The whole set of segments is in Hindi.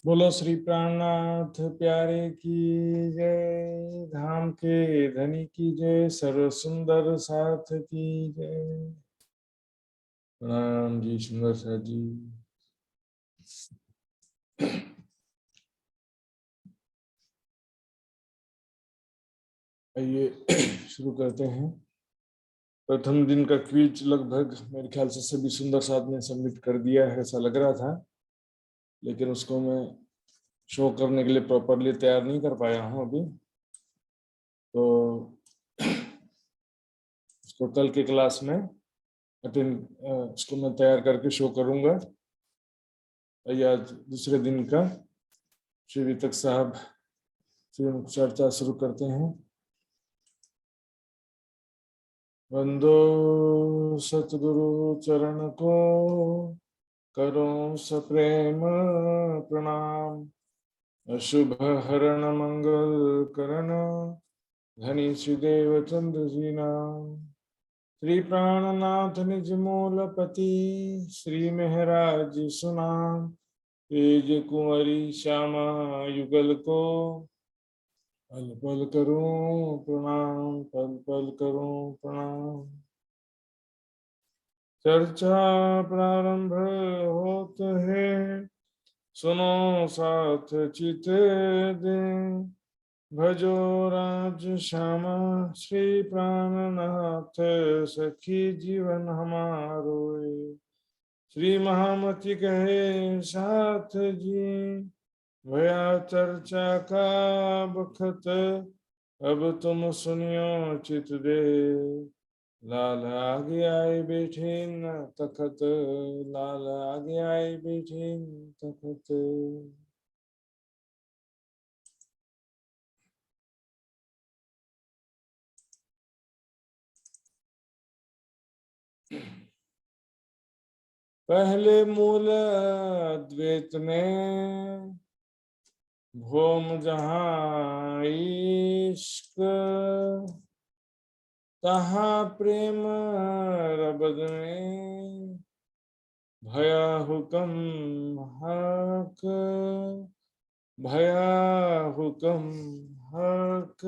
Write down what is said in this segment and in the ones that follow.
बोलो श्री प्राणनाथ प्यारे की जय, धाम के धनी की जय, सर्व सुंदर साथ की जय। प्रणाम जी सुंदर साथ जी। आइए शुरू करते हैं। प्रथम दिन का क्विज लगभग मेरे ख्याल से सभी सुंदर साथ ने सबमिट कर दिया है, ऐसा लग रहा था, लेकिन उसको मैं शो करने के लिए प्रॉपरली तैयार नहीं कर पाया हूँ अभी, तो उसको कल के क्लास में उसको मैं तैयार करके शो करूंगा। आइए आज दूसरे दिन का श्री वितक साहब से चर्चा शुरू करते हैं। वंदो सतगुरु चरण को, करो सप्रेम प्रणाम। अशुभ हरण मंगल करण, धनी श्रीदेव चंद्र जी नाम। श्री प्राणनाथ निज मूलपति, श्री महराज सुनाम। तेज कुंवरी श्यामा युगल को, पल पल करूं प्रणाम, पल पल करूं प्रणाम। चर्चा प्रारंभ होत है, सुनो साथ चित दे। भजो राज श्यामा श्री प्राणनाथ, सखी जीवन हमारो। श्री महामति कहे साथ जी, भया चर्चा का बखत। अब तुम सुनियो चित दे, लाल आगे आए बैठे न तखत, लाल आगे आए बैठे न तखत। पहले मूल अद्वैत में, भोम जहाँ इश्क। तहाँ प्रेम रबद में, भया हुक्म हक। भया हुक्म हक।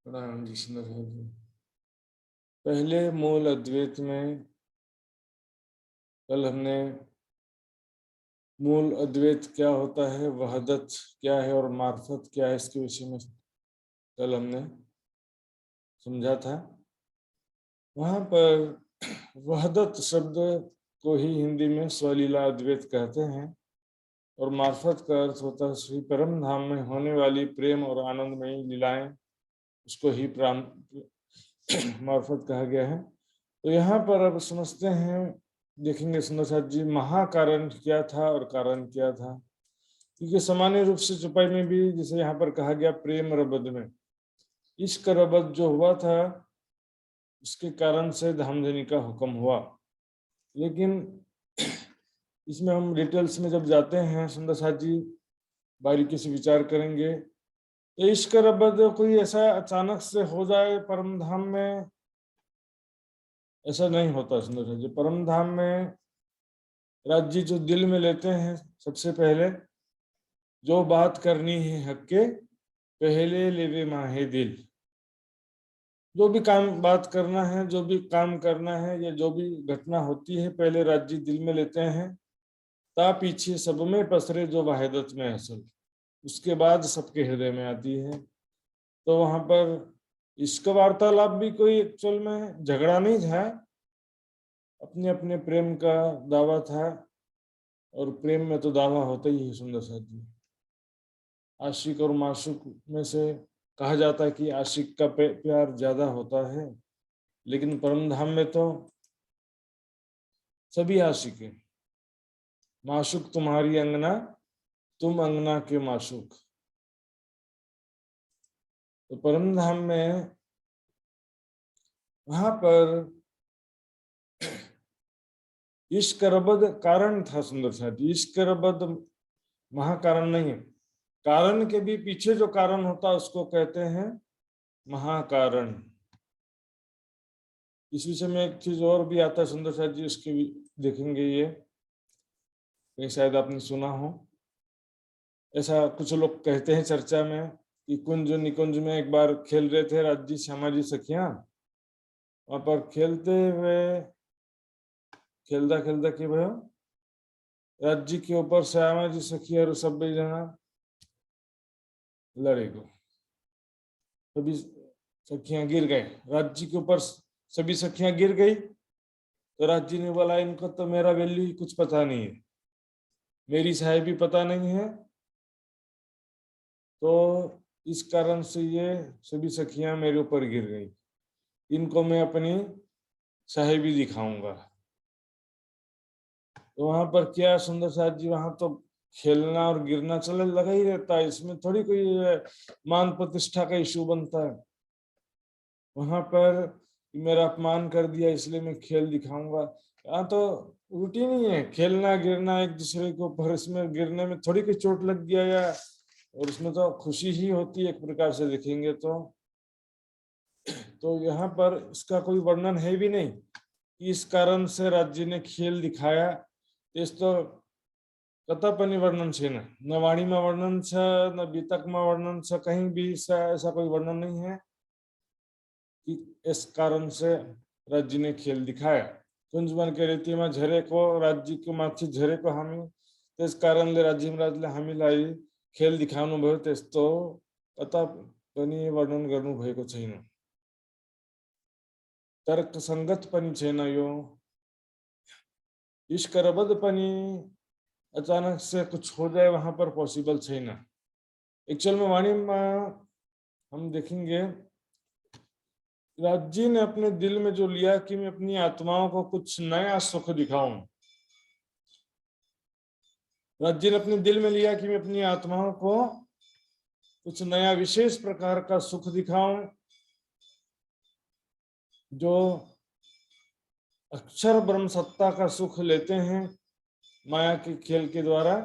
प्रणाम जी सुंदर जी। पहले मूल अद्वैत में कल हमने मूल अद्वैत क्या होता है, वहदत क्या है और मार्फत क्या है, इसके विषय में कल हमने समझा था। वहां पर वहदत शब्द को ही हिंदी में स्वलीला अद्वैत कहते हैं, और मार्फत का अर्थ होता है श्री परम धाम में होने वाली प्रेम और आनंदमयी लीलाएं, उसको ही मार्फत कहा गया है। तो यहाँ पर अब समझते हैं, देखेंगे सुंदर साथ जी, महाकारण क्या था और कारण क्या था। क्योंकि सामान्य रूप से चौपाई में भी जैसे यहाँ पर कहा गया प्रेम रबद में, इश्क रबद जो हुआ था उसके कारण से धामधनी का हुक्म हुआ। लेकिन इसमें हम डिटेल्स में जब जाते हैं सुंदर साथ जी, बारीकी से विचार करेंगे, तो इश्क रबद कोई ऐसा अचानक से हो जाए परम धाम में, ऐसा नहीं होता सुंदर साथ जी। परम धाम में राज्य जो दिल में लेते हैं, सबसे पहले जो बात करनी है हक के, पहले लेवे माहे दिल। जो भी काम बात करना है, जो भी काम करना है, या जो भी घटना होती है, पहले राज्य दिल में लेते हैं, ता पीछे सब में पसरे जो वाहिदत में असल, उसके बाद सबके हृदय में आती है। तो वहां पर इश्क वार्तालाप भी कोई एक्चुअल में झगड़ा नहीं था, अपने अपने प्रेम का दावा था, और प्रेम में तो दावा होता ही है सुंदर साथ जी। आशिक और माशूक में से कहा जाता है कि आशिक का प्यार ज्यादा होता है, लेकिन परम धाम में तो सभी आशिक हैं। माशूक तुम्हारी अंगना, तुम अंगना के माशूक। तो परम धाम में वहां पर इश्क रबद कारण था सुंदर साथी। इश्क रबद महाकारण नहीं है, कारण के भी पीछे जो कारण होता है उसको कहते हैं महाकारण। इस विषय में एक चीज और भी आता है सुंदर साथ जी, उसके भी देखेंगे। ये कहीं शायद आपने सुना हो, ऐसा कुछ लोग कहते हैं चर्चा में कि कुंज निकुंज में एक बार खेल रहे थे राज्य श्यामा जी सखियां। वहां पर खेलते हुए खेलता खेलता कि भयो राज्य के ऊपर श्यामा जी सखी और सब जना लड़े गो, सभी सखियां गिर गए। राज्य के ऊपर सभी सखियां गिर गई तो राज्य ने बोला इनको तो मेरा वैल्यू ही कुछ पता नहीं है, मेरी साहेबी पता नहीं है, तो इस कारण से ये सभी सखियां मेरे ऊपर गिर गई, इनको मैं अपनी साहेबी दिखाऊंगा। तो वहां पर क्या सुंदर साथ जी, वहां तो खेलना और गिरना चले लगा ही रहता है, इसमें थोड़ी कोई मान प्रतिष्ठा का इशू बनता है। वहां पर मेरा अपमान कर दिया इसलिए मैं खेल दिखाऊंगा, यहाँ तो रूटीन ही है खेलना गिरना एक दूसरे के ऊपर। इसमें गिरने में थोड़ी कोई चोट लग गया या, और उसमें तो खुशी ही होती है एक प्रकार से देखेंगे तो यहाँ पर इसका कोई वर्णन है भी नहीं कि इस कारण से राज्य ने खेल दिखाया। इस तो कतपनि वर्णन छे न वाणी में वर्णन छ न बीतक में वर्णन छ, कहीं भी ऐसा कोई वर्णन नहीं है कि इस कारण से राज्य ने खेल दिखाया। कुंजवन के रीति में झरे को राज्य के माथी झरे को हामी, इस कारण ले राज्य महाराज ले हामी लाई खेल दिखाउनु भयो, त्यस्तो कता पनि वर्णन गर्नु भएको छैन, तर्क संगत पनि छैन यो, ईश्वरबद्ध पनि अचानक से कुछ हो जाए वहां पर पॉसिबल छैन। एक्चुअल में वाणी में हम देखेंगे राज्य ने अपने दिल में जो लिया कि मैं अपनी आत्माओं को कुछ नया सुख दिखाऊं, राज्य ने अपने दिल में लिया कि मैं अपनी आत्माओं को कुछ नया विशेष प्रकार का सुख दिखाऊं, जो अक्षर ब्रह्म सत्ता का सुख लेते हैं माया के खेल के द्वारा,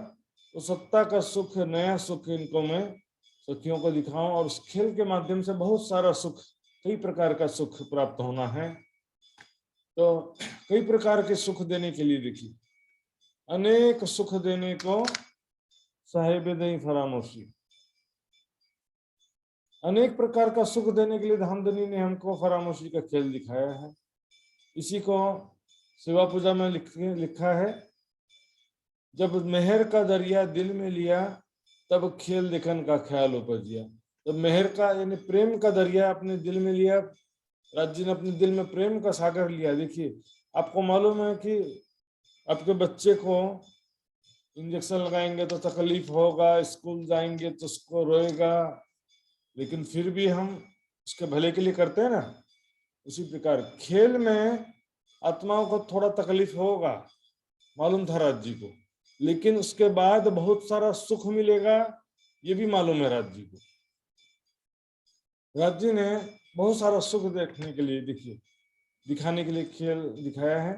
तो सत्ता का सुख नया सुख इनको मैं सखियों को दिखाऊं, और उस खेल के माध्यम से बहुत सारा सुख, कई प्रकार का सुख प्राप्त होना है। तो कई प्रकार के सुख देने के लिए देखिए, अनेक सुख देने को साहेब दई फरामोशी, अनेक प्रकार का सुख देने के लिए धामधनी ने हमको फरामोशी का खेल दिखाया है। इसी को शिवा पूजा में लिखा है, जब मेहर का दरिया दिल में लिया तब खेल देखन का ख्याल उपजिया। तो मेहर का यानी प्रेम का दरिया अपने दिल में लिया, राज्य ने अपने दिल में प्रेम का सागर लिया। देखिए आपको मालूम है कि आपके बच्चे को इंजेक्शन लगाएंगे तो तकलीफ होगा, स्कूल जाएंगे तो उसको रोएगा, लेकिन फिर भी हम उसके भले के लिए करते हैं ना। उसी प्रकार खेल में आत्माओं को थोड़ा तकलीफ होगा, मालूम था राज्य को, लेकिन उसके बाद बहुत सारा सुख मिलेगा, ये भी मालूम है राज्य को। राज्य ने बहुत सारा सुख देखने के लिए देखिए दिखाने के लिए खेल दिखाया है।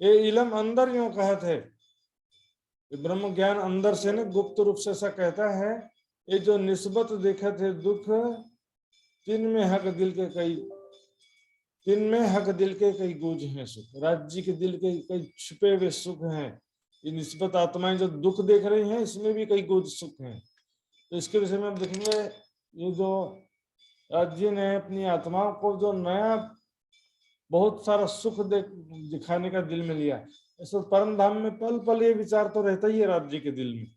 ये इलम अंदर यूं कहत है, ब्रह्म ज्ञान अंदर से न गुप्त रूप से ऐसा कहता है, ये जो निस्बत देखत है दुख, तिन में हक दिल के कई, तिन में हक दिल के कई गुज हैं सुख। राज्य के दिल के कई छुपे हुए सुख हैं, ये निस्बत आत्माएं जो दुख देख रही हैं इसमें भी कई गुज सुख हैं। तो इसके विषय में हम देखेंगे, ये जो राज्य ने अपनी आत्माओं को जो नया बहुत सारा सुख दिखाने का दिल में लिया, ऐसा परम धाम में पल पल ये विचार तो रहता ही है राज्य के दिल में,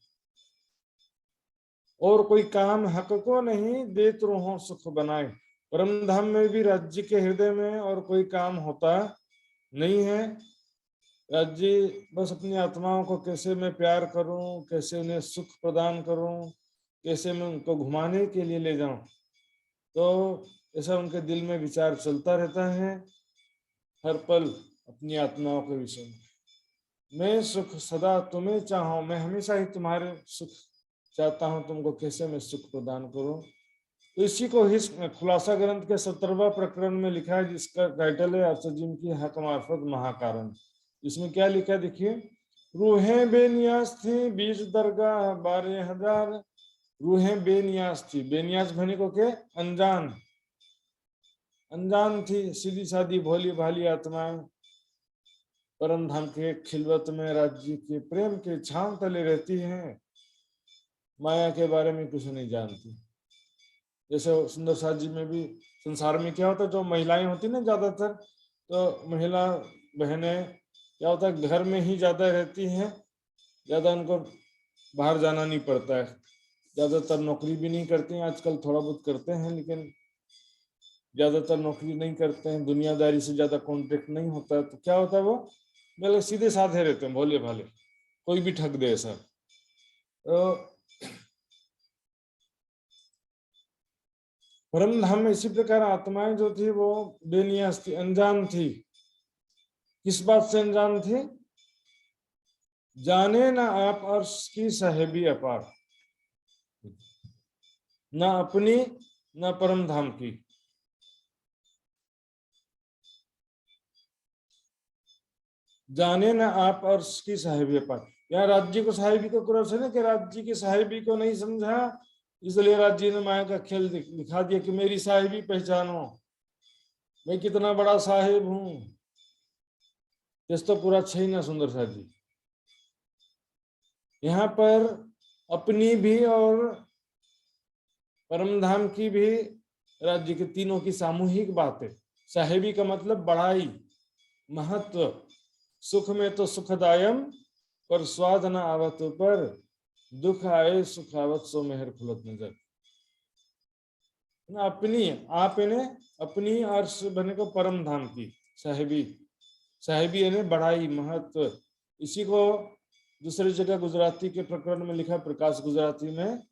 और कोई काम हक को नहीं देत रूहों सुख बनाए। परम धाम में भी राज्य के हृदय में और कोई काम होता नहीं है। राज्य बस अपनी आत्माओं को कैसे मैं प्यार करूं, कैसे उन्हें सुख प्रदान करूं, कैसे मैं उनको घुमाने के लिए ले जाऊं, तो ऐसा उनके दिल में विचार चलता रहता है हर पल अपनी आत्माओं के विषय में। मैं सुख सदा तुम्हें चाहूं, मैं हमेशा ही तुम्हारे सुख चाहता हूं, तुमको कैसे मैं सुख प्रदान करूं। तो इसी को ही खुलासा ग्रंथ के 17वां प्रकरण में लिखा है, जिसका टाइटल है अरसजीम की हक मार्फत महाकारण। इसमें क्या लिखा है देखिए, रूहें बेनियाज थी 20 दरगाह 12,000, रूहें बेनियाज थी, बेनियाज भने को के अनजान, अनजान थी, सीधी सादी भोली भाली आत्माएं परम धाम के खिलवत में राज्य के प्रेम के छांव तले रहती हैं, माया के बारे में कुछ नहीं जानती। जैसे सुंदर साथ जी में भी संसार में क्या होता है, जो महिलाएं होती ना ज्यादातर, तो महिला बहनें क्या होता है, घर में ही ज्यादा रहती हैं, ज्यादा उनको बाहर जाना नहीं पड़ता है, ज्यादातर नौकरी भी नहीं करती हैं, आजकल थोड़ा बहुत करते हैं लेकिन ज्यादातर नौकरी नहीं करते हैं, दुनियादारी से ज्यादा कॉन्टेक्ट नहीं होता है, तो क्या होता है वो मतलब सीधे साधे रहते हैं, भोले भाले, कोई भी ठग दे ऐसा। तो परम धाम में इसी प्रकार आत्माएं जो थी वो बेनियास थी, अनजान थी। किस बात से अनजान थी? जाने ना आप अर्श की साहेबी अपार, ना अपनी ना परम धाम की। जाने ना आप अर्श की साहेबी अपार, यहाँ राज्य को साहेबी का क्रॉस है ना, कि राज्य की साहेबी को नहीं समझा, इसलिए राज्य ने माया का खेल दिखा दिया कि मेरी साहेबी पहचानो, मैं कितना बड़ा साहेब हूं। तो पूरा छह ना सुंदर साथ जी, यहाँ पर अपनी भी और परम धाम की भी, राज्य के तीनों की सामूहिक बात है। साहेबी का मतलब बड़ाई, महत्व। सुख में तो सुखदायम, पर स्वाद न आवत पर, दुख आए सुखावत सो मेहर खुलत नजर। अपनी, आप इन्हें अपनी अर्श बने को परम धाम की साहेबी, साहेबी यानी बड़ाई, महत्व। इसी को दूसरी जगह गुजराती के प्रकरण में लिखा, प्रकाश गुजराती में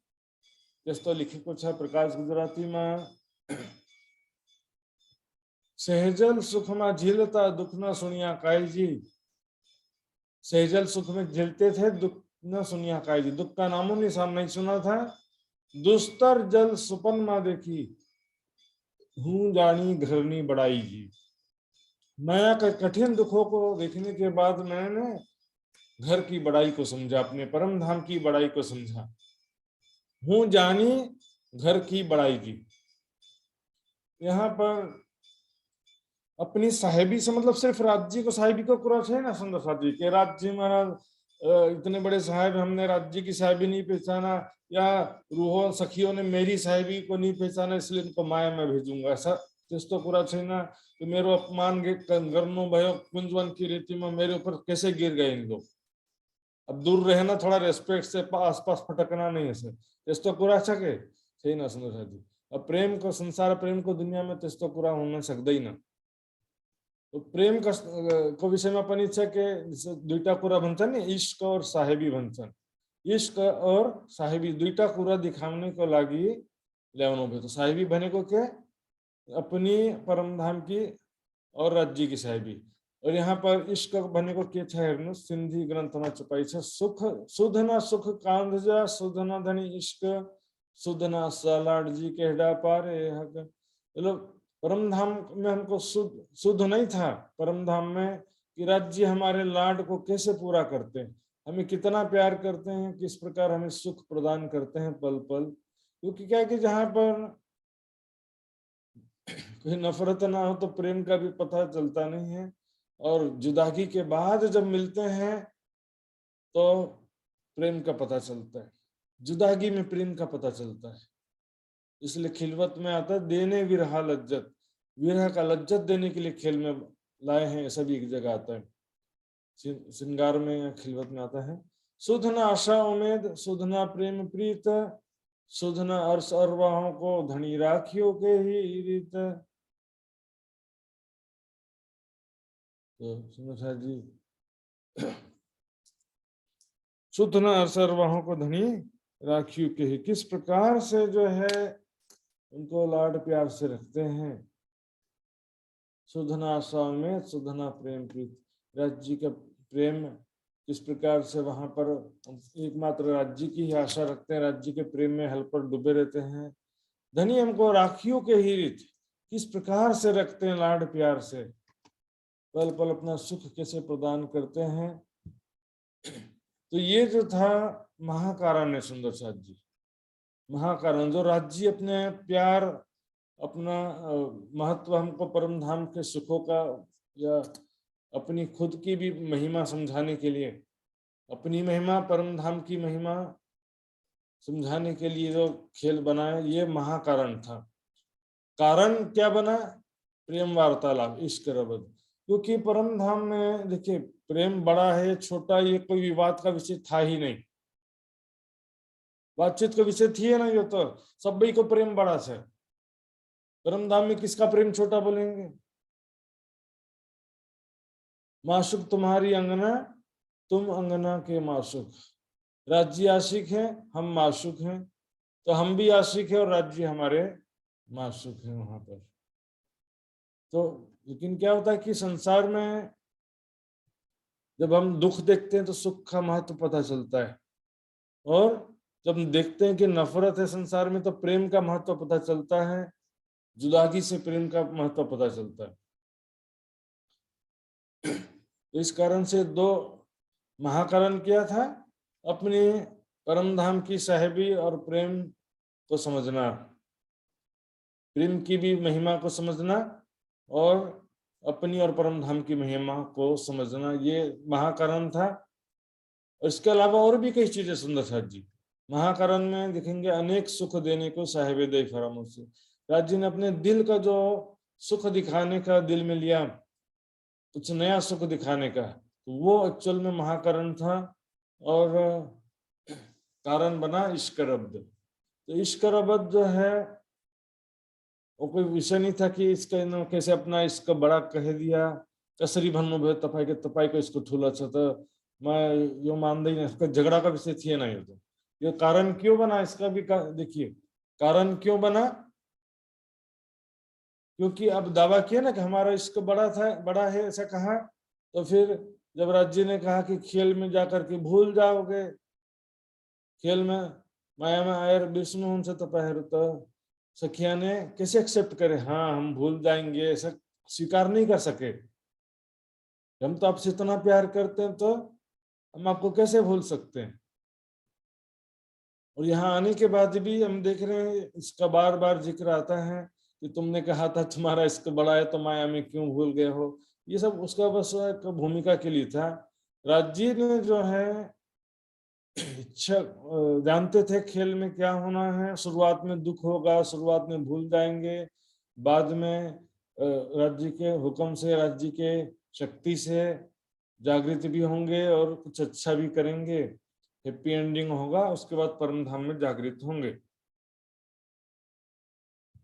तो लिखे कुछ है, प्रकाश गुजराती में सहजल सुख में झीलता दुख न सुनिया काई जी। सहजल सुख में झेलते थे, दुख न सुनिया काई जी, दुख का नामो निशान नहीं सुना था। दुस्तर जल सुपन मां देखी, हूं जानी घरनी बड़ाई जी। माया के कठिन दुखों को देखने के बाद मैंने घर की बड़ाई को समझा, अपने परम धाम की बड़ाई को समझा। हूं जानी घर की बड़ाई की, यहाँ पर अपनी साहेबी से मतलब सिर्फ राज्य को साहेबी को क्रॉस है ना सुंदर साथ जी के, राज्य महाराज इतने बड़े साहेब, हमने राज्य की साहेबी नहीं पहचाना, या रूहों सखियों ने मेरी साहेबी को नहीं पहचाना, इसलिए इनको माया में भेजूंगा, ऐसा तो पूरा छे ना कि मेरो अपमान गरनो भयो कुंजवन की रीति में मेरे ऊपर कैसे गिर गए इन लोग। अब दूर रहना, थोड़ा रेस्पेक्ट से आसपास फटकना नहीं है, तो पूरा अच्छा के सही ना सुंदर साथ जी। अब प्रेम को, संसार प्रेम को दुनिया में तो पूरा होना सकता ही ना। तो प्रेम को विषय में अपन इच्छा के दुईटा कुरा भन्छन् नि, इश्क और साहेबी भन्छन्। इश्क और साहेबी दुईटा कुरा दिखाने को लागि ल्याउनु भयो। तो साहेबी भनेको के, अपनी परम धाम की और राज्य की साहेबी। और यहाँ पर इश्क भनेको के छ हेर्नुस्, सिन्धी ग्रन्थमा छुपाई छ, सुख सुधना सुख कान्धजा सुधना धनी इश्क, सुधना सालाड जी केहडा पारे हक। मतलब परम धाम में हमको शुद्ध नहीं था, परम धाम में कि राज्य हमारे लाड को कैसे पूरा करते हैं, हमें कितना प्यार करते हैं, किस प्रकार हमें सुख प्रदान करते हैं पल पल। क्योंकि क्या है कि जहां पर कोई नफरत ना हो तो प्रेम का भी पता चलता नहीं है, और जुदागी के बाद जब मिलते हैं तो प्रेम का पता चलता है, जुदागी में प्रेम का पता चलता है। इसलिए खिलवत में आता है देने विरहा लज्जत, विरह का लज्जत देने के लिए खेल में लाए हैं, ऐसा भी एक जगह आता है, श्रृंगार में या खिलवत में आता है। सुधना आशा उम्मीद, सुधना प्रेम प्रीत, सुधना अर्श अरवाहों को धनी राखियों के ही रीत। तो सुनो जी, सुधना अर्श अरवाहों को धनी राखियों के ही, किस प्रकार से जो है उनको लाड प्यार से रखते हैं। सुधना सामेत सुधना प्रेम प्रीत, राज्य का प्रेम किस प्रकार से वहां पर एकमात्र राज्य की ही आशा रखते हैं, राज्य के प्रेम में हल पर डूबे रहते हैं। धनी हमको राखियों के ही रीत, किस प्रकार से रखते हैं लाड प्यार से, पल पल अपना सुख कैसे प्रदान करते हैं। तो ये जो था महाकारण है सुंदर साथ जी, महाकारण जो राज्य अपने प्यार अपना महत्व हमको परम धाम के सुखों का या अपनी खुद की भी महिमा समझाने के लिए, अपनी महिमा परम धाम की महिमा समझाने के लिए जो खेल बनाया, ये महाकारण था। कारण क्या बना? प्रेम वार्तालाप, इश्क रबद। क्योंकि परम धाम में देखिए प्रेम बड़ा है छोटा ये कोई विवाद का विषय था ही नहीं, बातचीत का विषय थी ना, ये तो सभी को प्रेम बड़ा से। परम धाम में किसका प्रेम छोटा बोलेंगे? माशुक तुम्हारी अंगना, तुम अंगना के माशुक। राज्य आशिक है, हम माशुक हैं, तो हम भी आशिक है और राज्य हमारे माशुक है वहां पर। तो लेकिन क्या होता है कि संसार में जब हम दुख देखते हैं तो सुख का महत्व पता चलता है, और जब हम देखते हैं कि नफरत है संसार में तो प्रेम का महत्व पता चलता है, जुदागी से प्रेम का महत्व पता चलता है। तो इस कारण से दो महाकारण किया था, अपने परम धाम की साहिबी और प्रेम को समझना, प्रेम की भी महिमा को समझना और अपनी और परम धाम की महिमा को समझना, ये महाकारण था। और इसके अलावा और भी कई चीजें सुंदर साथ जी महाकारण में दिखेंगे, अनेक सुख देने को साहिब दे फरामोश से। राज जी ने अपने दिल का जो सुख दिखाने का दिल में लिया, कुछ नया सुख दिखाने का, तो वो एक्चुअल में महाकारण था और कारण बना इश्क रब्द। तो इश्क रब्द जो है वो कोई विषय नहीं था कि इसका कैसे अपना इसका बड़ा कह दिया, कसरी भन्नु भयो तपाईको तपाईको इसको ठुलो छ, तो मैं यो मान्दैन, इसका झगड़ा का विषय थिएन। यो तो ये कारण क्यों बना इसका भी देखिए, कारण क्यों बना? क्योंकि अब दावा किया ना कि हमारा इसका बड़ा था, बड़ा है ऐसा कहा, तो फिर जब राज्य ने कहा कि खेल में जाकर के भूल जाओगे, खेल में माया में आयर विष्णु उनसे तपहर, तो सखिया ने कैसे एक्सेप्ट करे, हाँ हम भूल जाएंगे, ऐसा स्वीकार नहीं कर सके। हम तो आपसे इतना प्यार करते हैं तो हम आपको कैसे भूल सकते हैं। और यहाँ आने के बाद भी हम देख रहे हैं इसका बार बार जिक्र आता है कि तुमने कहा था तुम्हारा इसका बड़ा है तो माया में क्यों भूल गए हो। ये सब उसका बस एक भूमिका के लिए था। राज्य ने जो है इच्छा जानते थे खेल में क्या होना है, शुरुआत में दुख होगा, शुरुआत में भूल जाएंगे, बाद में राज्य के हुक्म से, राज्य के शक्ति से जागृत भी होंगे और कुछ अच्छा भी करेंगे, हैप्पी एंडिंग होगा, उसके बाद परम धाम में जागृत होंगे।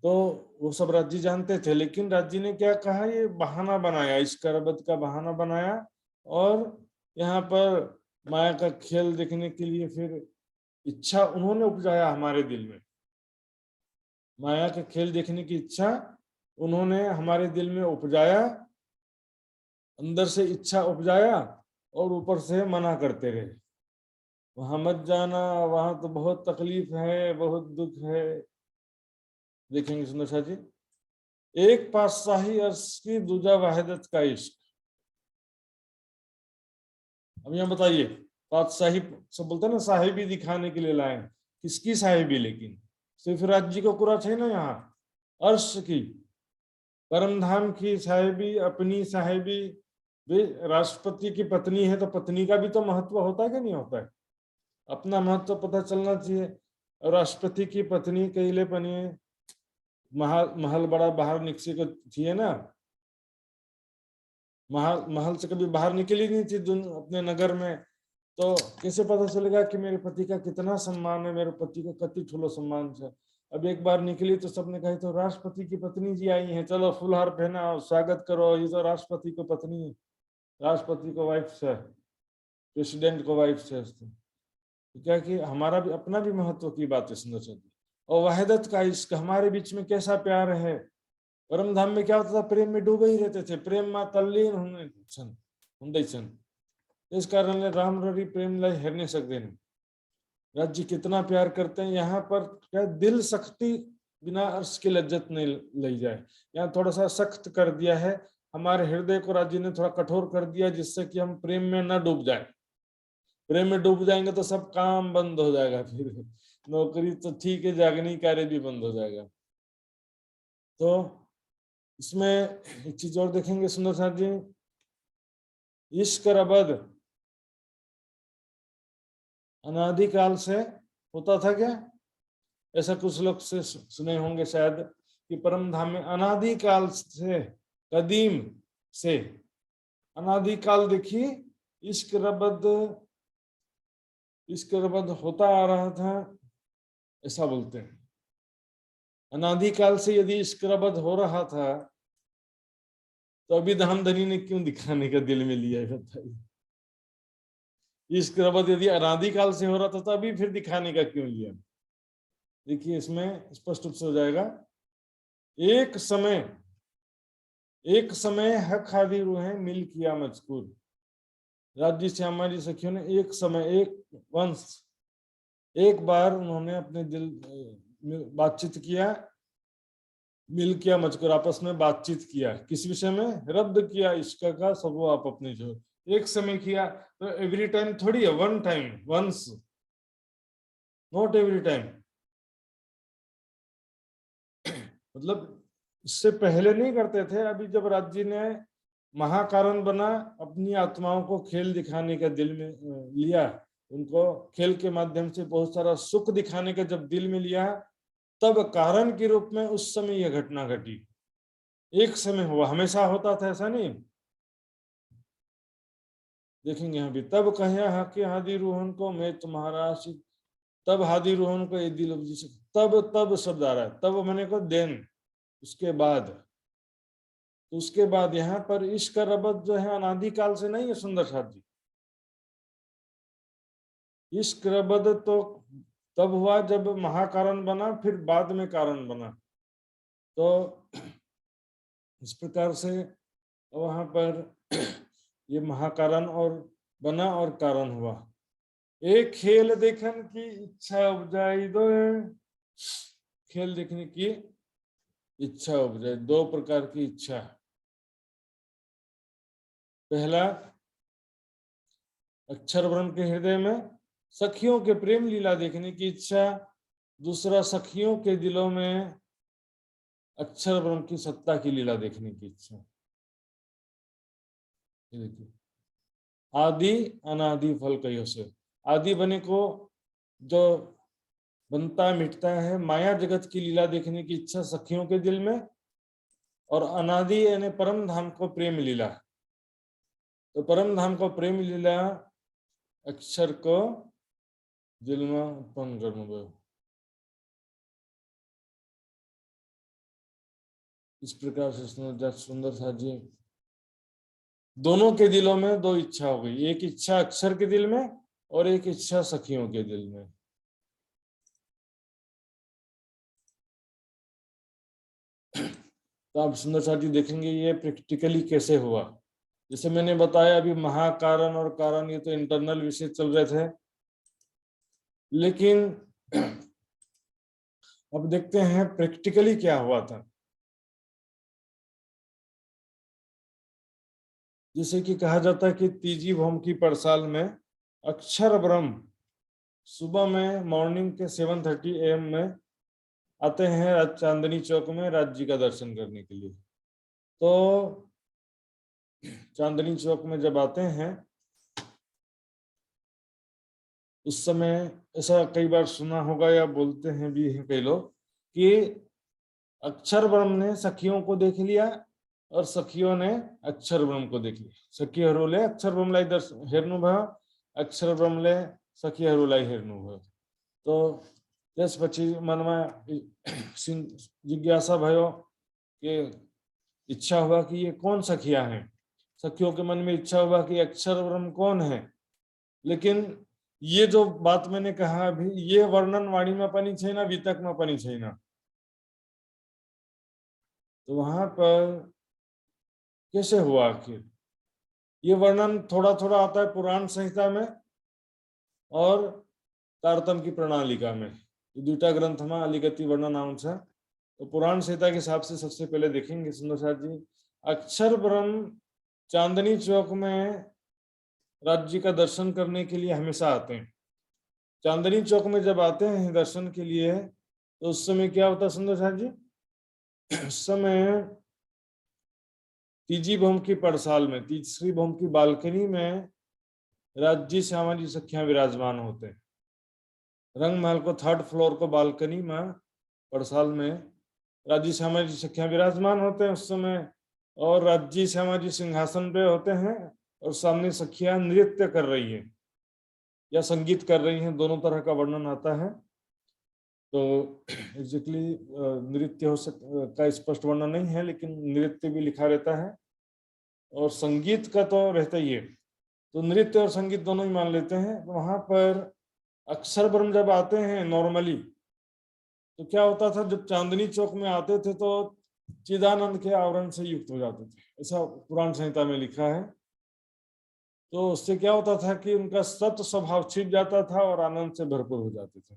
तो वो सब राज्य जानते थे, लेकिन राज्य ने क्या कहा, ये बहाना बनाया, इश्क रबत का बहाना बनाया और यहाँ पर माया का खेल देखने के लिए फिर इच्छा उन्होंने उपजाया हमारे दिल में, माया के खेल देखने की इच्छा उन्होंने हमारे दिल में उपजाया, अंदर से इच्छा उपजाया और ऊपर से मना करते रहे, वहां मत जाना, वहां तो बहुत तकलीफ है, बहुत दुख है। देखेंगे सुंदर शाह जी, एक पातशाही अर्श की दूजा वाहिदत का इश्क। अब यहाँ बताइए, पातशाही सब बोलते हैं ना, साहिबी दिखाने के लिए लाए, किसकी साहिबी? लेकिन सिर्फ राज्य को कुरा थे ना, यहाँ अर्श की, परमधाम की साहिबी, अपनी साहिबी। वे राष्ट्रपति की पत्नी है तो पत्नी का भी तो महत्व होता है कि नहीं होता है? अपना महत्व पता चलना चाहिए। और राष्ट्रपति की पत्नी कहले पनि महल बड़ा बाहर निकसेको थिएन, महल से कभी बाहर निकली नहीं थी अपने नगर में, तो कैसे पता चलेगा कि मेरे पति का कितना सम्मान है, मेरे पति को कति ठुलो सम्मान है। अब एक बार निकली तो सबने कहा तो राष्ट्रपति की पत्नी जी आई हैं, चलो फुलहार पहना, स्वागत करो, ये तो राष्ट्रपति को पत्नी है, राष्ट्रपति को वाइफ है, प्रेसिडेंट को वाइफ है। तो क्या कि हमारा भी अपना भी महत्व की बात है सुंदर सा। और वाहिदत का इश्क, हमारे बीच में कैसा प्यार है। परम धाम में क्या होता था, प्रेम में डूबे ही रहते थे, प्रेम में तल्लीन हुँदै छन्। इस कारण राम रवि प्रेम लाई हेर्ने सक्दैन। राज्य कितना प्यार करते हैं, यहाँ पर क्या दिल सख्ती बिना अर्श की लज्जत नहीं ले जाए, यहाँ थोड़ा सा सख्त कर दिया है, हमारे हृदय को राज्य ने थोड़ा कठोर कर दिया, जिससे कि हम प्रेम में न डूब जाए। प्रेम में डूब जाएंगे तो सब काम बंद हो जाएगा, फिर नौकरी तो ठीक है, जागनी कार्य भी बंद हो जाएगा। तो इसमें एक चीज और देखेंगे सुंदर साथ जी, इश्क रबद अनादिकाल से होता था क्या? ऐसा कुछ लोग से सुने होंगे शायद कि परम धाम में अनादिकाल से, कदीम से, अनादिकाल देखिए इश्क रबद होता आ रहा था, ऐसा बोलते हैं। अनादिकाल से यदि इश्क रबद हो रहा था तो अभी धामधनी ने क्यों दिखाने का दिल में लिया है बताइए? इश्क रबद यदि अनादिकाल से हो रहा था तो अभी फिर दिखाने का क्यों लिया? देखिए इसमें स्पष्ट रूप से हो जाएगा, एक समय हक हादी रूहें मिल किया मजकूर, राज्य श्यामा जी सखियों ने एक समय, एक बार उन्होंने अपने दिल बातचीत किया, मिल किया मजकूर, आपस में बातचीत किया, किस विषय में? रद्द किया इश्क का सब आप अपने जो, एक समय किया तो एवरी टाइम थोड़ी है, one time, once, not every time. मतलब इससे पहले नहीं करते थे, अभी जब राज्य ने महाकारण बना, अपनी आत्माओं को खेल दिखाने का दिल में लिया, उनको खेल के माध्यम से बहुत सारा सुख दिखाने का जब दिल में लिया, तब कारण के रूप में उस समय यह घटना घटी। एक समय हुआ, हमेशा होता था ऐसा नहीं। देखेंगे यहाँ भी, तब कहे हाकि हादी रूहन को मैं तुम्हारा आशिक, तब हादी रूहन को ये दिल उपजी से, तब शब्द आ रहा है, तब मैंने को देन, उसके बाद, तो उसके बाद यहाँ पर इश्क रबत जो है अनादिकाल से नहीं है सुंदर साथ जी। इश्क रबत तो तब हुआ जब महाकारण बना, फिर बाद में कारण बना। तो इस प्रकार से वहां पर ये महाकारण और बना और कारण हुआ। एक खेल देखने की इच्छा उपजाई दो, खेल देखने की इच्छा उपजाई, दो प्रकार की इच्छा। पहला, अक्षर ब्रह्म के हृदय में सखियों के प्रेम लीला देखने की इच्छा, दूसरा सखियों के दिलों में अक्षर ब्रह्म की सत्ता की लीला देखने की इच्छा। देखिए, आदि अनादि फल कहियो से, आदि बने को जो बनता मिटता है, माया जगत की लीला देखने की इच्छा सखियों के दिल में, और अनादि यानी परम धाम को प्रेम लीला, तो परम धाम को प्रेम लीला अक्षर को दिल में उत्पन्न करने दो। इस प्रकार से सुंदर सा जी, दोनों के दिलों में दो इच्छा हो गई, एक इच्छा अक्षर के दिल में और एक इच्छा सखियों के दिल में। तो आप सुंदर सा जी देखेंगे ये प्रैक्टिकली कैसे हुआ। जैसे मैंने बताया अभी महाकारण और कारण ये तो इंटरनल विषय चल रहे थे, लेकिन अब देखते हैं प्रैक्टिकली क्या हुआ था। जैसे कि कहा जाता है कि तीजी भौम की पड़साल में अक्षर ब्रह्म सुबह में मॉर्निंग के 7:30 AM में आते हैं चांदनी चौक में राज्य का दर्शन करने के लिए। तो चांदनी चौक में जब आते हैं उस समय ऐसा कई बार सुना होगा या बोलते हैं भी हैं कई लोग कि अक्षर ब्रह्म ने सखियों को देख लिया और सखियों ने अक्षर ब्रह्म को देख लिया। सखी हरुले अक्षर ब्रह्मलाई हेर्नु भयो, अक्षर ब्रह्मले सखी हरुलाई हेर्नु भयो। तो त्यसपछि मनमा जिज्ञासा भयो कि इच्छा हुआ कि ये कौन सखियां हैं। सखियों के मन में इच्छा हुआ कि अक्षर ब्रह्म कौन है। लेकिन ये जो बात मैंने कहा अभी, ये वर्णन वाणी में पनि छैन, वितक में पनि छैन। तो वहां पर कैसे हुआ आखिर? ये वर्णन थोड़ा थोड़ा आता है पुराण संहिता में और तारतम की प्रणालिका में, दुईटा ग्रंथ में अलिकति वर्णन आउँछ। तो पुराण संहिता के हिसाब से सबसे पहले देखेंगे सुंदर साथ जी, अक्षर ब्रह्म चांदनी चौक में राज्य का दर्शन करने के लिए हमेशा आते हैं। चांदनी चौक में जब आते हैं दर्शन के लिए तो उस समय क्या होता है सुंदर साथ जी? उस समय तीजी भौम की पड़साल में, तीसरी भौम की बालकनी में राज्य श्यामा जी सखियां विराजमान होते हैं। रंग महल को 3rd फ्लोर को बालकनी में पड़साल में राज्य श्यामा जी सखियां विराजमान होते हैं उस समय, और राज्य श्यामा जी सिंहासन पे होते हैं और सामने सखियां नृत्य कर रही हैं या संगीत कर रही हैं, दोनों तरह का वर्णन आता है। तो एग्जैक्टली नृत्य हो का स्पष्ट वर्णन नहीं है, लेकिन नृत्य भी लिखा रहता है और संगीत का तो रहता ही है। तो नृत्य और संगीत दोनों ही मान लेते हैं। वहां पर अक्षर ब्रह्म जब आते हैं नॉर्मली, तो क्या होता था, जब चांदनी चौक में आते थे तो चिदानंद के आवरण से युक्त हो जाते थे, ऐसा पुराण संहिता में लिखा है। तो उससे क्या होता था कि उनका सत्य स्वभाव छिप जाता था और आनंद से भरपूर हो जाते थे।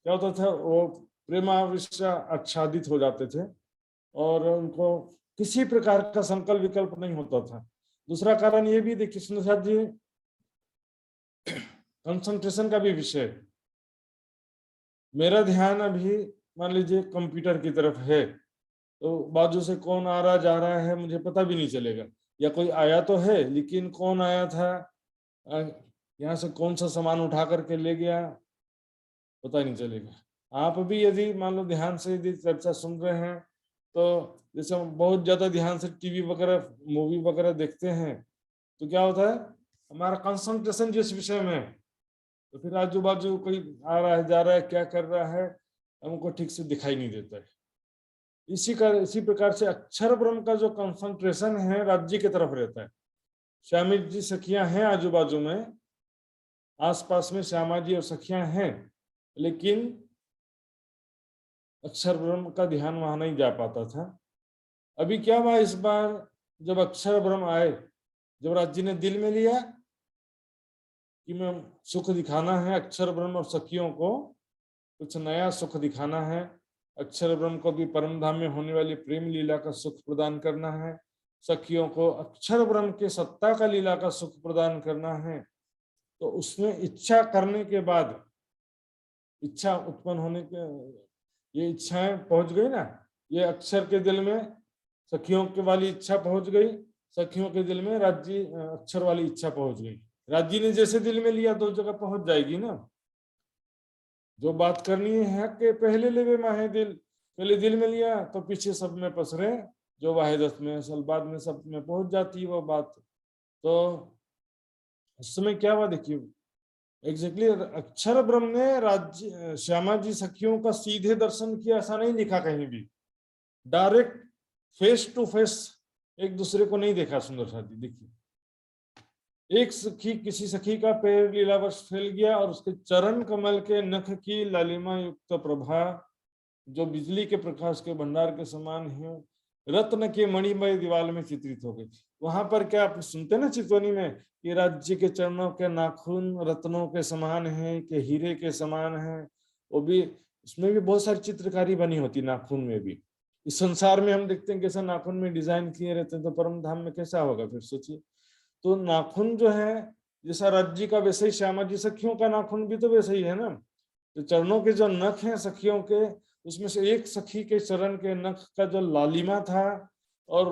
क्या होता था, वो प्रेमाविष्ट आच्छादित हो जाते थे और उनको किसी प्रकार का संकल्प विकल्प नहीं होता था। दूसरा कारण ये भी देखिए सुंदर जी, कंसंट्रेशन का भी विषय। मेरा ध्यान अभी मान लीजिए कंप्यूटर की तरफ है, तो बाजू से कौन आ रहा जा रहा है मुझे पता भी नहीं चलेगा, या कोई आया तो है लेकिन कौन आया था, यहाँ से कौन सा सामान उठा करके ले गया, पता नहीं चलेगा। आप भी यदि मान लो ध्यान से यदि चर्चा सुन रहे हैं, तो जैसे हम बहुत ज्यादा ध्यान से टीवी वगैरह मूवी वगैरह देखते हैं, तो क्या होता है, हमारा कंसंट्रेशन जिस विषय में है, तो फिर आजू बाजू कोई आ रहा है जा रहा है क्या कर रहा है हमको ठीक से दिखाई नहीं देता है। इसी प्रकार से अक्षर ब्रह्म का जो कंसंट्रेशन है राज्य की तरफ रहता है। श्यामी जी सखियां हैं आजू बाजू में, आसपास में श्यामा जी और सखियां हैं, लेकिन अक्षर ब्रह्म का ध्यान वहां नहीं जा पाता था। अभी क्या हुआ इस बार, जब अक्षर ब्रह्म आए, जब राज्य ने दिल में लिया कि मैं सुख दिखाना है अक्षर ब्रह्म और सखियों को, कुछ नया सुख दिखाना है, अक्षर ब्रह्म को भी परम धाम में होने वाली प्रेम लीला का सुख प्रदान करना है, सखियों को अक्षर ब्रह्म के सत्ता का लीला का सुख प्रदान करना है। तो उसमें इच्छा करने के बाद, इच्छा उत्पन्न होने के, ये इच्छाएं पहुंच गई ना, ये अक्षर के दिल में सखियों के वाली इच्छा पहुंच गई, सखियों के दिल में राज्य अक्षर वाली इच्छा पहुंच गई। राज्य ने जैसे दिल में लिया दो जगह पहुंच जाएगी ना। जो बात करनी है कि पहले लेवे माहे दिल, पहले दिल में लिया तो पीछे सब में पसरे जो वाहिदत में, असल बाद में सब में पहुंच जाती है वो बात। तो उस समय क्या हुआ देखिए, एग्जैक्टली अक्षर ब्रह्म ने राज्य श्यामा जी सखियों का सीधे दर्शन किया ऐसा नहीं लिखा कहीं भी, डायरेक्ट फेस टू फेस एक दूसरे को नहीं देखा। सुंदर शादी देखिए, एक सखी किसी सखी का पैर लीलावश फैल गया और उसके चरण कमल के नख की लालिमा युक्त प्रभा जो बिजली के प्रकाश के भंडार के समान है, रत्न के मणिमय दीवाल में चित्रित हो गई। वहां पर क्या आप सुनते ना चितवनी में कि राज्य के चरणों के नाखून रत्नों के समान है कि हीरे के समान है, वो भी उसमें भी बहुत सारी चित्रकारी बनी होती नाखून में भी। इस संसार में हम देखते हैं कैसा नाखून में डिजाइन किए रहते हैं, तो परम धाम में कैसा होगा फिर सोचिए। तो नाखून जो है जैसा राज्य का वैसे ही श्यामा जी सखियों का नाखून भी तो वैसे ही है ना। तो चरणों के जो नख हैं सखियों के, उसमें से एक सखी के चरण के नख का जो लालिमा था और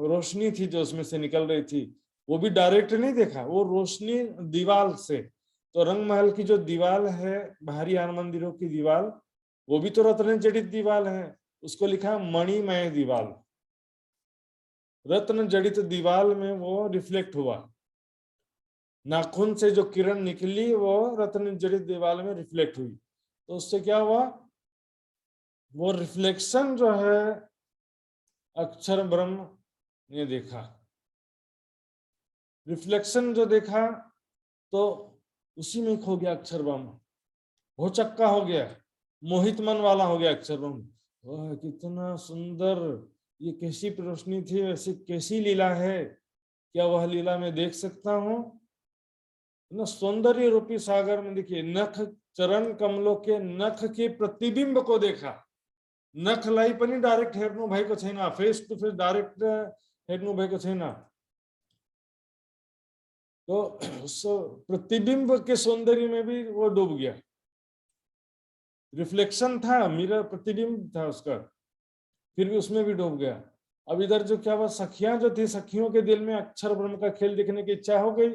रोशनी थी जो उसमें से निकल रही थी, वो भी डायरेक्ट नहीं देखा, वो रोशनी दीवाल से। तो रंग महल की जो दीवाल है, बाहरी आन मंदिरों की दीवाल, वो भी तो रत्न जड़ित दीवाल है, उसको लिखा मणिमय दीवाल। रत्न जड़ित दीवाल में वो रिफ्लेक्ट हुआ, नाखून से जो किरण निकली वो रत्न जड़ित दीवाल में रिफ्लेक्ट हुई। तो उससे क्या हुआ, वो रिफ्लेक्शन जो है अक्षर ब्रह्म ने देखा। रिफ्लेक्शन जो देखा तो उसी में खो गया अक्षर ब्रह्म, हो चक्का हो गया, मोहित मन वाला हो गया अक्षर ब्रह्म। वह कितना सुंदर, ये कैसी रोशनी थी, वैसे कैसी लीला है, क्या वह लीला मैं देख सकता हूँ ना। सौंदर्य रूपी सागर में देखिए नख चरण कमलों के नख के प्रतिबिंब को देखा। नख लाई पनि डायरेक्ट हेर्नु भएको छैन, फेस टू फेस डायरेक्ट हेर्नु भएको छैन। तो उस प्रतिबिंब के सौंदर्य में भी वो डूब गया। रिफ्लेक्शन था, मिरर प्रतिबिंब था उसका, फिर भी उसमें भी डूब गया। अब इधर जो क्या हुआ, सखियां जो थी, सखियों के दिल में अक्षर ब्रह्म का खेल देखने की इच्छा हो गई।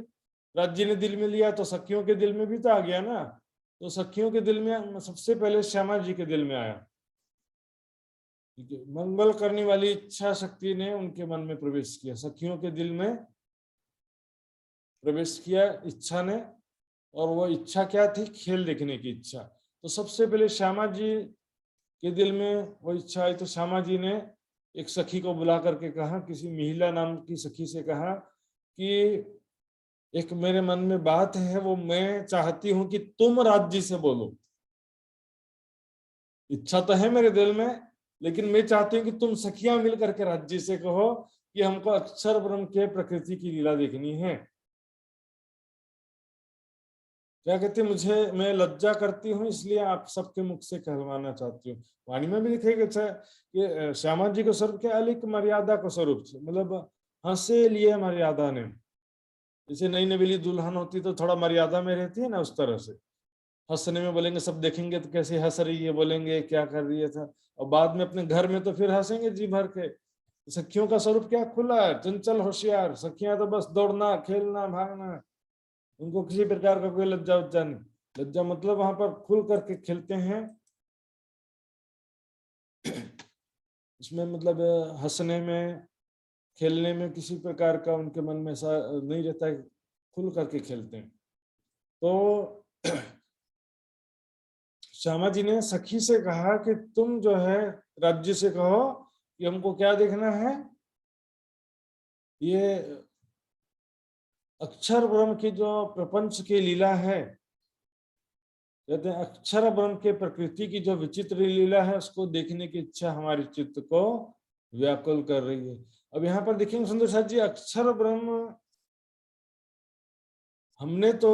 राज्य ने दिल में लिया तो सखियों के दिल में भी तो आ गया ना। तो सखियों के दिल में सबसे पहले श्यामा जी के दिल में आया। मंगल करने वाली इच्छा शक्ति ने उनके मन में प्रवेश किया, सखियों के दिल में प्रवेश किया इच्छा ने। और वो इच्छा क्या थी, खेल देखने की इच्छा। तो सबसे पहले श्यामा जी के दिल में वो इच्छा आई। तो श्यामा जी ने एक सखी को बुला करके कहा, किसी मिहिला नाम की सखी से कहा कि एक मेरे मन में बात है, वो मैं चाहती हूं कि तुम राज्य से बोलो। इच्छा तो है मेरे दिल में, लेकिन मैं चाहती हूँ कि तुम सखियां मिल करके राज्य से कहो कि हमको अक्षर ब्रह्म के प्रकृति की लीला देखनी है। क्या कहते, मुझे मैं लज्जा करती हूँ, इसलिए आप सबके मुख से कहलवाना चाहती हूँ। वाणी में भी लिखेगा कि श्यामा जी को स्वरूप क्या, अलिक मर्यादा को स्वरूप से, मतलब हंसे लिए मर्यादा ने। जैसे नई नवेली दुल्हन होती तो थोड़ा मर्यादा में रहती है ना, उस तरह से हंसने में बोलेंगे, सब देखेंगे तो कैसे हंस रही है, बोलेंगे क्या कर रही है था। और बाद में अपने घर में तो फिर हंसेंगे जी भर के। सखियों का स्वरूप क्या, खुला है, चंचल होशियार। सखियां तो बस दौड़ना, खेलना, भागना, उनको किसी प्रकार का कोई लज्जा उज्जा नहीं। लज्जा मतलब वहां पर खुल करके खेलते हैं। इसमें मतलब हंसने में, खेलने में किसी प्रकार का उनके मन में ऐसा नहीं रहता है, खुल करके खेलते हैं। तो श्यामा जी ने सखी से कहा कि तुम जो है राज्य से कहो कि हमको क्या देखना है, ये अक्षर ब्रह्म की जो प्रपंच की लीला है, कहते हैं अक्षर ब्रह्म के प्रकृति की जो विचित्र लीला है, उसको देखने की इच्छा हमारी चित्त को व्याकुल कर रही है। अब यहाँ पर देखेंगे सुंदर साथ जी, अक्षर ब्रह्म हमने तो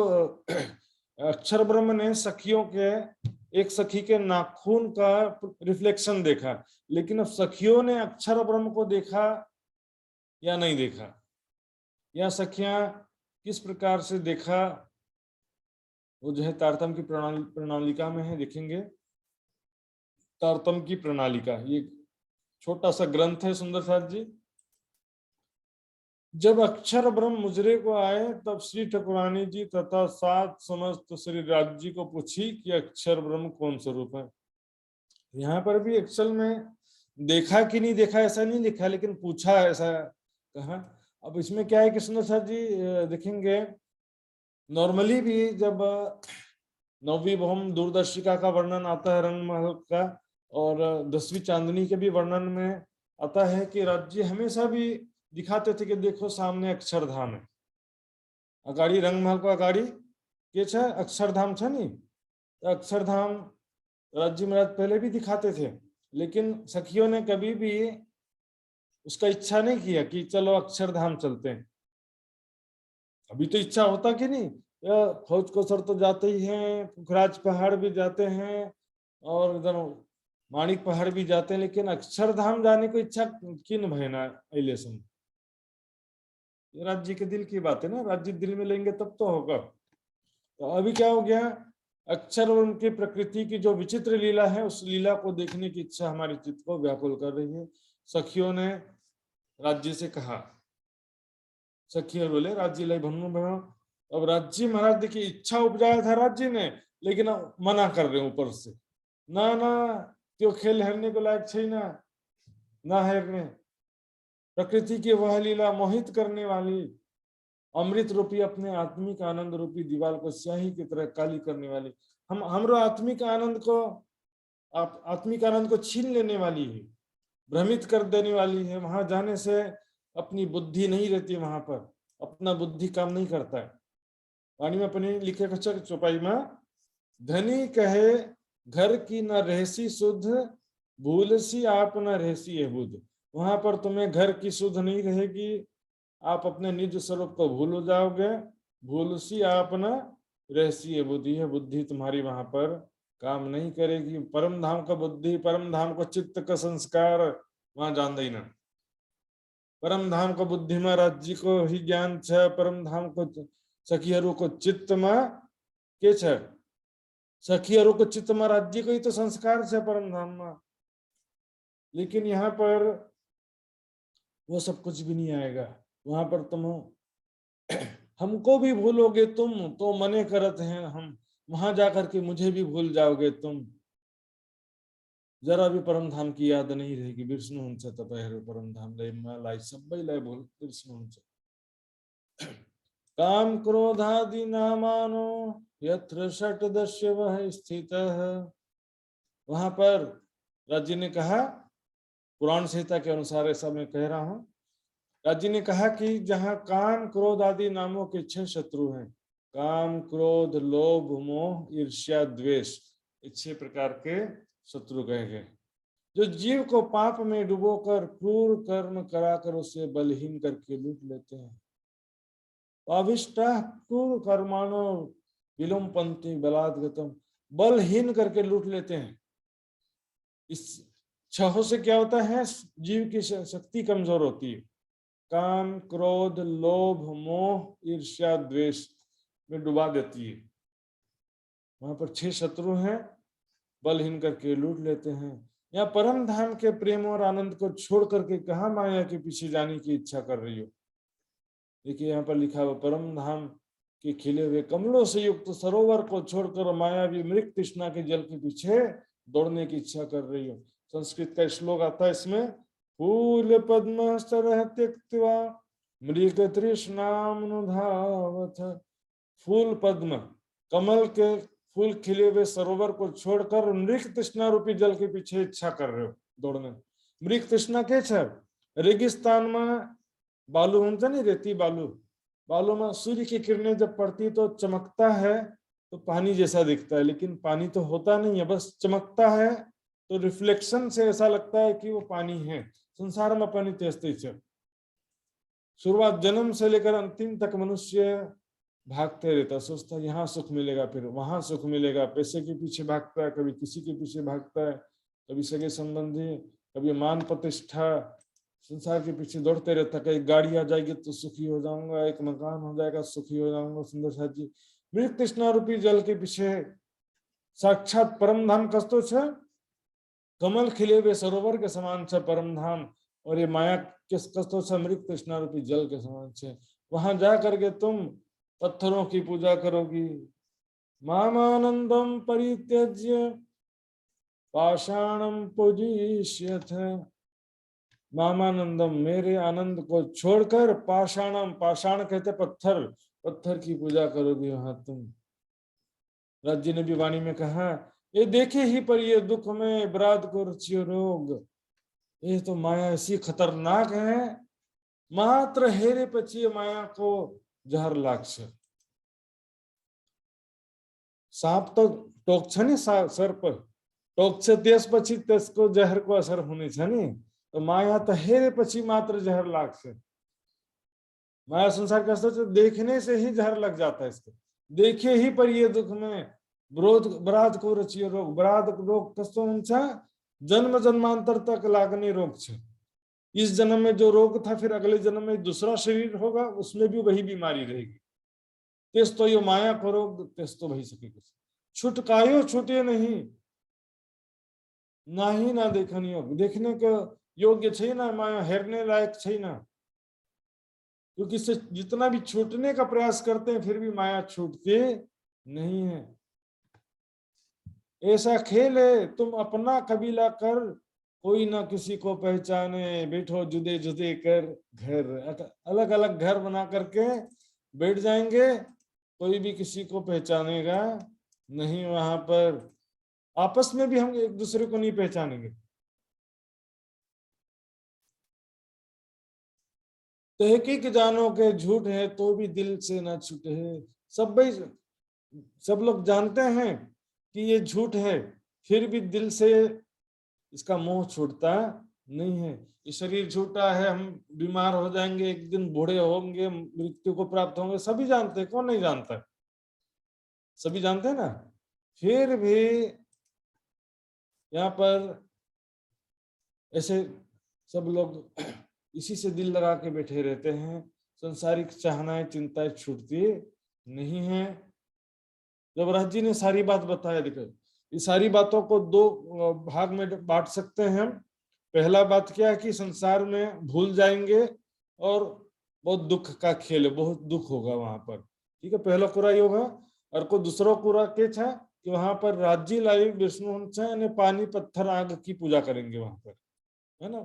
अक्षर ब्रह्म ने सखियों के, एक सखी के नाखून का रिफ्लेक्शन देखा, लेकिन अब सखियों ने अक्षर ब्रह्म को देखा या नहीं देखा, या सखियां किस प्रकार से देखा, वो जो है तारतम्य की प्रणालिका में है, देखेंगे। तारतम्य की प्रणालिका, ये छोटा सा ग्रंथ है सुंदर साथ जी। जब अक्षर ब्रह्म मुजरे को आए, तब श्री ठाकुरानी जी तथा सात समस्त श्री राज्य को पूछी कि अक्षर ब्रह्म कौन स्वरूप है। यहाँ पर भी एक्चुअल में देखा कि नहीं देखा ऐसा नहीं लिखा, लेकिन पूछा ऐसा कहा। अब इसमें क्या है कि सुंदर साथ जी देखेंगे, नॉर्मली भी जब नौवीं भौम दूरदर्शिका का वर्णन आता है, रंगमहल का, और 10वीं चांदनी के भी वर्णन में आता है कि राज्य हमेशा भी दिखाते थे कि देखो सामने अक्षरधाम है। अगाड़ी रंगमहल को अगाड़ी के छे अक्षरधाम छे नहीं, तो अक्षरधाम राज्य महाराज पहले भी दिखाते थे, लेकिन सखियों ने कभी भी उसका इच्छा नहीं किया कि चलो अक्षरधाम चलते हैं। अभी तो इच्छा होता कि नहीं, फौज को सर तो जाते ही हैं, पुखराज पहाड़ भी जाते हैं, और इधर माणिक पहाड़ भी जाते हैं, लेकिन अक्षरधाम जाने को इच्छा किन भयना अले सुन। राज्य के दिल की बात है ना, राज्य दिल में लेंगे तब तो होगा। तो अभी क्या हो गया, अक्षर और उनकी प्रकृति की जो विचित्र लीला है, उस लीला को देखने की इच्छा हमारे चित्त को व्याकुल कर रही है। सखियों ने राज्य से कहा, सखियों बोले राज्य लाई भन्नु भयो। अब राज्य महाराज देखिए इच्छा उपजाया था राज्य ने, लेकिन मना कर रहे ऊपर से, ना ना त्यो खेल हेरने को लायक छे ना हेरने। प्रकृति की वह लीला मोहित करने वाली, अमृत रूपी अपने आत्मिक आनंद रूपी दीवाल को स्याही की तरह काली करने वाली, हमरो आत्मिक आनंद को, आत्मिक आनंद को छीन लेने वाली है, भ्रमित कर देने वाली है। वहां जाने से अपनी बुद्धि नहीं रहती, वहां पर अपना बुद्धि काम नहीं करता है। वाणी में अपने लिखे कच्चा चौपाई में, धनी कहे घर की न रहसी शुद्ध, भूल सी आप न रहसी है बुद्ध। वहां पर तुम्हें घर की शुद्ध नहीं रहेगी, आप अपने निज स्वरूप को भूल हो जाओगे। भूल सी आप न रहसी है बुद्धि, है बुद्धि तुम्हारी वहां पर काम नहीं करेगी। परम धाम का बुद्धि, परम धाम को चित्त का संस्कार वहां जान देना। परम धाम को बुद्धि में राज्य को ही ज्ञान छे, परम धाम को सखियरू को चित्त में के छे, सखियरू को चित्त में राज्य को ही तो संस्कार छे परम धाम में। लेकिन यहाँ पर वो सब कुछ भी नहीं आएगा। वहां पर तुम हमको भी भूलोगे तुम तो मने करत हैं हम, वहां जाकर के मुझे भी भूल जाओगे तुम, जरा भी परम धाम की याद नहीं रहेगी। विष्णु उनसे तपहर परम धाम लाई सब लय बोल विष्णु उनसे। काम क्रोधादि नामानो यत्र षट्दस्य वह स्थितः। वहां पर राज्य ने कहा, पुराण संहिता के अनुसार ऐसा मैं कह रहा हूं, राज्य ने कहा कि जहां काम क्रोध आदि नामों के 6 शत्रु हैं, काम क्रोध लोभ मोह ईर्ष्या द्वेष, 6 प्रकार के शत्रु कहे गए, जो जीव को पाप में डुबोकर क्रूर कर्म कराकर उसे बलहीन करके लूट लेते हैं। अभिष्टा क्रूर कर्माणो विलुम्पन्ति बलाद्गतम, बलहीन करके लूट लेते हैं। इस 6 से क्या होता है, जीव की शक्ति कमजोर होती है। काम क्रोध लोभ मोह ईर्ष्या द्वेष में डुबा देती है। वहां पर 6 शत्रु हैं, बलहीन करके लूट लेते हैं। यहाँ परम धाम के प्रेम और आनंद को छोड़ करके कहा माया के पीछे जाने की इच्छा कर रही हो। देखिए यहाँ पर लिखा हुआ, परम धाम के खिले हुए कमलों से युक्त सरोवर को छोड़कर मायावी मृग तृष्णा के जल के पीछे दौड़ने की इच्छा कर रही हो। संस्कृत का श्लोक आता है इसमें, फूल पद्म सरह त्यक्त्वा मृग तृष्णामनुधावथ। फूल पद्म कमल के फूल खिले हुए सरोवर को छोड़कर मृग तृष्णा रूपी जल के पीछे इच्छा कर रहे हो दौड़ने। मृग तृष्णा के छ रेगिस्तान में बालू होता नहीं, रेती बालू, बालू में सूर्य की किरणें जब पड़ती तो चमकता है, तो पानी जैसा दिखता है, लेकिन पानी तो होता नहीं है, बस चमकता है, तो रिफ्लेक्शन से ऐसा लगता है कि वो पानी है। संसार में पानी तेज शुरुआत जन्म से लेकर अंतिम तक मनुष्य भागते रहता, सोचता यहाँ सुख मिलेगा फिर वहां सुख मिलेगा, पैसे के पीछे भागता है, कभी किसी के पीछे भागता है, कभी सगे संबंधी, कभी मान प्रतिष्ठा, संसार के पीछे दौड़ते रहता। कहीं गाड़ी आ जाएगी तो सुखी हो जाऊंगा, एक मकान हो जाएगा सुखी हो जाऊंगा। सुंदर साथ जी, मृग तृष्णा रूपी जल के पीछे साक्षात परम धाम कस्तो छ, कमल खिले हुए सरोवर के समान छ परम धाम, और ये माया किस कस्तो छ, मृग तृष्णा रूपी जल के समान छ। वहां जा करके तुम पत्थरों की पूजा करोगी। मामानंदम परित्यज्य पाषाणम पूजिष्यथ। मामानंदम, मेरे आनंद को छोड़कर पाषाणम, पाषाण कहते पत्थर, पत्थर की पूजा करोगी वहां तुम। राज्य ने भी वाणी में कहा, ये देखे ही पर ये दुख में बराद को रुचियो रोग। ये तो माया ऐसी खतरनाक है, मात्र हेरे पची माया को जहर लागश। सांप तो टोक छ नि सर्प टोक छ, त्यसपछि त्यसको जहरको असर हुने छ नि, तो माया तो हेरे पची मात्र जहर लागश। माया संसार का सच देखने से ही जहर लग जाता है इसको, देखे ही पर ये दुख में बराद को रचियो रोग। बराद रोग कस्तो हुन्छ, जन्म जन्मांतर तक लागने रोग छ। इस जन्म में जो रोग था फिर अगले जन्म में दूसरा शरीर होगा, उसमें भी वही बीमारी रहेगी। त्यस्तो यो माया को रोग त्यस्तो भइसकेको छ, छुटकायो छुटे नहीं, ना ही ना देखने योग, देखने का योग्य छैन माया, हेरने लायक छैन। क्योंकि इससे जितना भी छूटने का प्रयास करते हैं फिर भी माया छूटती नहीं है। ऐसा खेल है, तुम अपना कबीला कर कोई ना किसी को पहचाने, बैठो जुदे जुदे कर घर, अलग अलग घर बना करके बैठ जाएंगे, कोई भी किसी को पहचानेगा नहीं। वहां पर आपस में भी हम एक दूसरे को नहीं पहचानेंगे। तहकीक जानो के झूठ है तो भी दिल से ना छूटे है। सब लोग जानते हैं कि ये झूठ है, फिर भी दिल से इसका मोह छूटता नहीं है। ये शरीर झूठा है, हम बीमार हो जाएंगे, एक दिन बूढ़े होंगे, मृत्यु को प्राप्त होंगे, सभी जानते हैं, कौन नहीं जानता है, सभी जानते हैं ना। फिर भी यहाँ पर ऐसे सब लोग इसी से दिल लगा के बैठे रहते हैं। संसारिक चाहनाएं चिंताएं छूटती नहीं है। जब राज जी ने सारी बात बताया, देखो ये सारी बातों को 2 भाग में बांट सकते हैं हम। पहला बात क्या है कि संसार में भूल जाएंगे और बहुत दुख का खेल है, बहुत दुख होगा वहां पर। ठीक है, पहला कुरा ये होगा। और को दूसरो कुरा के छा कि वहां पर राज्य लाई विष्णु ने पानी पत्थर आग की पूजा करेंगे वहां पर, है ना।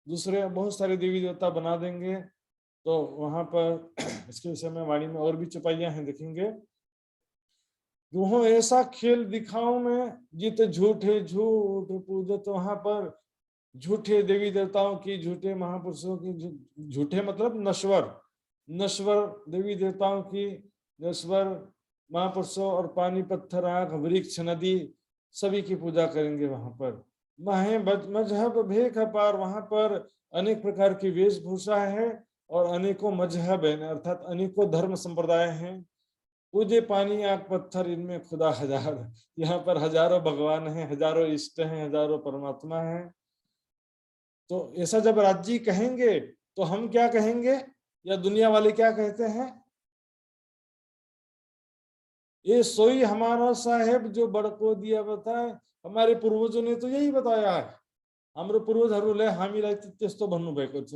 दूसरे बहुत सारे देवी देवता बना देंगे। तो वहां पर इसके विषय में वाणी में और भी चौपाइयां हैं, देखेंगे। वो ऐसा खेल दिखाऊं मैं जित झूठे झूठ पूजत, तो वहां पर झूठे देवी देवताओं की, झूठे महापुरुषों की, झूठे मतलब नश्वर, नश्वर देवी देवताओं की, नश्वर महापुरुषों और पानी पत्थर आग वृक्ष नदी सभी की पूजा करेंगे वहां पर। मजहब भेख अपार, वहां पर अनेक प्रकार की वेशभूषा है और अनेकों मजहब है, अर्थात अनेकों धर्म संप्रदाय हैं। पूजे पानी आग पत्थर इनमें खुदा हजार, यहाँ पर हजारों भगवान हैं, हजारों इष्ट हैं, हजारों परमात्मा हैं। तो ऐसा जब राज्य कहेंगे तो हम क्या कहेंगे या दुनिया वाले क्या कहते हैं? ये सोई हमारा साहेब जो बड़को दिया बताए। हमारे पूर्वजों ने तो यही बताया है। हमारे पूर्वजहरूले हामीलाई त्यस्तो भन्नुभएको छ,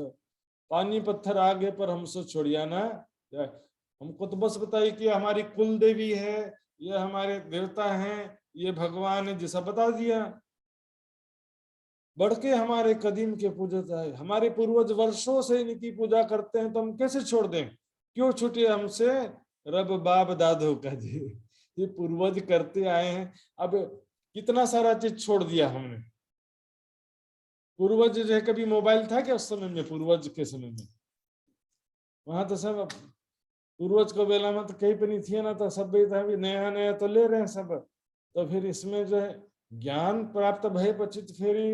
पानी पत्थर आगे पर हमसे छोड़िया ना। हमको तो बस बताइए कि हमारी कुल देवी है, ये हमारे देवता हैं, ये भगवान है, जैसा बता दिया। बढ़ के हमारे कदीम के पूजक है, हमारे पूर्वज वर्षों से इनकी पूजा करते हैं, तो हम कैसे छोड़ दें? क्यों छूटे हमसे रब बाप दादो का जी। ये पूर्वज करते आए हैं, अब कितना सारा चीज छोड़ दिया हमने। पूर्वज जो है, कभी मोबाइल था क्या उस समय में? पूर्वज के समय में वहां तो सब पूर्वज को बेला में तो कहीं पे नहीं थी ना, तो सब था भी नया नया तो ले रहे हैं सब। तो फिर इसमें जो है ज्ञान प्राप्त भय पचित फेरी,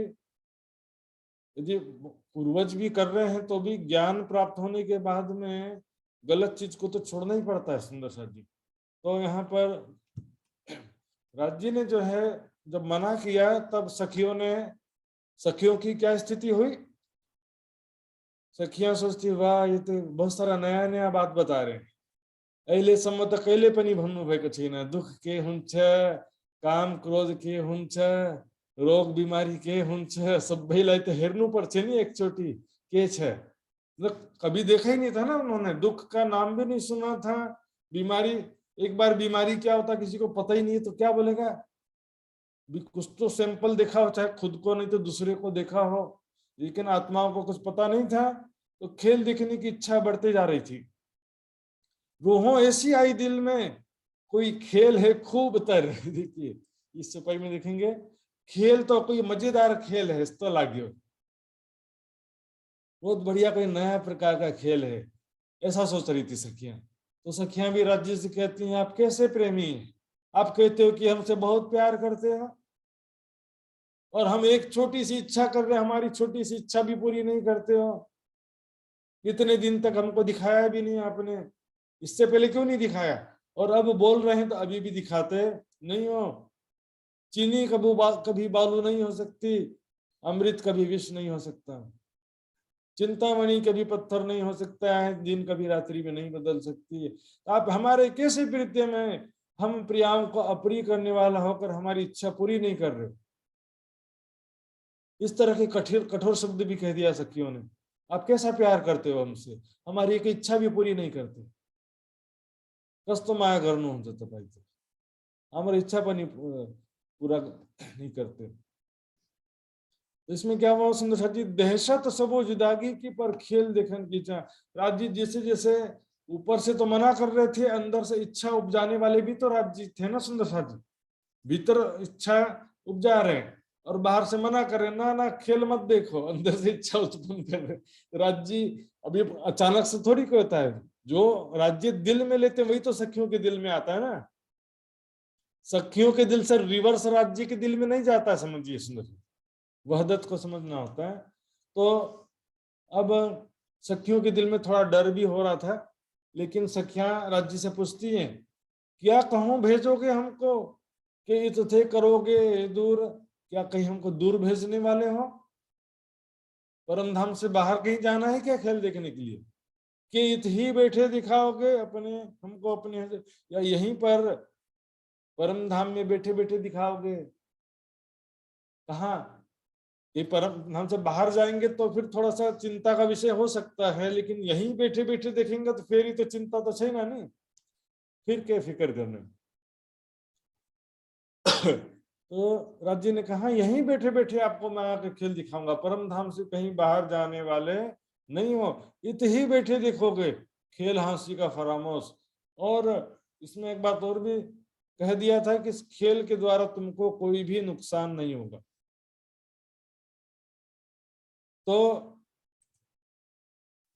यदि पूर्वज भी कर रहे हैं तो भी ज्ञान प्राप्त होने के बाद में गलत चीज को तो छोड़ना ही पड़ता है, सुंदर सा जी। तो यहाँ पर राज्य ने जो है जब मना किया, तब सखियों की क्या स्थिति हुई? सखियां सोचती, वाह ये तो बहुत सारा नया नया बात बता रहे हैं। अहिलेसम्म त कहिले पनि भन्नुभएको छैन, दुख के हुन्छ, काम क्रोध के हुन्छ, रोग बिमारी के हुन्छ, सबैलाई त हेर्नु पर्छ नि एकचोटि के छ। मतलब कभी देखा ही नहीं था ना उन्होंने, दुख का नाम भी नहीं सुना था। बीमारी, एक बार बीमारी क्या होता किसी को पता ही नहीं है तो क्या बोलेगा? कुछ तो सैंपल देखा हो, चाहे खुद को नहीं तो दूसरे को देखा हो, लेकिन आत्माओं को कुछ पता नहीं था। तो खेल देखने की इच्छा बढ़ती जा रही थी। रूहों ऐसी आई दिल में, कोई खेल है खूब तर। देखिए इस चौपाई में देखेंगे, खेल तो कोई मजेदार खेल है, इस तो लाग्यो बहुत बढ़िया कोई नया प्रकार का खेल है, ऐसा सोच रही थी सखियां। तो सखियां भी राज्य से कहती हैं, आप कैसे प्रेमी हैं? आप कहते हो कि हमसे बहुत प्यार करते हो, और हम एक छोटी सी इच्छा कर रहे हैं, हमारी छोटी सी इच्छा भी पूरी नहीं करते हो। इतने दिन तक हमको दिखाया भी नहीं आपने, इससे पहले क्यों नहीं दिखाया? और अब बोल रहे हैं तो अभी भी दिखाते नहीं हो। चीनी कभी बालू नहीं हो सकती, अमृत कभी विष नहीं हो सकता, चिंतामणि कभी पत्थर नहीं हो सकता है, दिन कभी रात्रि में नहीं बदल सकती है। तो आप हमारे कैसे प्रीत्य में हम प्रियाओं को अप्रिय करने वाला होकर हमारी इच्छा पूरी नहीं कर रहे? इस तरह के कठोर कठोर शब्द भी कह दिया सखियों ने। आप कैसा प्यार करते हो हमसे, हमारी एक इच्छा भी पूरी नहीं करते। कस्तो माया गर्नुहुन्छ तपाईँ चाहिँ, हमारी इच्छा पनि पूरा नहीं करते। तो इसमें क्या हुआ सुंदर सा जी, दहशत सबो जुदागी की पर खेल देखन की चाह। राज्य जैसे जैसे ऊपर से तो मना कर रहे थे, अंदर से इच्छा उपजाने वाले भी तो राज्य थे ना सुंदर सा जी। भीतर इच्छा उपजा रहे हैं और बाहर से मना कर रहे हैं, ना ना खेल मत देखो, अंदर से इच्छा उत्पन्न कर रहे हैं। राज्य अभी अचानक से थोड़ी कोई होता है, जो राज्य दिल में लेते वही तो सखियों के दिल में आता है ना। सखियों के दिल से रिवर्स राज्य के दिल में नहीं जाता है, समझिए सुंदर, वहदत को समझना होता है। तो अब सखियों के दिल में थोड़ा डर भी हो रहा था, लेकिन सखियां राज्य से पूछती हैं, क्या कहूं भेजोगे हमको कि इत थे करोगे दूर? क्या कहीं हमको दूर भेजने वाले हो? परम धाम से बाहर कहीं जाना है क्या खेल देखने के लिए? कि इत ही बैठे दिखाओगे अपने हमको अपने, या यहीं पर परम धाम में बैठे बैठे दिखाओगे? कहाँ? ये परम धाम से बाहर जाएंगे तो फिर थोड़ा सा चिंता का विषय हो सकता है, लेकिन यहीं बैठे बैठे देखेंगे तो फिर ही तो चिंता तो है ना, नहीं फिर क्या फिक्र करने। तो राज जी ने कहा यहीं बैठे बैठे आपको माया के खेल दिखाऊंगा, परम धाम से कहीं बाहर जाने वाले नहीं हो, इत ही बैठे देखोगे खेल हंसी का फरामोश। और इसमें एक बात और भी कह दिया था कि इस खेल के द्वारा तुमको कोई भी नुकसान नहीं होगा। तो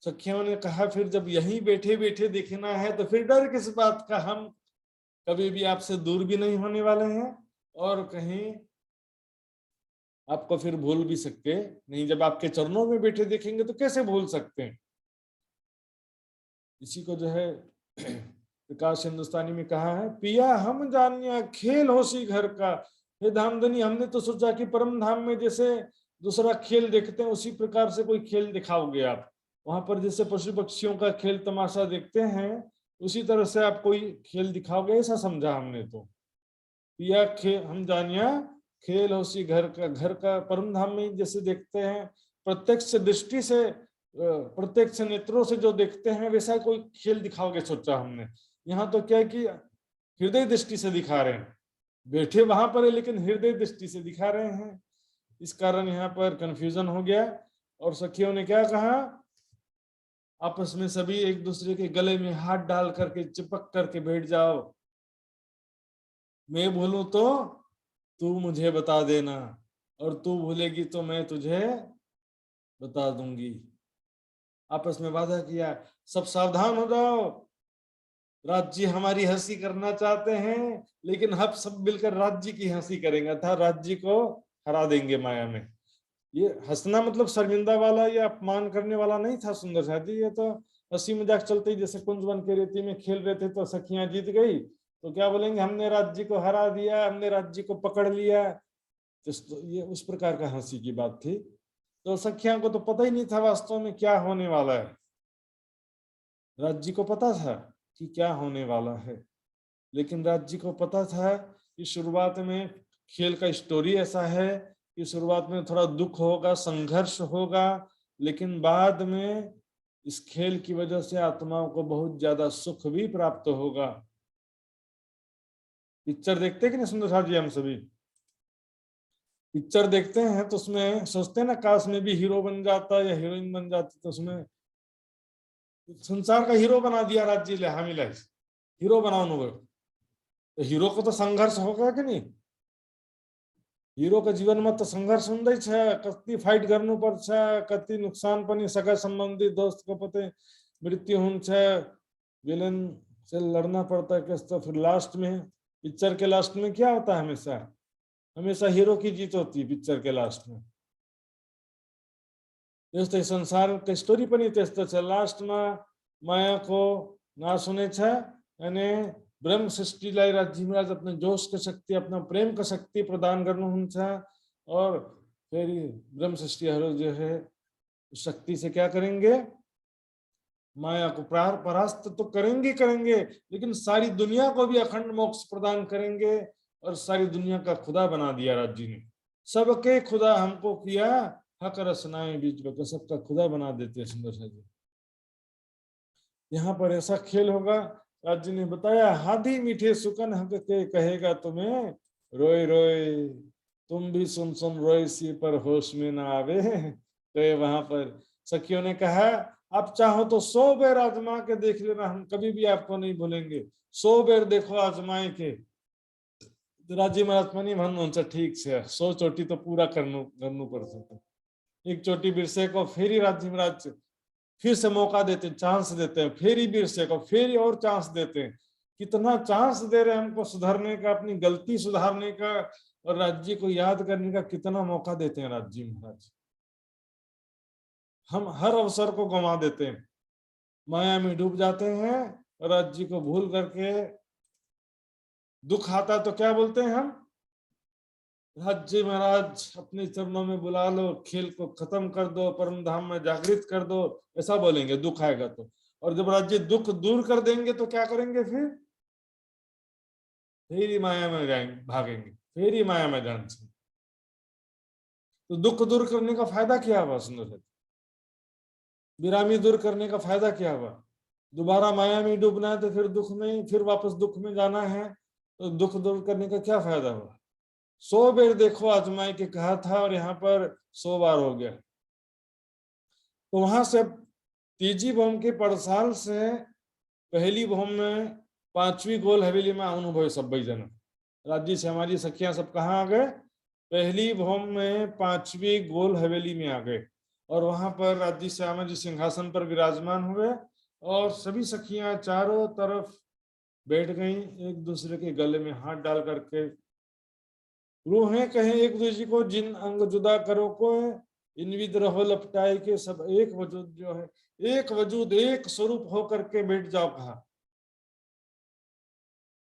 सखियों ने कहा फिर जब यहीं बैठे बैठे देखना है तो फिर डर किस बात का, हम कभी भी आपसे दूर भी नहीं होने वाले हैं और कहीं आपको फिर भूल भी सकते नहीं, जब आपके चरणों में बैठे देखेंगे तो कैसे भूल सकते हैं। इसी को जो है प्रकाश हिंदुस्तानी में कहा है, पिया हम जानिया खेल होसी घर का। हे धामधनी, हमने तो सोचा कि परम धाम में जैसे दूसरा खेल देखते हैं उसी प्रकार से कोई खेल दिखाओगे आप, वहां पर जैसे पशु पक्षियों का खेल तमाशा देखते हैं उसी तरह से आप कोई खेल दिखाओगे, ऐसा समझा हमने तो। पिया खेल हम जानिया खेल होसी घर का, घर का परम धाम में जैसे देखते हैं प्रत्यक्ष दृष्टि से, प्रत्यक्ष नेत्रों से जो देखते हैं वैसा कोई खेल दिखाओगे सोचा हमने। यहाँ तो क्या है कि हृदय दृष्टि से दिखा रहे हैं, बैठे वहां पर है लेकिन हृदय दृष्टि से दिखा रहे हैं, इस कारण यहाँ पर कंफ्यूजन हो गया। और सखियों ने क्या कहा, आपस में सभी एक दूसरे के गले में हाथ डाल करके चिपक करके बैठ जाओ, मैं भूलूं तो तू मुझे बता देना और तू भूलेगी तो मैं तुझे बता दूंगी। आपस में वादा किया, सब सावधान हो जाओ, राज्य हमारी हंसी करना चाहते हैं लेकिन हम सब मिलकर राज्य की हंसी करेंगे, था राज्य को हरा देंगे माया में। ये हंसना मतलब शर्मिंदा वाला या अपमान करने वाला नहीं था सुंदर साथी, ये तो हंसी मजाक चलते ही, जैसे कुंज वन के रेती में खेल रहे थे तो सखियां जीत गई तो क्या बोलेंगे, हमने राज्य को हरा दिया, हमने राज्य को पकड़ लिया, तो ये उस प्रकार का हंसी की बात थी। तो सखियां को तो पता ही नहीं था वास्तव में क्या होने वाला है, राज्य को पता था कि क्या होने वाला है, लेकिन राज्य को पता था कि शुरुआत में खेल का स्टोरी ऐसा है कि शुरुआत में थोड़ा दुख होगा, संघर्ष होगा, लेकिन बाद में इस खेल की वजह से आत्माओं को बहुत ज्यादा सुख भी प्राप्त होगा। पिक्चर देखते हैं कि नहीं सुंदर साथ जी, हम सभी पिक्चर देखते हैं तो उसमें सोचते हैं ना काश में भी हीरो बन जाता या हीरोइन बन जाती, तो उसमें संसार का हीरो बना दिया राज्य ले, हामी हीरो बनाउनु भयो, तो हीरो को तो संघर्ष होगा कि नहीं, हीरो को जीवन में तो संघर्ष हुँदैछ, कति फाइट गर्नुपर्छ, कति नुकसान पनि, सगा संबंधी दोस्त को पते मृत्यु हुन्छ, विलेन से लड़ना पड़ता है कैसे, तो फिर लास्ट में पिक्चर के लास्ट में क्या होता है, हमेशा हमेशा हीरो की जीत होती है पिक्चर के लास्ट में। त्यस्तै संसारको स्टोरी पनि त्यस्तो छ, लास्टमा मायाको नाश हुनेछ अनि ब्रह्म सृष्टिलाई राज्य महाराज अपने जोश का शक्ति, अपना प्रेम का शक्ति प्रदान गर्नुहुन्छ और फिर ब्रह्म सृष्टिहरू जो है उस शक्ति से क्या करेंगे, माया को परास्त तो करेंगे करेंगे, लेकिन सारी दुनिया को भी अखंड मोक्ष प्रदान करेंगे और सारी दुनिया का खुदा बना दिया राज्य ने, सबके खुदा हमको किया, हक रसनाएं बीच में सबका खुदा बना देते हैं सुंदर सा जी। यहाँ पर ऐसा खेल होगा, राज्य ने बताया, हाथी मीठे सुकन हक के कहेगा तुम्हें, रोए रोए तुम भी सुन सुन रोए सी पर होश में ना आवे। तो वहां पर सखियों ने कहा, आप चाहो तो 100 बेर आजमा के देख लेना, हम कभी भी आपको नहीं भूलेंगे, 100 बेर देखो आजमाए के। राज्य महाराज पनि भन्नुहुन्छ, ठीक छ 100 चोटि तो पूरा गर्नुपर्छ, एक चोटि बिर्सेको फेरि राज्य महाराज फिर से मौका देते हैं, चांस देते हैं, फेरी बिरसे को फेरी और चांस देते हैं, कितना चांस दे रहे हैं हमको सुधरने का, अपनी गलती सुधारने का और राज्य को याद करने का कितना मौका देते हैं राज्य महाराज। हम हर अवसर को गंवा देते हैं, माया में डूब जाते हैं और राज्य को भूल करके, दुख आता तो क्या बोलते हैं हम, राज्य महाराज अपने चरणों में बुला लो, खेल को खत्म कर दो, परम धाम में जागृत कर दो, ऐसा बोलेंगे दुख आएगा तो। और जब राज्य दुख दूर कर देंगे तो क्या करेंगे, फिर ही माया में जाएंगे, भागेंगे, फिर ही माया में जान। तो दुख दूर करने का फायदा क्या हुआ? सुंदर है, विरामी दूर करने का फायदा क्या हुआ? दोबारा माया में डूबना है तो फिर दुख में, फिर वापस दुख में जाना है, तो दुख दूर करने का क्या फायदा हुआ? 100 बार देखो आजमाई के कहा था और यहाँ पर 100 बार हो गया। तो वहां से तीजी भौम के पड़साल से पहली भौम में 5वीं गोल हवेली में अनुभव सब जन राज्य से हमारी सखियां सब कहाँ आ गए? पहली भौम में 5वीं गोल हवेली में आ गए और वहां पर राज्य श्यामा जी सिंहासन पर विराजमान हुए और सभी सखियां चारों तरफ बैठ गई, एक दूसरे के गले में हाथ डाल करके। रूहें कहें एक दूसरे को, जिन अंग जुदा करो को इन विद रहो लपटाए के, सब एक वजूद जो है, एक वजूद एक स्वरूप होकर के बैठ जाओ। कहा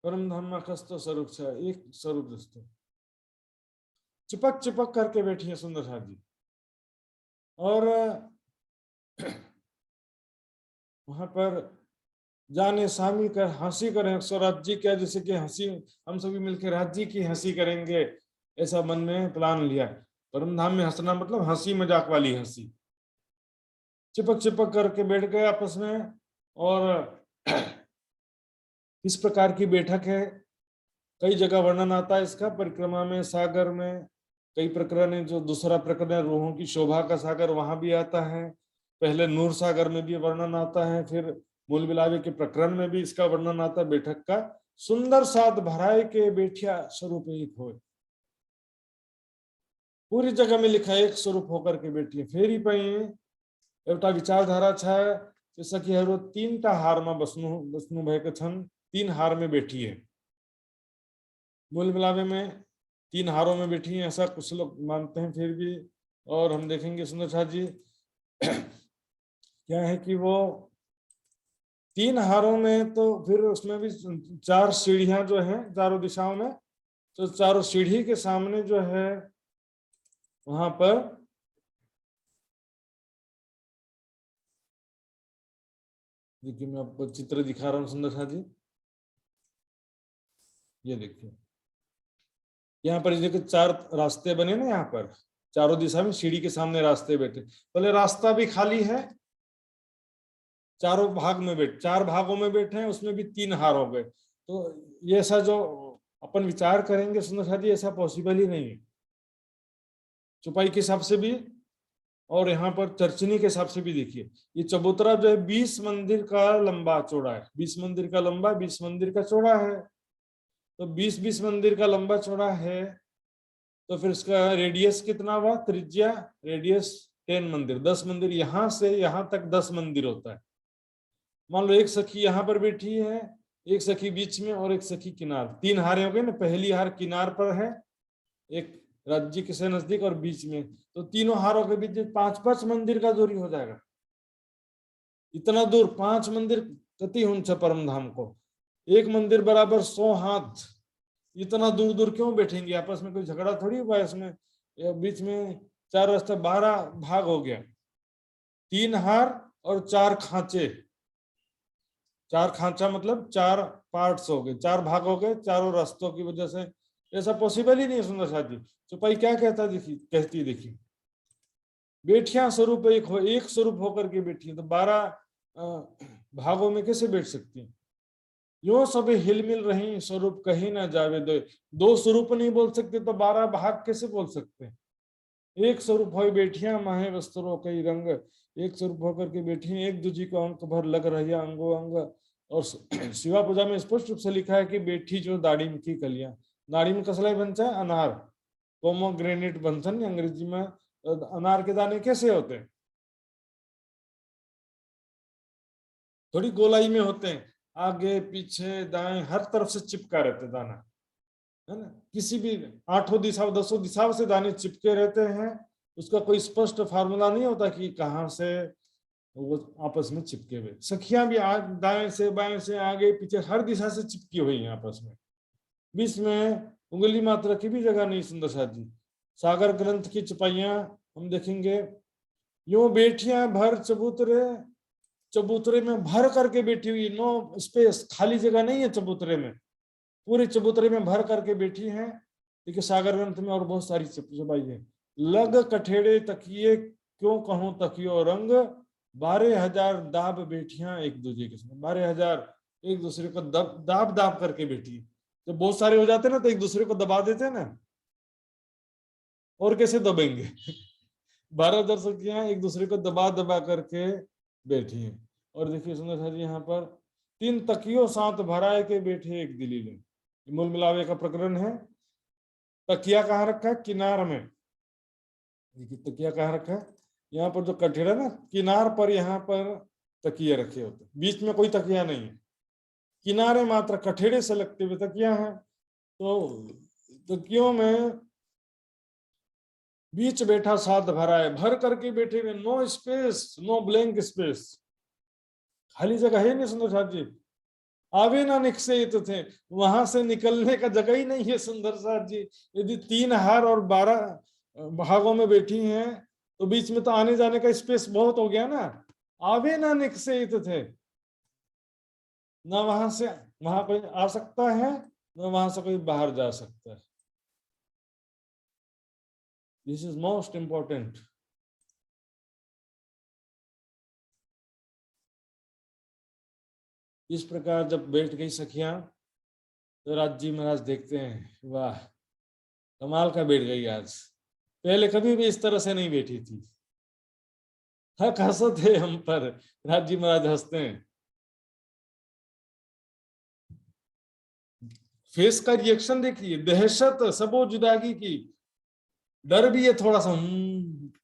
परम धाम कस्तो स्वरूप छा, एक स्वरूप दोस्तों चिपक चिपक करके बैठी है सुंदर साथ जी। और वहां पर जाने शामिल कर हंसी करें स्वराज जी क्या, जैसे कि हंसी हम सभी मिलकर राज जी की हंसी करेंगे, ऐसा मन में प्लान लिया। परम धाम में हंसना मतलब हंसी मजाक वाली हंसी। चिपक चिपक करके बैठ गए आपस में। और इस प्रकार की बैठक है, कई जगह वर्णन आता है इसका, परिक्रमा में, सागर में, कई प्रकरण है। जो दूसरा प्रकरण है रूहों की शोभा का सागर, वहां भी आता है। पहले नूर सागर में भी वर्णन आता है, फिर मूल मिलावे के प्रकरण में भी इसका वर्णन आता है बैठक का। सुंदर साथ भराए के बैठिया स्वरूप एक हो, पूरी जगह में लिखा है एक स्वरूप होकर के बैठी है। फेरी पई एउटा विचारधारा छ, सखीहरू 3टा हारमा बस्नु भएको छन्, 3 हार में बैठी है। मूल मिलावे में 3 हारों में बैठी है, ऐसा कुछ लोग मानते हैं फिर भी। और हम देखेंगे सुंदर साथ जी क्या है कि वो 3 हारों में, तो फिर उसमें भी 4 सीढ़ियां जो है चारों दिशाओं में, तो चारों सीढ़ी के सामने जो है वहां पर देखिए, मैं आपको चित्र दिखा रहा हूं सुंदर साथ जी, ये देखिए यहाँ पर देखिए 4 रास्ते बने ना, यहाँ पर चारों दिशा में सीढ़ी के सामने रास्ते बैठे। पहले रास्ता भी खाली है, चारों भाग में 4 भागों में बैठे हैं, उसमें भी 3 हार हो गए। तो ये ऐसा जो अपन विचार करेंगे सुंदर साथ जी, ऐसा पॉसिबल ही नहीं है चौपाई के हिसाब से भी और यहाँ पर चर्चनी के हिसाब से भी। देखिए ये चबूतरा जो है 20 मंदिर का लंबा चौड़ा है, 20 मंदिर का लंबा, 20 मंदिर का चौड़ा है। तो 20-20 मंदिर का लंबा चौड़ा है, तो फिर इसका रेडियस कितना हुआ? त्रिज्या रेडियस 10 मंदिर, 10 मंदिर, यहां से यहां तक 10 मंदिर होता है। मान लो एक सखी यहाँ पर बैठी है, एक सखी बीच में और एक सखी किनार, 3 हारे हो गए ना। पहली हार किनार पर है, एक राज्य के से नजदीक और बीच में, तो तीनों हारों के बीच 5-5 मंदिर का दूरी हो जाएगा। इतना दूर 5 मंदिर कति हुन्छ परम धाम को, एक मंदिर बराबर 100 हाथ। इतना दूर दूर क्यों बैठेंगे? आपस में कोई झगड़ा थोड़ी हुआ है इसमें। बीच में 4 रास्ते, 12 भाग हो गया, 3 हार और 4 खांचे। 4 खांचा मतलब 4 पार्ट्स हो गए, 4 भाग हो गए चारों रास्तों की वजह से। ऐसा पॉसिबल ही नहीं है सुंदर साथ जी। चौपाई क्या कहता देखिए, कहती देखिए, बैठिया स्वरूप एक हो, एक स्वरूप होकर के बैठी है, तो 12 भागों में कैसे बैठ सकती है? यो सब हिलमिल रही स्वरूप कहीं ना जावे दो। 2 स्वरूप नहीं बोल सकते तो 12 भाग कैसे बोल सकते हैं? एक स्वरूप हो बैठिया माहे वस्त्रों कई रंग, एक स्वरूप होकर के बैठी, एक दूजी को अंक भर लग रही अंगो अंग। और शिवा पूजा में स्पष्ट रूप से लिखा है कि बैठी जो दाड़िम की कलियां, दाड़िम कसलाई बनता है अनार, पोमोग्रेनेट बनता है अंग्रेजी में। अनार के दाने कैसे होते हैं? थोड़ी गोलाई में होते हैं, आगे पीछे दाएं हर तरफ से चिपका रहते दाना, है ना। किसी भी 8 दिशाओं 10 दिशाओं से दाने चिपके रहते हैं, उसका कोई स्पष्ट फार्मूला नहीं होता कि कहाँ से वो आपस में चिपके हुए। सखियां भी दाएं से बाएं से आगे पीछे हर दिशा से चिपकी हुई हैं आपस में, बीच में उंगली मात्रा की भी जगह नहीं। सुंदर साथ जी सागर ग्रंथ की चौपाइयां हम देखेंगे, यूं बैठियां भर चबूतरे, चबूतरे में भर करके बैठी हुई, नो स्पेस, खाली जगह नहीं है चबूतरे में, पूरे चबूतरे में भर करके बैठी है। देखिए सागर ग्रंथ में और बहुत सारी चौपाई है, लग कठेड़े तकिए क्यों कहूं तकियो रंग, 12,000 दाब बेटियां एक दूसरे के साथ। 12,000 एक दूसरे को दाब दाब करके बैठी। जब बहुत सारे हो जाते ना तो एक दूसरे को दबा देते ना, और कैसे दबेंगे 12 दर्शकियां एक दूसरे को दबा दबा करके बैठी हैं। और देखिए सुंदर सा जी यहाँ पर 3 तकियों साथ भराए के बैठे एक दिलीले, मूल मिलावे का प्रकरण है। तकिया कहाँ रखा है? किनार में। देखिए तकिया कहाँ रखा है? यहाँ पर जो कठेड़ा ना, किनार पर यहाँ पर तकिया रखे होते, बीच में कोई तकिया नहीं है, किनारे मात्र कठेड़े से लगते हुए तकिया है। तो तकियों में बीच बैठा साथ भरा है, भर करके बैठे हुए, no space, no blank space, खाली जगह है नहीं सुंदर साथ जी। आवे ना निकसेत थे, वहां से निकलने का जगह ही नहीं है सुंदर साथ जी। यदि 3 हार और 12 भागों में बैठी हैं तो बीच में तो आने जाने का स्पेस बहुत हो गया ना। आवे ना निकसेत थे, ना वहां से वहां कोई आ सकता है, ना वहां से कोई बाहर जा सकता है। This is most important. इस प्रकार जब बैठ गई सखियां तो राजी महाराज देखते हैं, वाह कमाल का बैठ गई आज, पहले कभी भी इस तरह से नहीं बैठी थी। हक हंसत है हम पर, राजी महाराज हंसते हैं। फेस का रिएक्शन देखिए, दहशत सबो जुदागी की, डर भी है थोड़ा सा,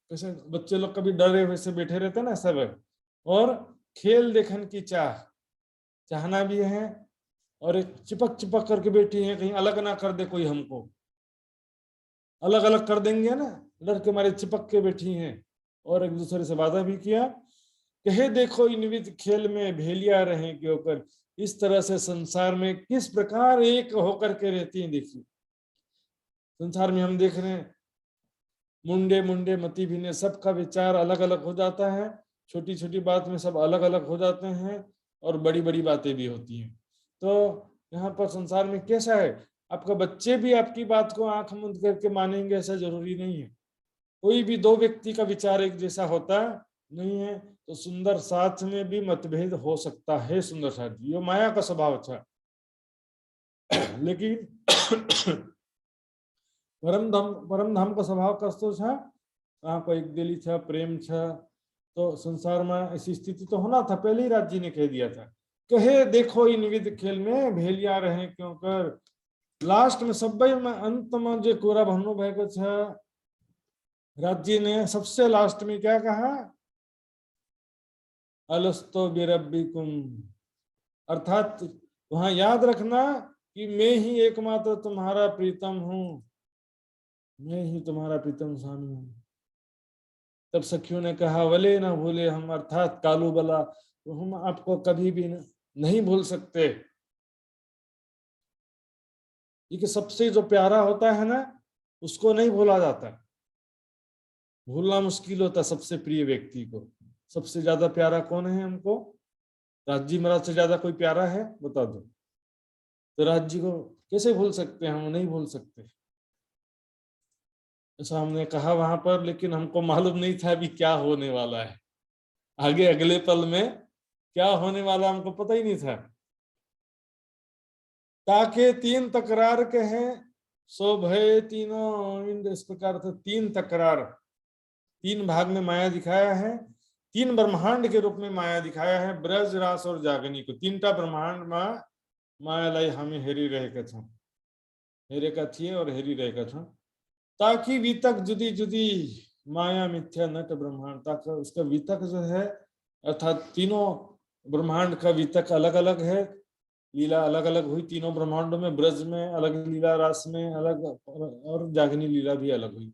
कैसे बच्चे लोग कभी डरे वैसे बैठे रहते ना सब, और खेल देखन की चाहना भी है, और एक चिपक चिपक करके बैठी है, कहीं अलग ना कर दे कोई हमको, अलग अलग कर देंगे ना, डर के मारे चिपक के बैठी हैं। और एक दूसरे से वादा भी किया, कहे देखो इन विध खेल में भेलिया रहे क्यों कर, इस तरह से संसार में किस प्रकार एक होकर के रहती हैं। देखिए संसार में हम देख रहे हैं मुंडे मुंडे मती भी ने, सबका विचार अलग अलग हो जाता है, छोटी छोटी बात में सब अलग अलग हो जाते हैं, और बड़ी बड़ी बातें भी होती हैं। तो यहाँ पर संसार में कैसा है, आपका बच्चे भी आपकी बात को आंख मूंद करके मानेंगे ऐसा जरूरी नहीं है, कोई भी 2 व्यक्ति का विचार एक जैसा होता नहीं है। तो सुंदर साथ में भी मतभेद हो सकता है सुंदर साथ, ये माया का स्वभाव था। लेकिन परम धाम का स्वभाव कस्तो छ, वहां को एक दिली छ, प्रेम छ। तो संसार में ऐसी स्थिति तो होना था, पहले ही राज जी ने कह दिया था, कहे देखो इन विध खेल में भेलिया रहे क्यों कर। लास्ट में सबै में अंत में जो कुरा भन्नु भएको छ, राज जी ने सबसे लास्ट में क्या कहा, अलस्तो बिरब्बिकुम, अर्थात वहां याद रखना कि मैं ही एकमात्र तुम्हारा प्रीतम हूं, मैं ही तुम्हारा प्रीतम स्वामी हूं। तब सखियों ने कहा वले ना भूले हम, अर्थात कालू बला, तो हम आपको कभी भी नहीं भूल सकते। ये सबसे जो प्यारा होता है ना, उसको नहीं भूला जाता, भूलना मुश्किल होता सबसे प्रिय व्यक्ति को। सबसे ज्यादा प्यारा कौन है हमको? राजी महाराज से ज्यादा कोई प्यारा है बता दो। तो राज जी को कैसे भूल सकते हैं, हम नहीं भूल सकते। ऐसा हमने कहा वहां पर, लेकिन हमको मालूम नहीं था अभी क्या होने वाला है आगे, अगले पल में क्या होने वाला हमको पता ही नहीं था। ताके 3 तकरार कहे सो भय तीनों इंद्र, इस प्रकार से 3 तकरार, 3 भाग में माया दिखाया है, 3 ब्रह्मांड के रूप में माया दिखाया है, ब्रज रास और जागनी को। 3टा ब्रह्मांड में माया लाई हमें हेरी रहे था, हेरे का थी और हेरी रहेगा था, ताकि वितक जुदी जुदी माया मिथ्या नट ब्रह्मांड, ताकि उसका वितक जो है, अर्थात तीनों ब्रह्मांड का वितक अलग अलग है, लीला अलग अलग हुई तीनों ब्रह्मांडों में, ब्रज में अलग लीला, रास में अलग, और जागनी लीला भी अलग हुई।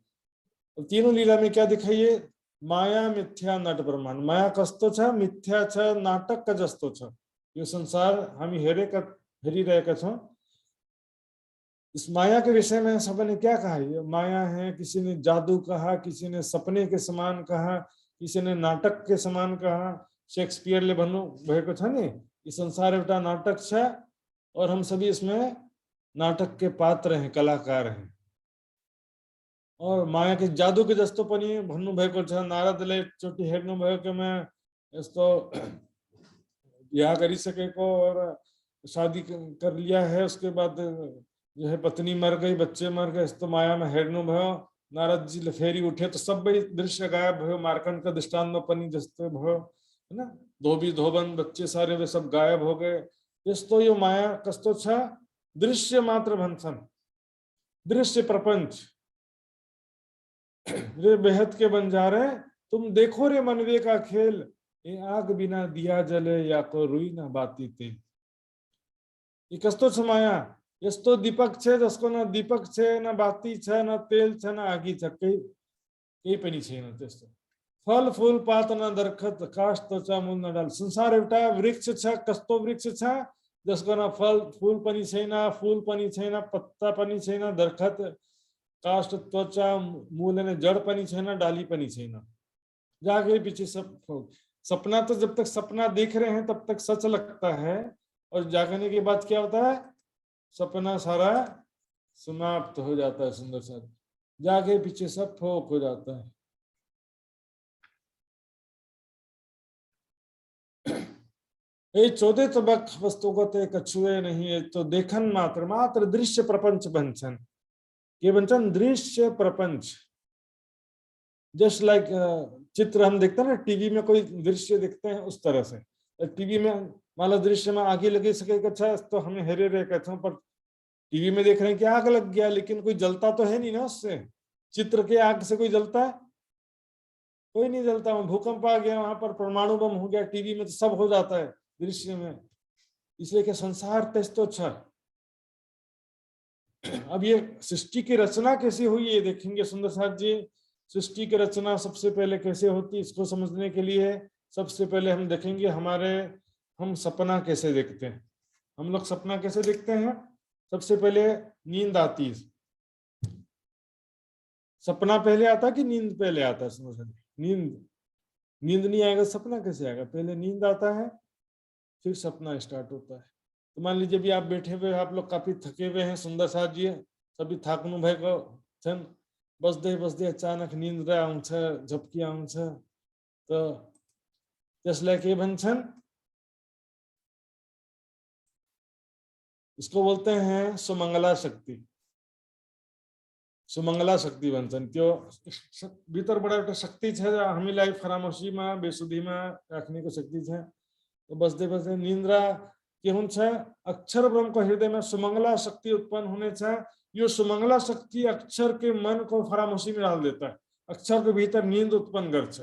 और तीनों लीला में क्या दिखाइए, माया मिथ्या नट ब्रह्मांड, माया कस्तो छ, मिथ्या छ, नाटक का जस्तो छ, यो संसार हम हेरी रहेका छौं। इस माया के विषय में सबने क्या कहा, ये माया है, किसी ने जादू कहा, किसी ने सपने के समान कहा, किसी ने नाटक के समान कहा। शेक्सपियरले भन्नु भएको छ नि, ये संसार एउटा नाटक छ और हम सभी इसमें नाटक के पात्र हैं, कलाकार हैं। और माया के जादू के जस्तो पनि भन्नु भएको छ। नारदले एकचोटि हेर्नु भयो कि मैं यस्तो ब्याह गरिसकेको और शादी कर लिया है, उसके बाद जो है पत्नी मर गई, बच्चे मर गए, यस्तो मायामा हेर्नु भयो। नारद जीले फेरि उठे तो सबै दृश्य गायब भयो। मार्कण्ड का दृष्टान्त पनि जस्तो भयो हैन। धोबी धोबन बच्चे सारे वे सब गायब हो गए। यस्तो यो माया कस्तो छ, दृश्य मात्र भन्छन्, दृश्य प्रपंच रे बेहद के बंजारे, तुम देखो रे मनवे का खेल, ये आग बिना दिया जले या को रुई ना बाती ते। ये कस्तो छ माया, यस्तो दीपक छ जसको न दीपक छ, न बाती छ, न तेल छ, न आगी छ, केही पनि छैन त्यस्तो। फल फूल पात न दरखत, काश त्वचा मूल न डाल। संसार एउटा वृक्ष छ, कस्तो वृक्ष छ जसको न फल फूल पनि छैन, फूल पनि छैन, पत्ता पनि छैन, दरखत काष्ठ त्वचा मूल ने जड़ पनि छैन, डाली पनि छैन। जागे पीछे सब सपना, तो जब तक सपना देख रहे हैं तब तक सच लगता है, और जागने के बाद क्या होता है, सपना सारा समाप्त हो जाता है। सुंदर सा जागे पीछे सब फोक हो जाता है। ये 14 तबक वस्तुगत कछुए नहीं, तो देखन मात्र मात्र दृश्य प्रपंच बंचन, ये बंचन दृश्य प्रपंच। जस्ट लाइक चित्र हम देखते हैं ना, टीवी में कोई दृश्य देखते हैं उस तरह से। टीवी में मान लो दृश्य में आगे लगी सके, अच्छा तो हमें हेरे रहे कहते हैं, पर टीवी में देख रहे हैं कि आग लग गया, लेकिन कोई जलता तो है नहीं ना उससे। चित्र के आग से कोई जलता है? कोई नहीं जलता। वहां भूकंप आ गया, वहां पर परमाणु बम हो गया, टीवी में तो सब हो जाता है दृश्य में। इसलिए कि संसार तेस्तो अच्छा। अब ये सृष्टि की रचना कैसे हुई ये देखेंगे सुंदर साथ जी। सृष्टि की रचना सबसे पहले कैसे होती, इसको समझने के लिए सबसे पहले हम देखेंगे हम सपना कैसे देखते हैं। हम लोग सपना कैसे देखते हैं? सबसे पहले नींद आती है। सपना पहले आता कि नींद पहले आता है? नींद नहीं आएगा सपना कैसे आएगा? पहले नींद आता है, फिर सपना स्टार्ट होता है। तो मान लीजिए भी आप बैठे हुए, आप लोग काफी थके हुए हैं सुंदर साथ जी, सभी थाक्नु भएको छन्, बस्दै बस्दै अचानक निन्द्रा आउँछ, झपकी आउँछ, तो त्यसलाई के भन्छन्? इसको बोलते हैं सुमंगला शक्ति। सुमंगला शक्ति भन्छन्। त्यो भित्रबाट एउटा शक्ति छ, हामीलाई फरामोसीमा बेसुधीमा राख्नेको शक्ति छ। तो बस्दै बस्दै निन्द्रा के हुन्छ? अक्षर ब्रह्म को हृदय में सुमंगला शक्ति उत्पन्न होने छ। यो सुमंगला शक्ति अक्षर के मन को फरामोशी में डाल देता है, अक्षर के भीतर नींद उत्पन्न गर्छ।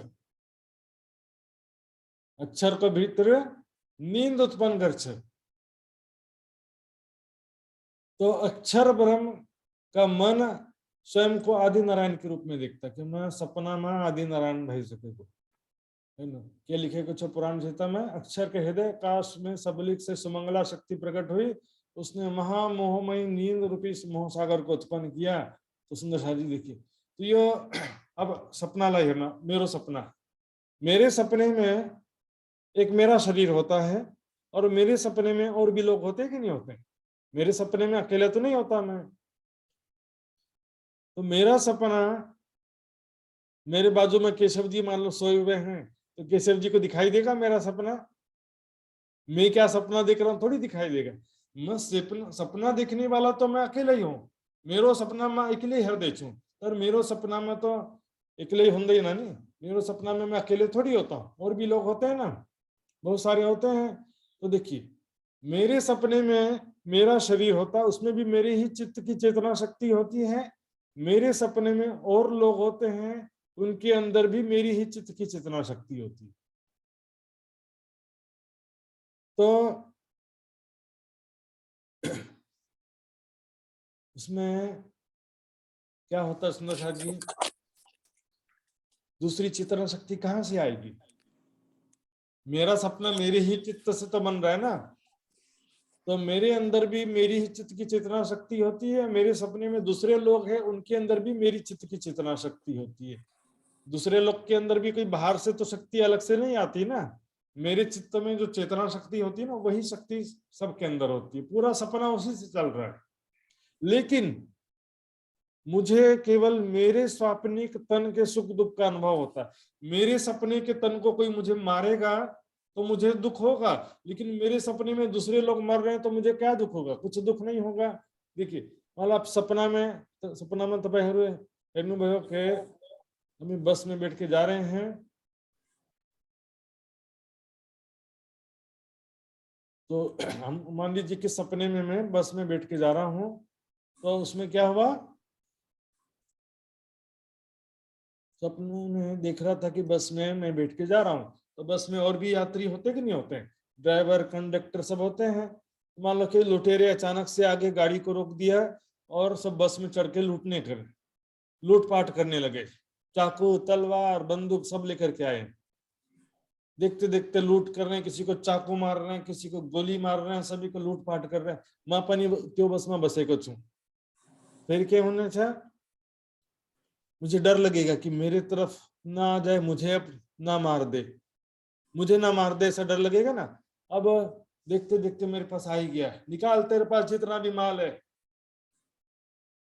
अक्षर को भीतर नींद उत्पन्न गर्छ। तो अक्षर ब्रह्म का मन स्वयं को आदि नारायण के रूप में देखता कि मैं सपना में आदि नारायण भइसकेको हैन। के लेखेको छ पुराण संहिता में, अक्षर के हृदय काश में सबलिक से सुमंगला शक्ति प्रकट हुई, उसने महामोहमयी नींद रूपी मोहसागर को उत्पन्न किया। तो सुंदर साथ जी देखिए, तो यो अब सपना लाई हेर्न, मेरे सपने में एक मेरा शरीर होता है, और मेरे सपने में और भी लोग होते हैं कि नहीं होते? मेरे सपने में अकेले तो नहीं होता मैं। तो मेरा सपना, मेरे बाजू में केशव जी मान लो सोए हुए हैं, तो केशव जी को दिखाई देगा मेरा सपना? मैं क्या सपना देख रहा हूं थोड़ी दिखाई देगा। मैं सपना देखने वाला तो मैं अकेला ही हूं। मेरो सपना में अकेले हृदय छू, तर मेरो सपना में तो अकेले ही हुँदैन नि। मेरो सपना में मैं अकेले थोड़ी होता हूँ, और भी लोग होते हैं ना, बहुत सारे होते हैं। तो देखिए, मेरे सपने में मेरा शरीर होता है, उसमें भी मेरे ही चित्त की चेतना शक्ति होती है। मेरे सपने में और लोग होते हैं, उनके अंदर भी मेरी ही चित्त की चेतना शक्ति होती है। तो इसमें क्या होता है सुंदर साथ जी, दूसरी चेतना शक्ति कहां से आएगी? मेरा सपना मेरे ही चित्त से तो बन रहा है ना, तो मेरे अंदर भी मेरी ही चित्त की चेतना शक्ति होती है। मेरे सपने में दूसरे लोग हैं, उनके अंदर भी मेरी चित्त की चेतना शक्ति होती है। दूसरे लोग के अंदर भी कोई बाहर से तो शक्ति अलग से नहीं आती ना। मेरे चित्त में जो चेतना शक्ति होती है ना, वही शक्ति सबके अंदर होती है। पूरा सपना उसी से चल रहा है। लेकिन मुझे केवल मेरे स्वाप्निक तन के सुख दुख का अनुभव होता है। मेरे सपने के तन को कोई मुझे मारेगा तो मुझे दुख होगा, लेकिन मेरे सपने में दूसरे लोग मर रहे हैं तो मुझे क्या दुख होगा? कुछ दुख नहीं होगा। देखिए मान लो आप सपना में तपाईं हेर्नुभयो कि हम बस में बैठ के जा रहे हैं, तो हम मान लीजिए कि सपने में मैं बस में बैठ के जा रहा हूं, तो उसमें क्या हुआ? सपने में देख रहा था कि बस में मैं बैठ के जा रहा हूँ, तो बस में और भी यात्री होते कि नहीं होते? ड्राइवर, कंडक्टर सब होते हैं। मान लो कि लुटेरे अचानक से आगे गाड़ी को रोक दिया और सब बस में चढ़ के लूटपाट करने लगे। चाकू, तलवार, बंदूक सब लेकर के आए। देखते देखते लूट कर रहे हैं, किसी को चाकू मार रहे हैं, किसी को गोली मार रहे हैं, सभी को लूटपाट कर रहे हैं। मां पनि त्यो बस में बसेको छु। फिर क्या होने छा? मुझे डर लगेगा कि मेरे तरफ ना आ जाए, मुझे अब ना मार दे, मुझे ना मार दे, ऐसा डर लगेगा ना। अब देखते देखते मेरे पास आ ही गया, निकाल तेरे पास जितना भी माल है,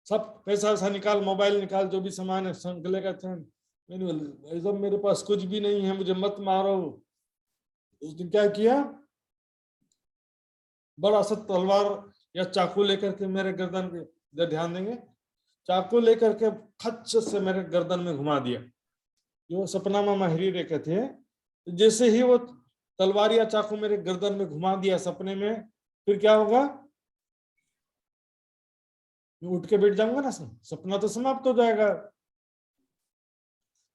सब पैसा वैसा निकाल, मोबाइल निकाल, जो भी सामान है गले का था। मैंने जब मेरे पास कुछ भी नहीं है, मुझे मत मारो। उस दिन क्या किया? बड़ा सा तलवार या चाकू लेकर के मेरे गर्दन के, इधर ध्यान देंगे, चाकू लेकर के खच से मेरे गर्दन में घुमा दिया। जो सपना में माहिरी रेखे थे, जैसे ही वो तलवार या चाकू मेरे गर्दन में घुमा दिया सपने में, फिर क्या होगा? मैं उठ के बैठ जाऊंगा ना, सपना तो समाप्त हो जाएगा।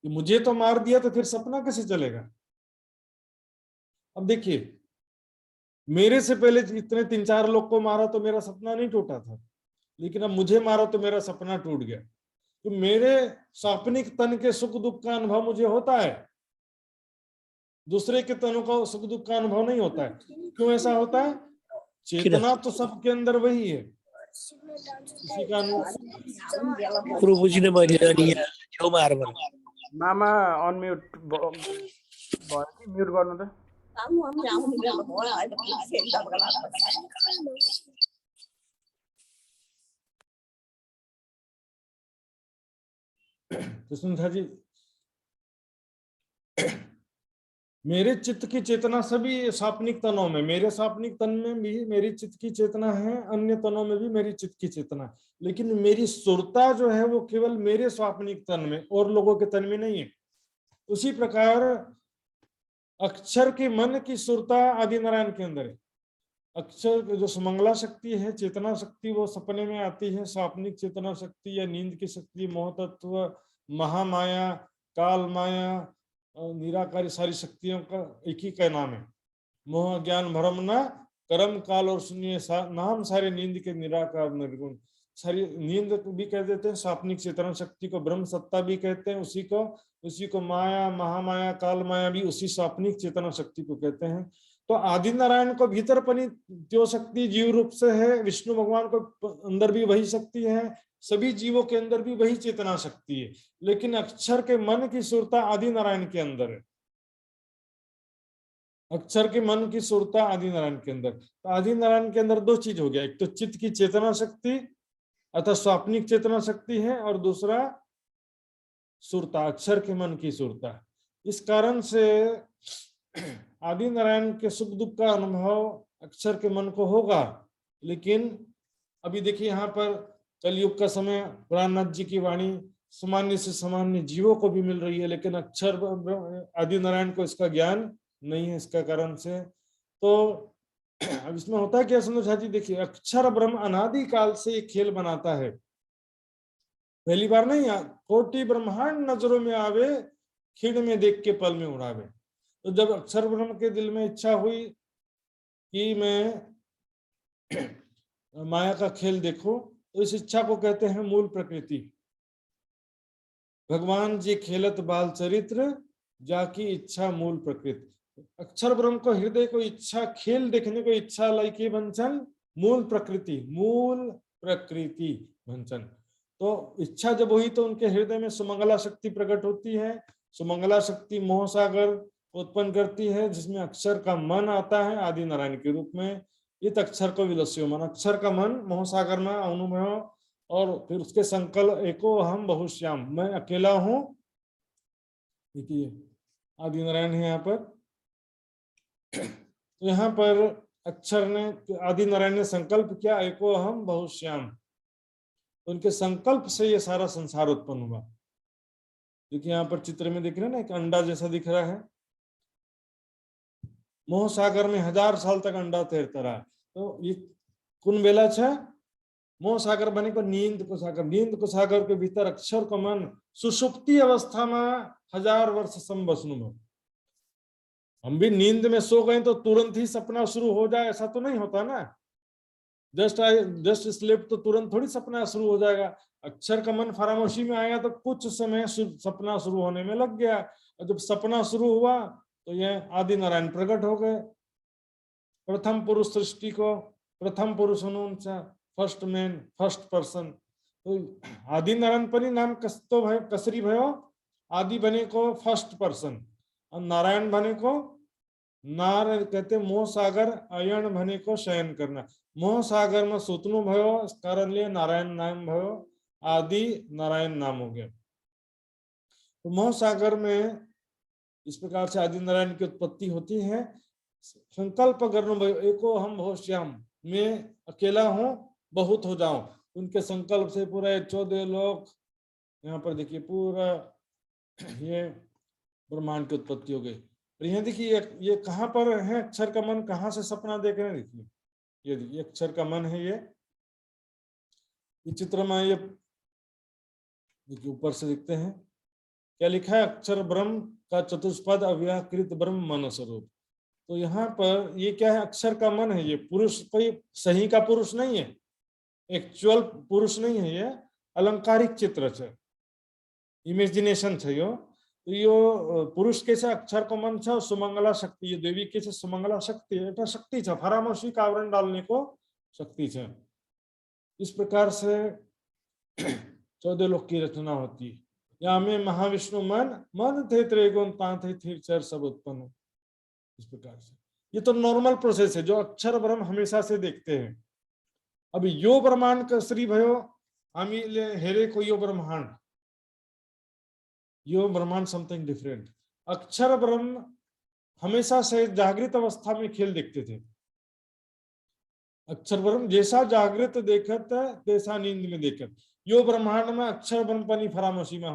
मुझे तो मार दिया तो फिर सपना कैसे चलेगा? अब देखिए, मेरे से पहले इतने 3-4 लोग को मारा तो मेरा सपना नहीं टूटा था, लेकिन अब मुझे मारा तो मेरा सपना टूट गया। तो मेरे स्वाप्निक तन के सुख दुख का अनुभव मुझे होता है, दूसरे के तनों का सुख दुख का अनुभव नहीं होता है। क्यों ऐसा होता है? चेतना तो सबके अंदर वही है। किसी का मामा अनम्युट भयो कि म्युट गर्नु त। तो सुनता जी, मेरे चित्त की चेतना सभी स्वाप्निक तनों में, मेरे स्वाप्निक तन में भी मेरी चित्त की चेतना है, अन्य तनों में भी मेरी चित्त की चेतना है, लेकिन मेरी सुरता जो है वो केवल मेरे स्वाप्निक तन में, और लोगों के तन में नहीं है। उसी प्रकार अक्षर के मन की सुरता आदि नारायण के अंदर है। अक्षर जो सुमंगला शक्ति है, चेतना शक्ति, वो सपने में आती है। स्वाप्निक चेतना शक्ति या नींद की शक्ति, मोहतत्व, महामाया, काल माया, निराकारी, सारी शक्तियों का एक ही का नाम है। मोह, ज्ञान, भ्रम, न कर्म, काल और शून्य नाम सारे नींद के निराकार निर्गुण। सारी नींद भी कह देते हैं, स्वाप्निक चेतना शक्ति को ब्रह्म सत्ता भी कहते हैं, उसी को माया, महामाया, काल माया भी उसी स्वाप्निक चेतना शक्ति को कहते हैं। तो आदि नारायण को भीतर पनी त्यो शक्ति जीव रूप से है, विष्णु भगवान को अंदर भी वही शक्ति है, सभी जीवों के अंदर भी वही चेतना शक्ति है, लेकिन अक्षर के मन की सुरता आदि नारायण के अंदर है। अक्षर के मन की सुरता आदि नारायण के अंदर। तो आदि नारायण के अंदर दो चीज हो गया, एक तो चित्त की चेतना शक्ति अर्थात स्वाप्निक चेतना शक्ति है, और दूसरा सुरता, अक्षर के मन की सुरता। इस कारण से आदि नारायण के सुख दुख का अनुभव अक्षर के मन को होगा। लेकिन अभी देखिए यहाँ पर कलयुग का समय, प्राणनाथ जी की वाणी सामान्य से सामान्य जीवों को भी मिल रही है, लेकिन अक्षर आदि नारायण को इसका ज्ञान नहीं है। इसका कारण से तो अब इसमें होता है क्या सुनो जी, देखिए अक्षर ब्रह्म अनादि काल से एक खेल बनाता है, पहली बार नहीं। कोटि ब्रह्मांड नजरों में आवे, खिड़ में देख के पल में उड़ावे। तो जब अक्षर ब्रह्म के दिल में इच्छा हुई कि मैं माया का खेल देखो, तो इस इच्छा को कहते हैं मूल प्रकृति। भगवान जी खेलत बाल चरित्र, जाकी इच्छा मूल प्रकृति। अक्षर ब्रह्म को हृदय को इच्छा, खेल देखने को इच्छा लाई के भंचन मूल प्रकृति भंचन। तो इच्छा जब हुई तो उनके हृदय में सुमंगला शक्ति प्रकट होती है। सुमंगला शक्ति मोह सागर उत्पन्न करती है, जिसमें अक्षर का मन आता है आदि नारायण के रूप में। इत अक्षर को विलस्यो मन, अक्षर का मन मोह सागर में आउनुभयो और फिर उसके संकल्प एको अहम बहुश्याम, मैं अकेला हूं। देखिए आदि नारायण है यहाँ पर। तो यहाँ पर अक्षर ने, आदि नारायण ने संकल्प किया एको अहम बहुश्याम, तो उनके संकल्प से ये सारा संसार उत्पन्न हुआ। देखिए यहाँ पर चित्र में दिख रहे हैं ना, एक अंडा जैसा दिख रहा है। मोह सागर में 1000 साल तक अंडा तैरता रहा। तो ये कुन बेला छे मोह सागर बने को नींद को सागर, नींद को सागर के भीतर अक्षर को मन सुषुप्ति अवस्था में 1000 वर्ष संबसनु में। हम भी नींद में सो गए तो तुरंत ही सपना शुरू हो जाए ऐसा तो नहीं होता ना। जस्ट स्लिप तो तुरंत थोड़ी सपना शुरू हो जाएगा। अक्षर का मन फरामोशी में आया तो कुछ समय सपना शुरू होने में लग गया, और जब सपना शुरू हुआ तो यह आदि नारायण प्रकट हो गए। प्रथम पुरुष सृष्टि को प्रथम पुरुष फर्स्ट मैन फर्स्ट पर्सन। तो आदि नारायण पनि नाम कस्तो भयो, कसरी भयो, आदि बने को फर्स्ट पर्सन और नारायण बने को नार कहते मोह सागर, अयन भने को शयन करना। मोह सागर में सुतनु भयो, इस कारण लिए नारायण नाम भयो, आदि नारायण नाम हो गया। तो मोह सागर में इस प्रकार से आदि नारायण की उत्पत्ति होती है। संकल्प करनो भयो एको हम बहुश्याम, मैं अकेला हूं बहुत हो जाऊं। उनके संकल्प से पूरा 14 लोक, यहाँ पर देखिए पूरा ये ब्रह्मांड की उत्पत्ति हो गई। और यहाँ देखिए ये कहाँ पर है अक्षर का मन, कहाँ से सपना देख रहे हैं। देखिए ये देखिए अक्षर का मन है, ये चित्र में ये देखिए ऊपर से दिखते हैं क्या लिखा है, अक्षर ब्रह्म का चतुष्पद अव्याकृत ब्रह्म मन स्वरूप। तो यहाँ पर ये क्या है, अक्षर का मन है। ये पुरुष कोई सही का पुरुष नहीं है, एक्चुअल पुरुष नहीं है, ये अलंकारिक चित्र है, इमेजिनेशन है यो। तो यो पुरुष कैसे अक्षर को मन है, सुमंगला शक्ति, ये देवी कैसे सुमंगला शक्ति है, एटा शक्ति है, फरामोशी का आवरण डालने को शक्ति है। इस प्रकार से 14 लोक की रचना होती है। या में महाविष्णु मन मन थे त्रिगुण थे थिर चर सब उत्पन्न। इस प्रकार से ये तो नॉर्मल प्रोसेस है जो अक्षर ब्रह्म हमेशा से देखते हैं। अभी यो ब्रह्मांड का श्री भयो आमी हेरे को यो ब्रह्मांड, यो ब्रह्मांड समथिंग डिफरेंट। अक्षर ब्रह्म हमेशा से जागृत अवस्था में खेल देखते थे। अक्षर ब्रह्म जैसा जागृत देखत तैसा नींद में देखत। यो ब्रह्मांड में अक्षर ब्रह्म पनी फरामोशी में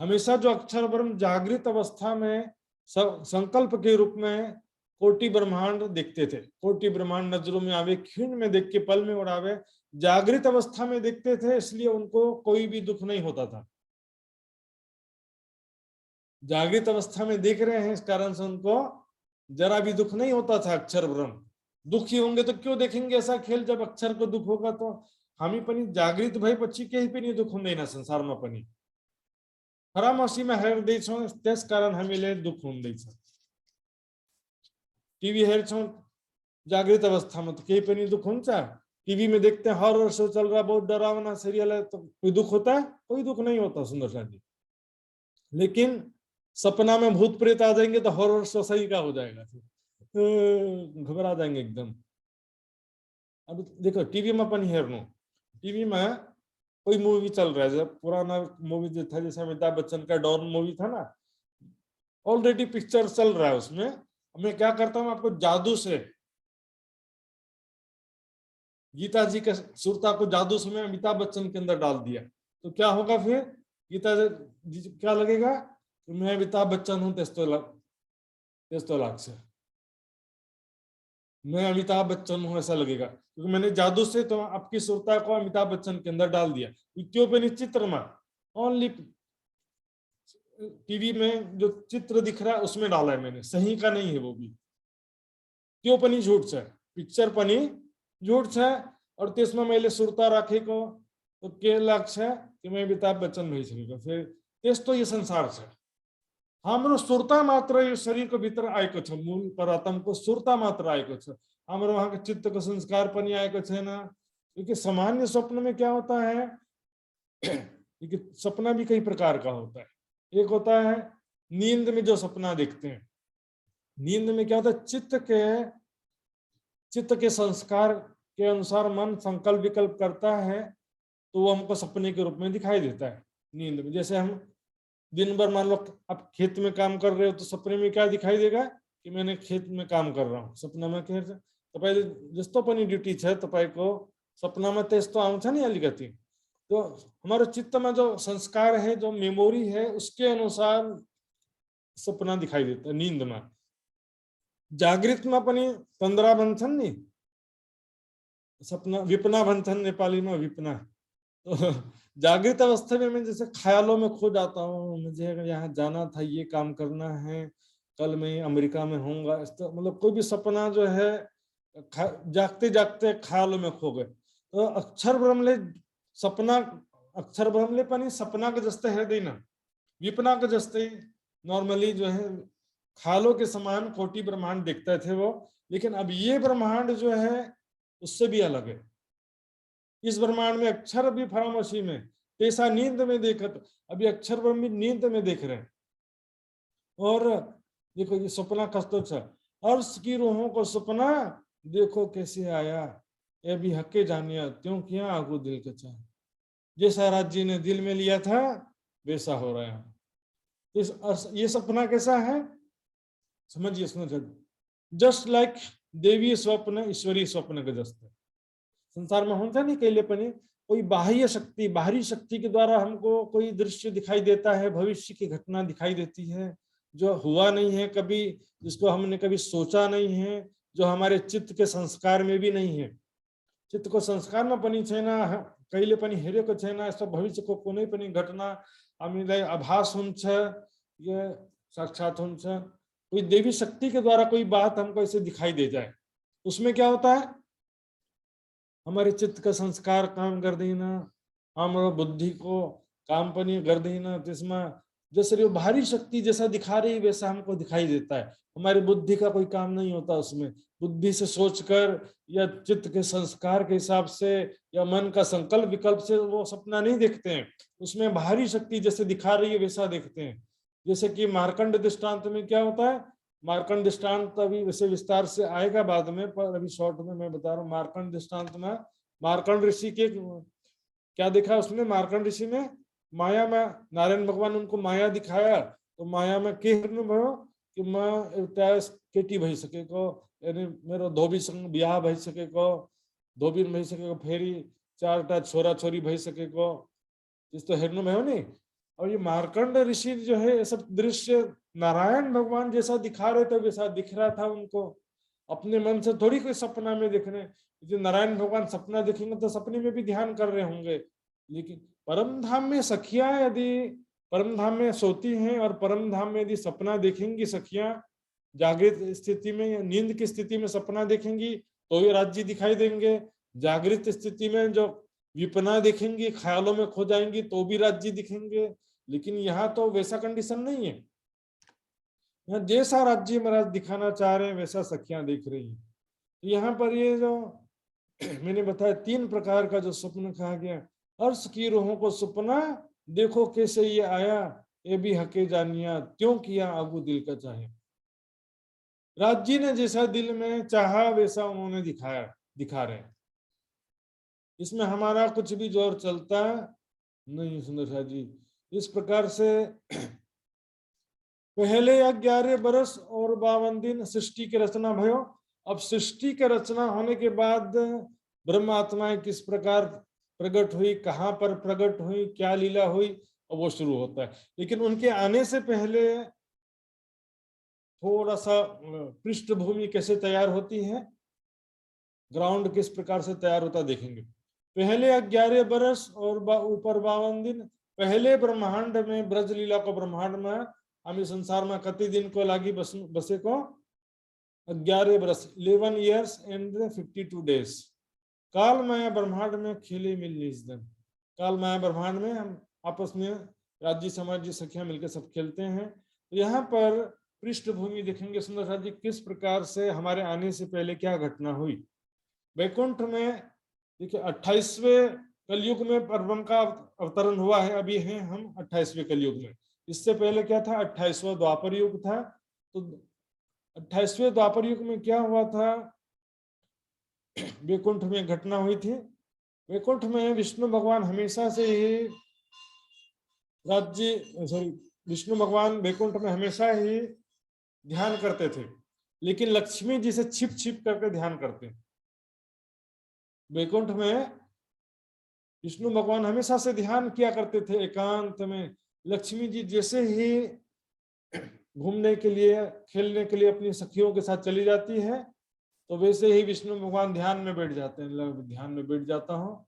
हमेशा जो अक्षर ब्रह्म जागृत अवस्था में संकल्प के रूप में कोटि ब्रह्मांड देखते थे। कोटि ब्रह्मांड नजरों में आवे, क्षीण में देख के पल में उड़ावे, जागृत अवस्था में देखते थे, इसलिए उनको कोई भी दुख नहीं होता था। जागृत अवस्था में देख रहे हैं, इस कारण से उनको जरा भी दुख नहीं होता था। अक्षर ब्रह्म दुखी होंगे तो क्यों देखेंगे ऐसा खेल, जब अक्षर को दुख होगा तो हामी पनि जागृत भए पछि केही पनि दुख हुँदैन संसारमा पनि। फरामोशीमा हेर्दैछौँ त्यस कारण हामीले दुख हुँदैछ। टीवी हेर्छौँ जागृत अवस्था में तो केही पनि दुख हुन्छ। टीवी में देखते हैं हॉरर शो चल रहा, बहुत डरावना सीरियल है, तो कोई दुख होता है? कोई दुख नहीं होता सुंदर जी। लेकिन सपना में भूत प्रेत आ जाएंगे तो हॉरर शो सही का हो जाएगा, घबरा जाएंगे एकदम। अब देखो टीवी में अपन हेर्नु, टीवी में कोई मूवी चल रहा है, जब पुराना मूवी जो था जैसे अमिताभ बच्चन का डॉन मूवी था ना, ऑलरेडी पिक्चर चल रहा है उसमें। मैं क्या करता हूँ, आपको जादू से गीता जी के सुरता को जादू से मैं अमिताभ बच्चन के अंदर डाल दिया, तो क्या होगा फिर? गीता जी क्या लगेगा कि मैं अमिताभ बच्चन हूं, तेस्तो लाख से मैं अमिताभ बच्चन हूं ऐसा लगेगा, क्योंकि मैंने जादू से तो आपकी सुरता को अमिताभ बच्चन के अंदर डाल दिया। क्यों पे चित्र में ओनली टीवी में जो चित्र दिख रहा है उसमें डाला है मैंने, सही का नहीं है वो भी। क्यों पनि झूठ है, पिक्चर पनि झूठ है। और त्यसमा मैले सुरता राखेको तो के लाग्छ कि मैं अमिताभ बच्चन भइसकेको। फिर त्यस्तो यो संसार छ। हाम्रो सुरता मात्र यो शरीर को भीतर आएको छ, मूल परात्म को सुरता मात्र आएको छ। हाम्रो वहां के चित्त को संस्कार पनि आएको छैन। क्योंकि सामान्य स्वप्न में क्या होता है कि सपना भी कई प्रकार का होता है। एक होता है नींद में जो सपना देखते हैं। नींद में क्या होता है, चित्त के संस्कार के अनुसार मन संकल्प विकल्प करता है तो वो हमको सपने के रूप में दिखाई देता है नींद में। जैसे हम दिन भर मान लो आप खेत में काम कर रहे हो तो सपने में क्या दिखाई देगा कि मैंने खेत में काम कर रहा हूँ। सपना में कह तपाईले जस्तो पनि ड्युटी छ तपाईको सपनामा त्यस्तो आउँछ नि अलिकति। तो हमारे चित्त में जो संस्कार है, जो मेमोरी है, उसके अनुसार सपना दिखाई देता है नींद में। जागृत में पनि तन्द्रा भन्छन् नि, सपना विपना भन्छन् नेपाली में विपना। तो जागृत अवस्था में मैं जैसे ख्यालों में खो जाता हूँ, मुझे यहाँ जाना था, ये काम करना है, कल मैं अमेरिका में होऊंगा, मतलब कोई भी सपना जो है जागते जागते ख्यालों में खो गए। तो अक्षर ब्रह्मले सपना, अक्षर ब्रह्मले पनि सपना के जस्ते हेर्दैन, विपना के जस्ते नॉर्मली जो है ख्यालों के समान कोटि ब्रह्मांड देखते थे वो। लेकिन अब ये ब्रह्मांड जो है उससे भी अलग है। इस ब्रह्मांड में अक्षर भी फरामोशी में, पैसा नींद में देखत, अभी अक्षर ब्रह्म भी नींद में देख रहे हैं। और देखो ये सपना कस्तो छ, अर्श की रूहों को सपना देखो कैसे आया, ये भी हके जानिया त्यों किया आगू दिल के चाह। जैसा राज्य ने दिल में लिया था वैसा हो रहा है। ये सपना कैसा है समझिए, सुनो, जस्ट लाइक देवी स्वप्न ईश्वरी स्वप्न के जस्ते संसार में होता नहीं कहिले पनि कोई बाह्य शक्ति, बाहरी शक्ति के द्वारा हमको कोई दृश्य दिखाई देता है, भविष्य की घटना दिखाई देती है जो हुआ नहीं है कभी, जिसको हमने कभी सोचा नहीं है, जो हमारे चित्त के संस्कार में भी नहीं है। चित्त को संस्कार में पनि छैन, कहिले पनि हेरेको छैन, यस्तो भविष्यको कुनै पनि घटना हामीलाई आभास हुन्छ, ये साक्षात हुन्छ। कोई देवी शक्ति के द्वारा कोई बात हमको ऐसे दिखाई दे जाए, उसमें क्या होता है, हमारे चित्त का संस्कार काम गर्दैन, हाम्रो बुद्धि को काम पनि गर्दैन। त्यसमा जैसे वो भारी शक्ति जैसा दिखा रही वैसा हमको दिखाई देता है, हमारी बुद्धि का कोई काम नहीं होता उसमें। बुद्धि से सोचकर या चित्त के संस्कार के हिसाब से या मन का संकल्प विकल्प से वो सपना नहीं देखते हैं, उसमें भारी शक्ति जैसे दिखा रही है वैसा देखते हैं। जैसे कि मार्कंड दृष्टांत में क्या होता है, मार्कंड दृष्टांत अभी वैसे विस्तार से आएगा बाद में, पर अभी शॉर्ट में मैं बता रहा हूँ। मार्कंड दृष्टांत में मार्कंड ऋषि के क्या देखा उसने, मार्कंड ऋषि ने माया में नारायण भगवान उनको माया दिखाया, तो माया में के हेर्नुभयो कि म एउटा केटी भइसकेको, यानी मेरो धोबीसँग बिहा भइसकेको, धोबी भइसकेको, फेरि 4टा छोरा छोरी भइसकेको, त्यस्तो हेर्नुभयो नि। और ये मार्कंड ऋषि जो है ये सब दृश्य नारायण भगवान जैसा दिखा रहे थे वैसा दिख रहा था उनको, अपने मन से थोड़ी कोई सपना में देख रहे। जो नारायण भगवान सपना देखेंगे तो सपने में भी ध्यान कर रहे होंगे, लेकिन परम धाम में सखियां यदि परम धाम में सोती हैं और परम धाम में यदि सपना देखेंगी सखियां, जागृत स्थिति में या नींद की स्थिति में सपना देखेंगी तो ये राज्य दिखाई देंगे। जागृत स्थिति में जो विपना देखेंगी, ख्यालों में खो जाएंगी तो भी राज्य दिखेंगे। लेकिन यहाँ तो वैसा कंडीशन नहीं है, यहाँ जैसा राज्य महाराज दिखाना चाह रहे हैं वैसा सखियां देख रही हैं। यहाँ पर ये जो मैंने बताया 3 प्रकार का जो स्वप्न कहा गया, अर्श की रूहों को सपना देखो कैसे ये आया, ये भी हके जानिया त्यों किया आगू दिल का चाहे। राज्य ने जैसा दिल में चाहा वैसा उन्होंने दिखा रहे हैं, इसमें हमारा कुछ भी जोर चलता नहीं। सुंदर जी इस प्रकार से पहले 11 बरस और 52 दिन सृष्टि की रचना भयो। अब सृष्टि के रचना होने के बाद ब्रह्म आत्माएं किस प्रकार प्रकट हुई, कहां पर प्रकट हुई, क्या लीला हुई, और वो शुरू होता है। लेकिन उनके आने से पहले थोड़ा सा पृष्ठभूमि कैसे तैयार होती है, ग्राउंड किस प्रकार से तैयार होता देखेंगे। पहले 11 बरस और ऊपर 52 दिन, पहले ब्रह्मांड में ब्रज लीला को ब्रह्मांड में हामी संसार में कति दिन को लागि बसेको 11 बरस 11 years and 52 days। काल माया ब्रह्मांड में खेले मिल निज दिन, काल माया ब्रह्मांड में हम आपस में राज्य समाज जी सखियां मिलकर सब खेलते हैं। तो यहाँ पर पृष्ठभूमि देखेंगे सुंदर जी किस प्रकार से हमारे आने से पहले क्या घटना हुई। वैकुंठ में देखिए 28वें कलयुग में परब्रह्म का अवतरण हुआ है, अभी हैं हम 28वें कलयुग में। इससे पहले क्या था, 28वां द्वापर युग था। तो 28वें द्वापर युग में क्या हुआ था, वैकुंठ में घटना हुई थी। वैकुंठ में विष्णु भगवान हमेशा से ही विष्णु भगवान वैकुंठ में हमेशा ही ध्यान करते थे, लेकिन लक्ष्मी जी से छिप छिप करके ध्यान करते हैं। वैकुंठ में विष्णु भगवान हमेशा से ध्यान किया करते थे एकांत में। लक्ष्मी जी जैसे ही घूमने के लिए, खेलने के लिए अपनी सखियों के साथ चली जाती है, तो वैसे ही विष्णु भगवान ध्यान में बैठ जाते हैं। ध्यान में बैठ जाता हूँ,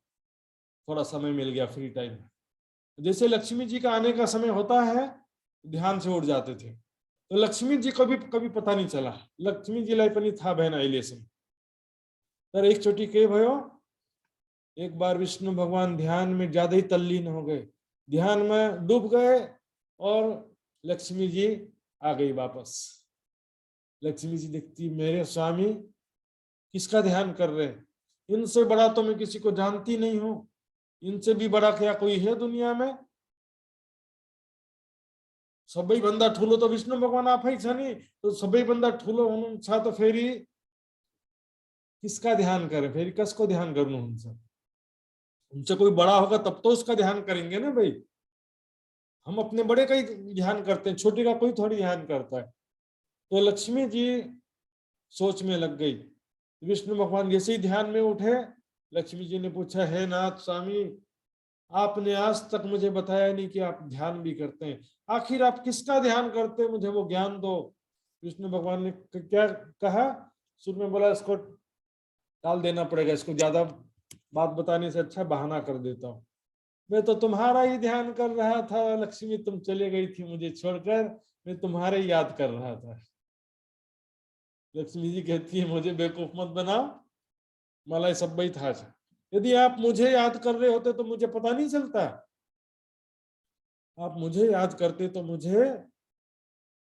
थोड़ा समय मिल गया फ्री टाइम। जैसे लक्ष्मी जी का आने का समय होता है, ध्यान से उठ जाते थे। तो लक्ष्मी जी को भी कभी पता नहीं चला। लक्ष्मी जी लाइपनी था बहन आइलेसन तर एक चोटी के भयो, एक बार विष्णु भगवान ध्यान में ज्यादा ही तल्लीन हो गए, ध्यान में डूब गए, और लक्ष्मी जी आ गई वापस। लक्ष्मी जी देखती, मेरे स्वामी किसका ध्यान कर रहे हैं? इनसे बड़ा तो मैं किसी को जानती नहीं हूं, इनसे भी बड़ा क्या कोई है दुनिया में? सबै भन्दा ठूलो तो विष्णु भगवान आफै छ नि, तो सबै भन्दा ठूलो हुनुहुन्छ तो फेरि किसका ध्यान करें? फेरि कसको ध्यान गर्नुहुन्छ? उनसे कोई बड़ा होगा तब तो उसका ध्यान करेंगे ना भाई। हम अपने बड़े का ही ध्यान करते हैं, छोटे का कोई थोड़ी ध्यान करता है। तो लक्ष्मी जी सोच में लग गई। विष्णु भगवान जैसे ही ध्यान में उठे, लक्ष्मी जी ने पूछा, हे नाथ स्वामी, आपने आज तक मुझे बताया नहीं कि आप ध्यान भी करते हैं, आखिर आप किसका ध्यान करते हैं? मुझे वो ज्ञान दो। विष्णु भगवान ने क्या कहा? शुरू में बोला, इसको टाल देना पड़ेगा, इसको ज्यादा बात बताने से अच्छा बहाना कर देता हूँ। मैं तो तुम्हारा ही ध्यान कर रहा था लक्ष्मी, तुम चले गई थी मुझे छोड़कर, मैं तुम्हारे ही याद कर रहा था। लक्ष्मी जी कहती है, मुझे बेवकूफ मत बनाओ, मलाई सब्बै था। यदि आप मुझे याद कर रहे होते तो मुझे पता नहीं चलता। आप मुझे याद करते तो मुझे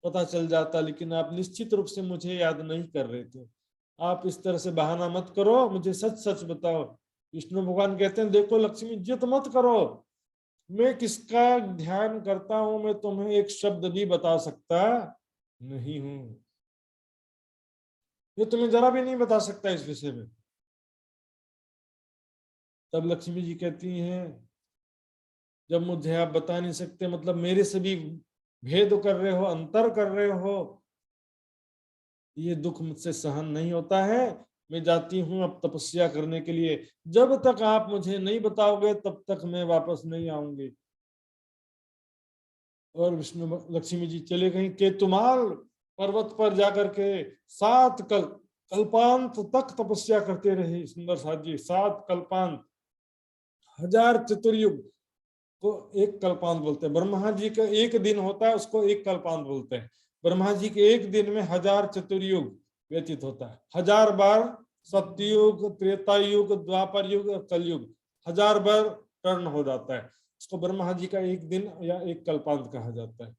पता चल जाता, लेकिन आप निश्चित रूप से मुझे याद नहीं कर रहे थे। आप इस तरह से बहाना मत करो, मुझे सच सच बताओ। विष्णु भगवान कहते हैं, देखो लक्ष्मी, जिद मत करो, मैं किसका ध्यान करता हूं मैं तुम्हें एक शब्द भी बता सकता नहीं हूं। ये तुम्हें जरा भी नहीं बता सकता इस विषय में। तब लक्ष्मी जी कहती हैं, जब मुझे आप बता नहीं सकते, मतलब मेरे से भी भेद कर रहे हो, अंतर कर रहे हो, ये दुख मुझसे सहन नहीं होता है। मैं जाती हूँ अब तपस्या करने के लिए, जब तक आप मुझे नहीं बताओगे तब तक मैं वापस नहीं आऊंगी। और विष्णु लक्ष्मी जी चले गई। केतुमाल पर्वत पर जाकर के 7 कल्पांत तक तपस्या करते रहे सुंदर साथ जी। 7 कल्पांत, 1000 चतुर्युग को एक कल्पांत बोलते हैं। ब्रह्मा जी का एक दिन होता है, उसको एक कल्पांत बोलते हैं। ब्रह्मा जी के एक दिन में 1000 चतुर्युग व्यतीत होता है। 1000 बार सत्ययुग, त्रेता युग, द्वापर युग, कलयुग, 1000 बार टर्न हो जाता है। उसको ब्रह्मा जी का एक दिन या एक कल्पांत कहा जाता है।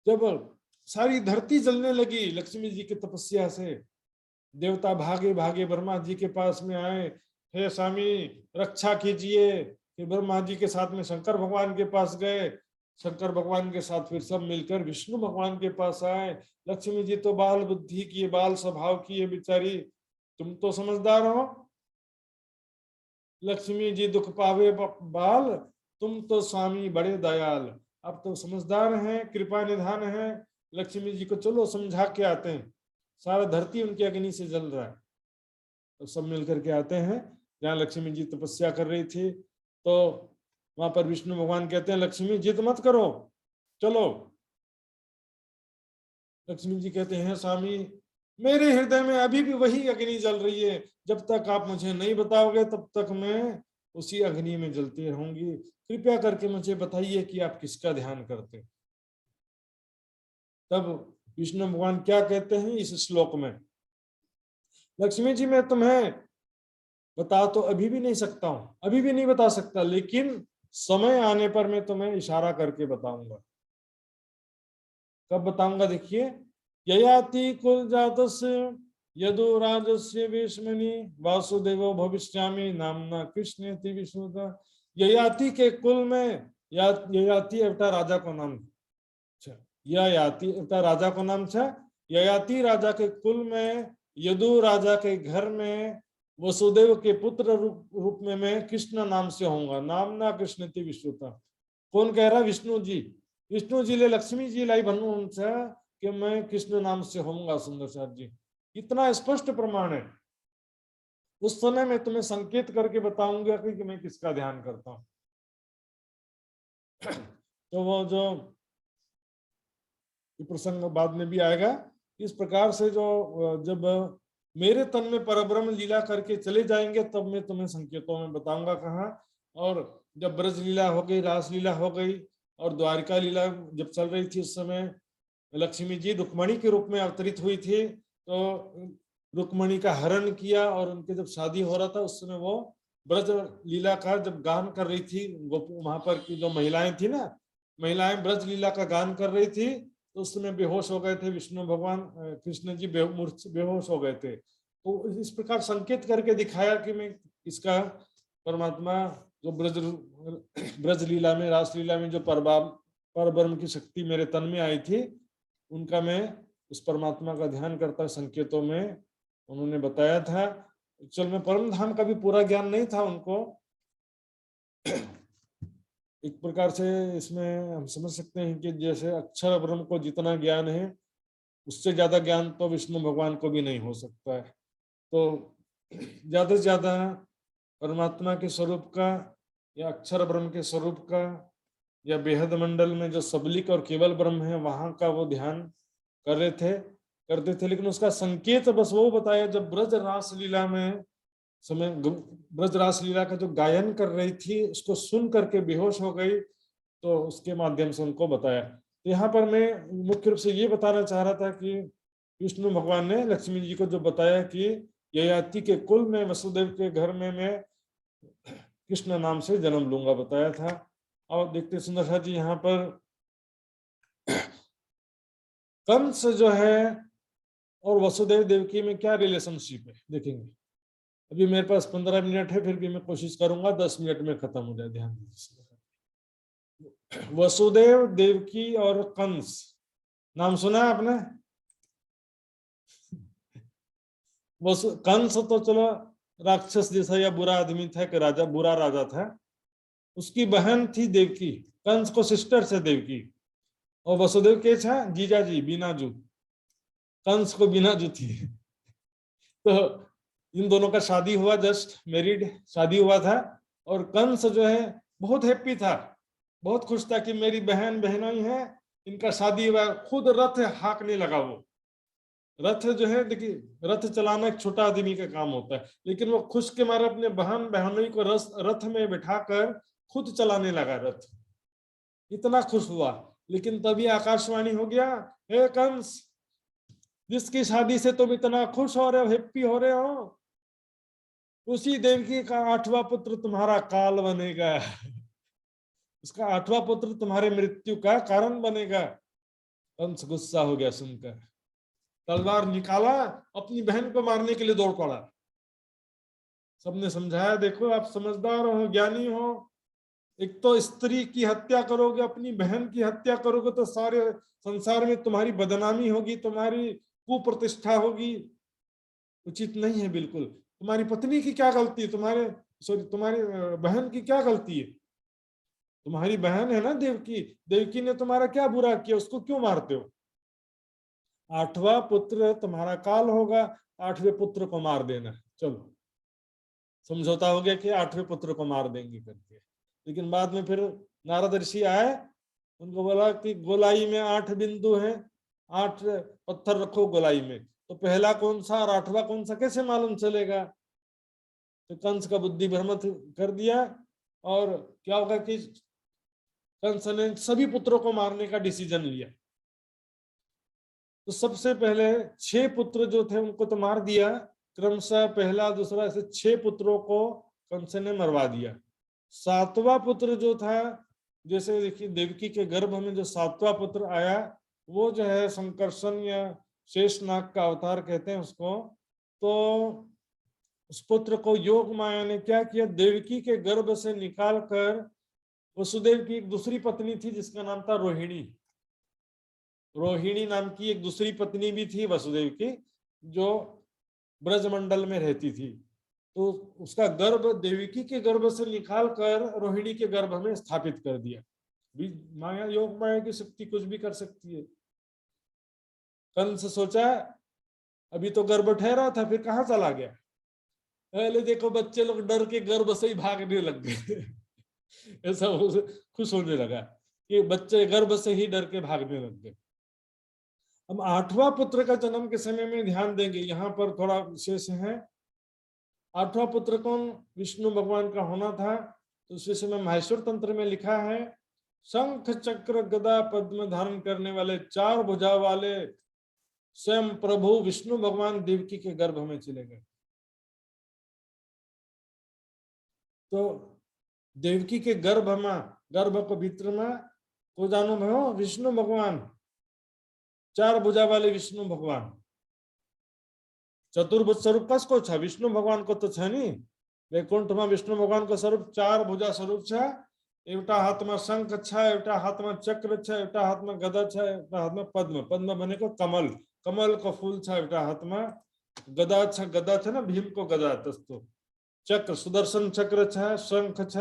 जब सारी धरती जलने लगी लक्ष्मी जी की तपस्या से, देवता भागे भागे ब्रह्मा जी के पास में आए, हे स्वामी रक्षा कीजिए। फिर ब्रह्मा जी के साथ में शंकर भगवान के पास गए, शंकर भगवान के साथ फिर सब मिलकर विष्णु भगवान के पास आए। लक्ष्मी जी तो बाल बुद्धि की, बाल स्वभाव की है बेचारी, तुम तो समझदार हो। लक्ष्मी जी दुख पावे बाल, तुम तो स्वामी बड़े दयाल। अब तो समझदार हैं, कृपा निधान है। लक्ष्मी जी को चलो समझा के आते हैं। सारा धरती उनकी अग्नि से जल रहा है। तो सब मिलकर के आते हैं जहाँ लक्ष्मी जी तपस्या कर रही थी। तो वहां पर विष्णु भगवान कहते हैं, लक्ष्मी जिद मत करो, चलो। लक्ष्मी जी कहते हैं, स्वामी मेरे हृदय में अभी भी वही अग्नि जल रही है, जब तक आप मुझे नहीं बताओगे तब तक मैं उसी अग्नि में जलती रहूंगी। कृपया करके मुझे बताइए कि आप किसका ध्यान करते हैं। तब विष्णु भगवान क्या कहते हैं इस श्लोक में, लक्ष्मी जी मैं तुम्हें बता तो अभी भी नहीं सकता हूं, अभी भी नहीं बता सकता, लेकिन समय आने पर मैं तुम्हें इशारा करके बताऊंगा। कब बताऊंगा? देखिए, ययाति कुल जातस्य यदो राजस्य वेश्मनि वासुदेवो भविष्यामि नामना कृष्णेति विष्णुता। ययाति के कुल में, ययाति एवटा राजा को नाम છે, ययाति एवटा राजा को नाम છે। ययाति राजा के कुल में, यदु राजा के घर में वसुदेव के पुत्र रूप में मैं कृष्ण नाम से होऊंगा। नाम ना कृष्ण थी विश्वता। कौन कह रहा? विष्णु जी। विष्णु जी ले लक्ष्मी जी लाई भन्नु हुन्छ कि मैं कृष्ण नाम से होऊंगा। सुंदर साथ जी, इतना स्पष्ट प्रमाण है। उस समय मैं तुम्हें संकेत करके बताऊंगा कि मैं किसका ध्यान करता हूं। तो वो जो प्रसंग बाद में भी आएगा, इस प्रकार से जो जब मेरे तन में परब्रह्म लीला करके चले जाएंगे तब मैं तुम्हें संकेतों में बताऊंगा कहाँ। और जब ब्रज लीला हो गई, रास लीला हो गई और द्वारिका लीला जब चल रही थी, उस समय लक्ष्मी जी रुक्मणी के रूप में अवतरित हुई थी। तो रुक्मणी का हरण किया और उनके जब शादी हो रहा था उस समय वो ब्रज लीला का जब गान कर रही थी, वहां पर की जो महिलाएं थी ना, महिलाएं ब्रज लीला का गान कर रही थी। तो उस समय बेहोश हो गए थे विष्णु भगवान, कृष्ण जी बेहोश हो गए थे। तो इस प्रकार संकेत करके दिखाया कि मैं इसका परमात्मा जो ब्रज लीला में, रास लीला में जो परब्रह्म की शक्ति मेरे तन में आई थी, उनका मैं उस परमात्मा का ध्यान करता संकेतों में उन्होंने बताया था। चल में परम धाम का भी पूरा ज्ञान नहीं था उनको। एक प्रकार से इसमें हम समझ सकते हैं कि जैसे अक्षर ब्रह्म को जितना ज्ञान है, उससे ज्यादा ज्ञान तो विष्णु भगवान को भी नहीं हो सकता है। तो ज्यादा से ज्यादा परमात्मा के स्वरूप का या अक्षर ब्रह्म के स्वरूप का या बेहद मंडल में जो सबलिक और केवल ब्रह्म है वहां का वो ध्यान करते थे। लेकिन उसका संकेत बस वो बताया जब ब्रज रास लीला में समय ब्रज रास लीला का जो गायन कर रही थी उसको सुन करके बेहोश हो गई, तो उसके माध्यम से उनको बताया। तो यहाँ पर मैं मुख्य रूप से ये बताना चाह रहा था कि विष्णु भगवान ने लक्ष्मी जी को जो बताया कि ययाति के कुल में वसुदेव के घर में मैं कृष्ण नाम से जन्म लूंगा, बताया था। और देखते सुंदर साथ जी, यहाँ पर कंस जो है और वसुदेव देवकी में क्या रिलेशनशिप है देखेंगे। अभी मेरे पास 15 मिनट है, फिर भी मैं कोशिश करूंगा 10 मिनट में खत्म हो जाए। ध्यान दीजिए, वसुदेव देवकी और कंस नाम सुना है आपने? कंस तो चलो राक्षस जैसा या बुरा आदमी था, कि राजा, बुरा राजा था। उसकी बहन थी देवकी, कंस को सिस्टर से देवकी, और वसुदेव के छा जीजा जी बीनाजू, कंस को बीनाजू थी। तो इन दोनों का शादी हुआ, जस्ट मैरिड शादी हुआ था। और कंस जो है बहुत हैप्पी था, बहुत खुश था कि मेरी बहन बहनोई है, इनका शादी हुआ। खुद रथ हाँकने लगा वो। रथ जो है देखिए, रथ चलाना एक छोटा आदमी का काम होता है, लेकिन वो खुश के मारे अपने बहन बहनोई को रथ में बिठाकर खुद चलाने लगा रथ। इतना खुश हुआ। लेकिन तभी आकाशवाणी हो गया, हे कंस, जिसकी शादी से तुम इतना खुश हो रहे हो, हैप्पी हो रहे हो, उसी देवकी का 8वां पुत्र तुम्हारा काल बनेगा। उसका 8वां पुत्र तुम्हारे मृत्यु का कारण बनेगा। कंस गुस्सा हो गया सुनकर, तलवार निकाला, अपनी बहन को मारने के लिए दौड़ पड़ा। सबने समझाया, देखो आप समझदार हो, ज्ञानी हो, एक तो स्त्री की हत्या करोगे, अपनी बहन की हत्या करोगे तो सारे संसार में तुम्हारी बदनामी होगी, तुम्हारी कुप्रतिष्ठा होगी, उचित नहीं है बिल्कुल। तुम्हारी पत्नी की क्या गलती है, तुम्हारी बहन की क्या गलती है? तुम्हारी बहन है ना देवकी, देवकी ने तुम्हारा क्या बुरा किया, उसको क्यों मारते हो? 8वां पुत्र तुम्हारा काल होगा, 8वें पुत्र को मार देना। चलो समझौता हो गया कि 8वें पुत्र को मार देंगे करके। लेकिन बाद में फिर नारद ऋषि आए, उनको बोला कि गोलाई में 8 बिंदु हैं, 8 पत्थर रखो गोलाई में, तो पहला कौन सा और 8वां कौन सा कैसे मालूम चलेगा? तो कंस का बुद्धि भ्रमित कर दिया। और क्या होगा कि कंस ने सभी पुत्रों को मारने का डिसीजन लिया। तो सबसे पहले 6 पुत्र जो थे उनको तो मार दिया क्रमशः, पहला दूसरा ऐसे 6 पुत्रों को कंस ने मरवा दिया। 7वां पुत्र जो था, जैसे देखिए देवकी के गर्भ में जो 7वां पुत्र आया, वो जो है संकर्षण या शेषनाग का अवतार कहते हैं उसको। तो उस पुत्र को योग माया ने क्या किया, देवकी के गर्भ से निकाल कर वसुदेव की एक दूसरी पत्नी थी जिसका नाम था रोहिणी। रोहिणी नाम की एक दूसरी पत्नी भी थी वसुदेव की, जो ब्रजमंडल में रहती थी। तो उसका गर्भ देवकी के गर्भ से निकाल कर रोहिणी के गर्भ में स्थापित कर दिया। माया, योग माया की शक्ति कुछ भी कर सकती है। कंस सोचा अभी तो गर्भ ठहरा था, फिर कहाँ चला गया। पहले देखो बच्चे लोग डर के गर्भ से ही भागने लग गए। ऐसा खुश होने लगा कि बच्चे गर्भ से ही डर के भागने लग गए। अब 8वां पुत्र का जन्म के समय में ध्यान देंगे, यहाँ पर थोड़ा विशेष है। 8वां पुत्र कौन? विष्णु भगवान का होना था। तो उस विषय में माहेश्वर तंत्र में लिखा है, शंख चक्र गदा पद्म धारण करने वाले 4 भुजा वाले स्वयं प्रभु विष्णु भगवान देवकी के गर्भ में चले गए। तो देवकी के गर्भ को भीतर में को जानो भयो विष्णु भगवान, 4 भुजा वाले विष्णु भगवान। चतुर्भुज स्वरूप कसको छ? विष्णु भगवान को तो छ नि। वैकुंठ में विष्णु भगवान को स्वरूप 4 भुजा स्वरूप छ। एउटा हाथमा शंख छ, एउटा हाथमा चक्र छ, एउटा हाथमा गदा छ, एउटा हाथमा पद्म। पद्म भनेको कमल, कमल को फूल छ एउटा हाथमा। गदा छ, गदा छ न भीम को गदा त्यस्तो। चक्र सुदर्शन चक्र छ, शंख छ।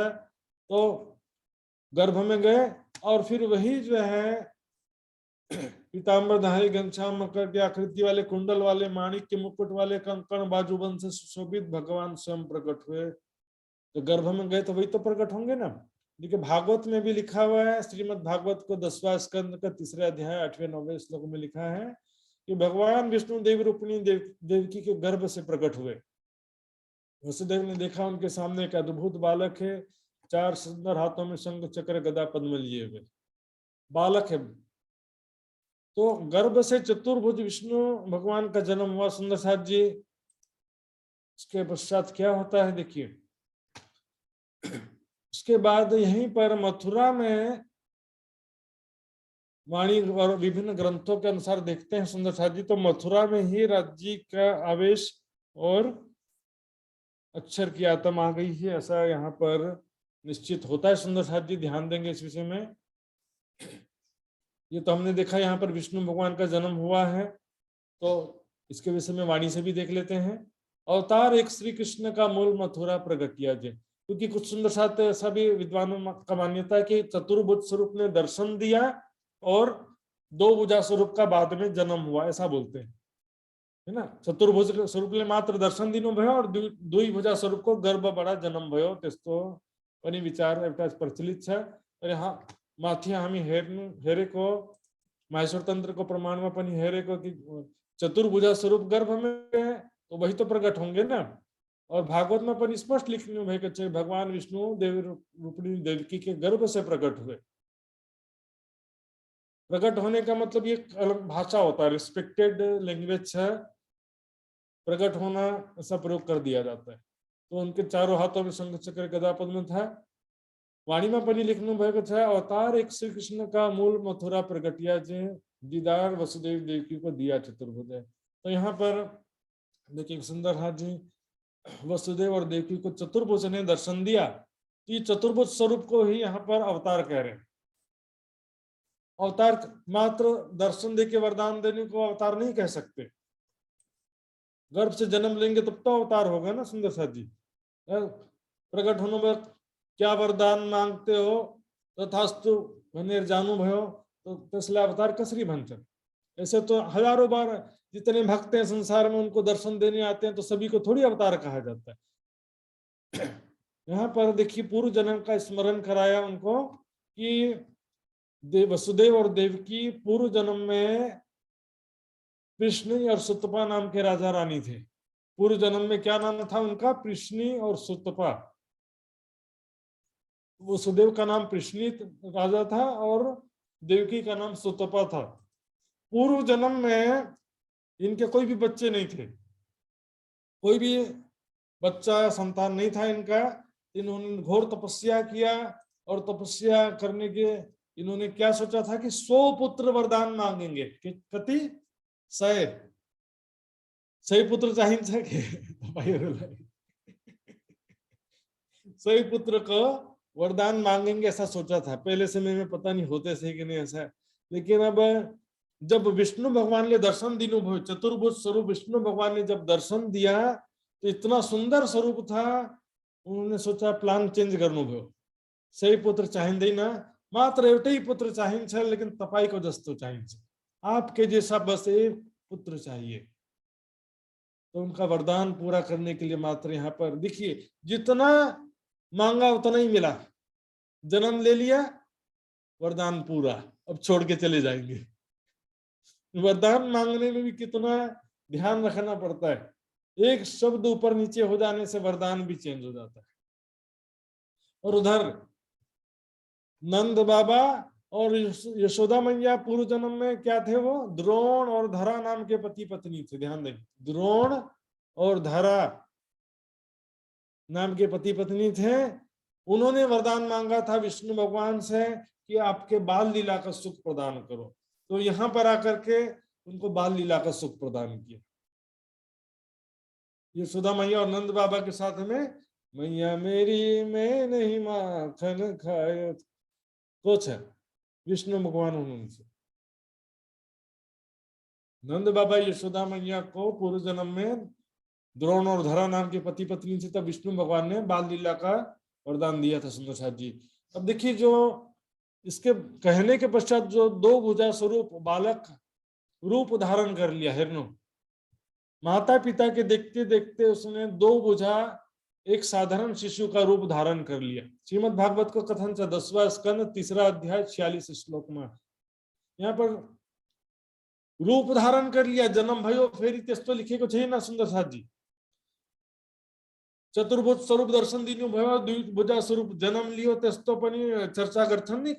तो गर्भ में गए और फिर वही जो है पीताम्बरधारी घनश्याम मकर की आकृति वाले, कुंडल वाले, माणिक के मुकुट वाले, कंकण बाजूबंद से सुशोभित भगवान स्वयं प्रकट हुए। तो गर्भ में गए तो वही तो प्रकट होंगे ना। देखिए भागवत में भी लिखा हुआ है, श्रीमद् भागवत को 10वां स्कंद का 3रा अध्याय 8वें-9वें श्लोक में लिखा है कि भगवान विष्णु देव रूपिणी देवकी के गर्भ से प्रकट हुए। वसुदेव ने देखा उनके सामने एक अद्भुत बालक है, 4 सुंदर हाथों में शंख चक्र गदा पद्म लिए हुए बालक है। तो गर्भ से चतुर्भुज विष्णु भगवान का जन्म हुआ सुंदर साथ जी। इसके पश्चात क्या होता है देखिए, उसके बाद यहीं पर मथुरा में वाणी और विभिन्न ग्रंथों के अनुसार देखते हैं सुंदर साथ जी, तो मथुरा में ही राज्य का आवेश और अक्षर की आत्म आ गई है, ऐसा यहाँ पर निश्चित होता है सुंदर साथ जी। ध्यान देंगे इस विषय में। ये तो हमने देखा यहाँ पर विष्णु भगवान का जन्म हुआ है, तो इसके विषय में वाणी से भी देख लेते हैं। अवतार एक श्री कृष्ण का मूल मथुरा प्रकट किया जाए, क्योंकि कुछ सुंदर साथ ऐसा भी विद्वानों का मान्यता है कि चतुर्भुज स्वरूप ने दर्शन दिया और 2 भुजा स्वरूप का बाद में जन्म हुआ, ऐसा बोलते हैं, है ना। चतुर्भुज स्वरूप ने मात्र दर्शन दिनु भयो और 2 भुजा स्वरूप को गर्भ बड़ा जन्म भयो, त्यस्तो पनि विचार एउटा प्रचलित छ। और यहाँ माथि हामी हेरेको माहेश्वर तंत्र को प्रमाण में पनि हेरेको कि चतुर्भुजा स्वरूप गर्भ में तो वही तो प्रकट होंगे ना। और भागवत में पनि स्पष्ट लिखने भएको छ, भगवान विष्णु देव रूपिणी देवकी के गर्भ से प्रकट हुए। प्रकट होने का मतलब ये अलग भाषा होता है, रिस्पेक्टेड लैंग्वेज है, प्रकट होना ऐसा प्रयोग कर दिया जाता है। तो उनके चारों हाथों में शंख चक्र गदा पद्म था। वाणी में पनि लिखनु भएको छ, अवतार एक श्री कृष्ण का मूल मथुरा प्रकटिया जे दीदार वसुदेव देवकी को दिया चतुर्भुज। तो यहाँ पर देखिए सुंदर हाथ जी, वसुदेव और देवकी को चतुर्भुज ने दर्शन दिया। तो ये चतुर्भुज स्वरूप को ही यहाँ पर अवतार कह रहे हैं। अवतार मात्र दर्शन देके वरदान देने को अवतार नहीं कह सकते। गर्भ से जन्म लेंगे तब तो अवतार होगा ना सुंदर साथ जी। प्रकट होने में क्या वरदान मांगते हो तथास्तु भनेर जानु भयो, तो त्यसलाई अवतार कसरी भन्छन्। ऐसे तो हजारों बार जितने भक्त हैं संसार में उनको दर्शन देने आते हैं, तो सभी को थोड़ी अवतार कहा जाता है। यहाँ पर देखिए पूर्व जन्म का स्मरण कराया उनको कि वसुदेव और देवकी पूर्व जन्म में कृष्ण और सुतपा नाम के राजा रानी थे। पूर्व जन्म में क्या नाम था उनका? कृष्णी और सुतपा। वसुदेव का नाम कृष्णी राजा था और देवकी का नाम सुतपा था। पूर्व जन्म में इनके कोई भी बच्चे नहीं थे, कोई भी बच्चा संतान नहीं था इनका। इन्होंने घोर तपस्या किया और तपस्या करने के इन्होंने क्या सोचा था कि 100 पुत्र वरदान मांगेंगे। कति? 100 पुत्र चाहिन्छ के तपाईहरुलाई? 100 पुत्र को वरदान मांगेंगे ऐसा सोचा था। पहले समय में पता नहीं होते थे कि नहीं ऐसा, लेकिन अब जब विष्णु भगवान ने दर्शन दिनु भयो, चतुर्भुज स्वरूप विष्णु भगवान ने जब दर्शन दिया, तो इतना सुंदर स्वरूप था, उन्होंने सोचा प्लान चेंज करनु भयो, सही पुत्र चाहिँदैन, मात्र एउटै पुत्र चाहिन्छ, लेकिन तपाईको जस्तो चाहिन्छ, आपके जैसा बस एक पुत्र चाहिए। तो उनका वरदान पूरा करने के लिए मात्र यहाँ पर देखिए, जितना मांगा उतना ही मिला, जन्म ले लिया, वरदान पूरा, अब छोड़ के चले जाएंगे। वरदान मांगने में भी कितना ध्यान रखना पड़ता है, एक शब्द ऊपर नीचे हो जाने से वरदान भी चेंज हो जाता है। और उधर नंद बाबा और यशोदा मैया पूर्व जन्म में क्या थे, वो द्रोण और धरा नाम के पति पत्नी थे। ध्यान दें, द्रोण और धरा नाम के पति पत्नी थे। उन्होंने वरदान मांगा था विष्णु भगवान से कि आपके बाल लीला का सुख प्रदान करो, तो यहां पर आकर के उनको बाल लीला का सुख प्रदान किया। यशोदा मैया और नंद बाबा के साथ में, मैया मेरी मैं नहीं माखन खाए, कुछ है विष्णु भगवान उनसे। नंद बाबा यशोदा मैया को पूर्व जन्म में द्रोण और धरा नाम के पति पत्नी से तब विष्णु भगवान ने बाल लीला का वरदान दिया था सुंदर साथ जी। अब देखिए, जो इसके कहने के पश्चात जो दो भुजा स्वरूप बालक रूप धारण कर लिया हिरनो, माता पिता के देखते देखते उसने दो भुजा एक साधारण शिशु का रूप धारण कर लिया। श्रीमद् भागवत को कथन से 10वां स्कंद 3रा अध्याय 46 श्लोक में यहाँ पर रूप धारण कर लिया, जन्म भयो फेरि त्यस्तो लेखेको छैन सुन्दर साथ जी। चतुर्भुज स्वरूप दर्शन दिनु भयो, द्विभुजा स्वरूप जन्म लियो, त्यस्तो पनि चर्चा गर्छन् नि।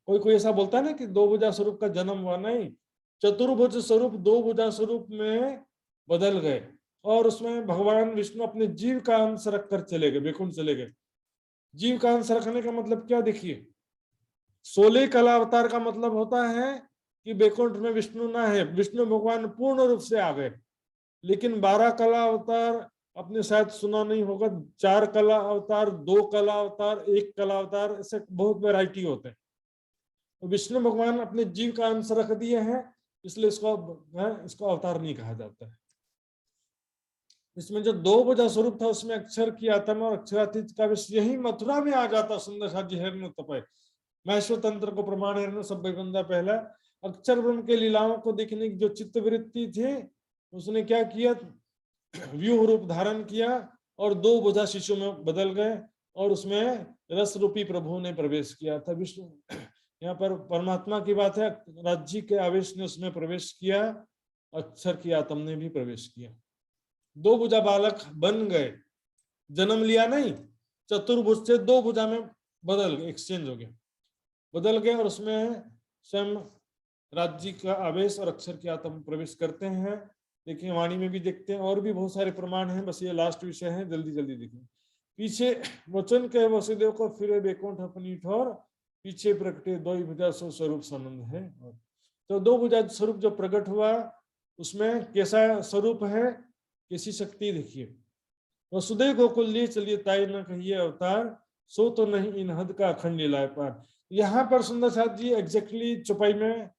कोई कोई ऐसा बोलता है ना कि दो भुजा स्वरूप का जन्म हुआ, नहीं, चतुर्भुज स्वरूप दो भुजा स्वरूप में बदल गए और उसमें भगवान विष्णु अपने जीव का अंश रखकर चले गए, वैकुंठ चले गए। जीव का अंश रखने का मतलब क्या, देखिए 16 कला अवतार का मतलब होता है कि वैकुंठ में विष्णु ना है, विष्णु भगवान पूर्ण रूप से आ गए। लेकिन 12 कला अवतार आपने शायद सुना नहीं होगा, 4 कला अवतार, 2 कला अवतार, 1 कला अवतार, ऐसे बहुत वैरायटी होते हैं। तो विष्णु भगवान अपने जीव का अंश रख दिए हैं, इसलिए इसको अवतार नहीं कहा जाता है। इसमें जो दो भुजा स्वरूप था उसमें अक्षर की आत्मा और अक्षरातीत का विषय यही मथुरा में आ जाता। सुंदर साथ जी हिरण्य तपाए महेश्वर तंत्र को प्रमाण हिरण्य सब बंदा पहला अक्षर ब्रह्म के लीलाओं को देखने की जो चित्तवृत्ति थी, उसने क्या किया, व्यूह रूप धारण किया और दो भुजा शिशु में बदल गए और उसमें रस रूपी प्रभु ने प्रवेश किया था। विष्णु यहाँ पर परमात्मा की बात है, राज्य के आवेश ने उसमें प्रवेश किया, अक्षर की आत्मा ने भी प्रवेश किया। दो भुजा बालक बन गए, जन्म लिया नहीं, चतुर्भुज से दो भुजा में बदल गए, एक्सचेंज हो गया, बदल गए और उसमें स्वयं राज्य का आवेश और अक्षर की आत्मा प्रवेश करते हैं। देखिए वाणी में भी देखते हैं, और भी बहुत सारे प्रमाण हैं, बस ये लास्ट विषय है, जल्दी जल्दी देखिए। पीछे वचन के वसुदेव को फिरे वैकुंठ अपनी ठोर, पीछे प्रकटे दो भुजा स्वरूप संबंध है। तो दो भुजा स्वरूप जो प्रकट हुआ उसमें कैसा स्वरूप है, कैसी शक्ति, देखिए वसुदेव गोकुल लिए चलिए ताई न कहिए अवतार, सो तो नहीं इन हद का अखंड लीला पार। यहाँ पर सुंदर साथ जी एग्जैक्टली चौपाई में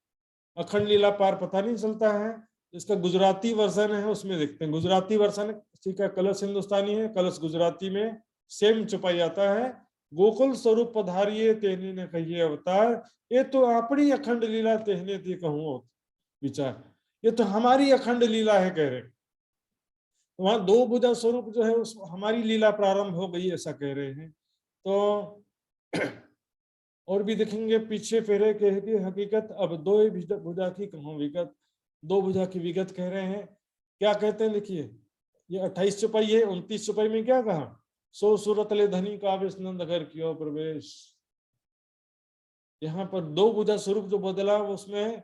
अखंड लीला पार पता नहीं चलता है, इसका गुजराती वर्जन है, उसमें देखते हैं। गुजराती वर्जन का कलश हिंदुस्तानी है, कलश गुजराती में सेम चौपाई आता है। गोकुल स्वरूप पधारिये तेने ने कहिए अवतार, ये तो अपनी अखंड लीला तेहने ते कहूं विचार, ये तो हमारी अखंड लीला है कह रहे। वहां दो भुजा स्वरूप जो है उस हमारी लीला प्रारंभ हो गई ऐसा कह रहे हैं। तो और भी देखेंगे पीछे फेरे कह की हकीकत, अब दो भुजा की कहूं विगत, दो भुजा की विगत कह रहे हैं। क्या कहते हैं, देखिए ये 28 चौपाई है, 29 चौपाई में क्या कहा, सो सूरत ले धनी का आवेश नंद घर कियो प्रवेश। यहाँ पर दो भुजा स्वरूप जो बदला उसमें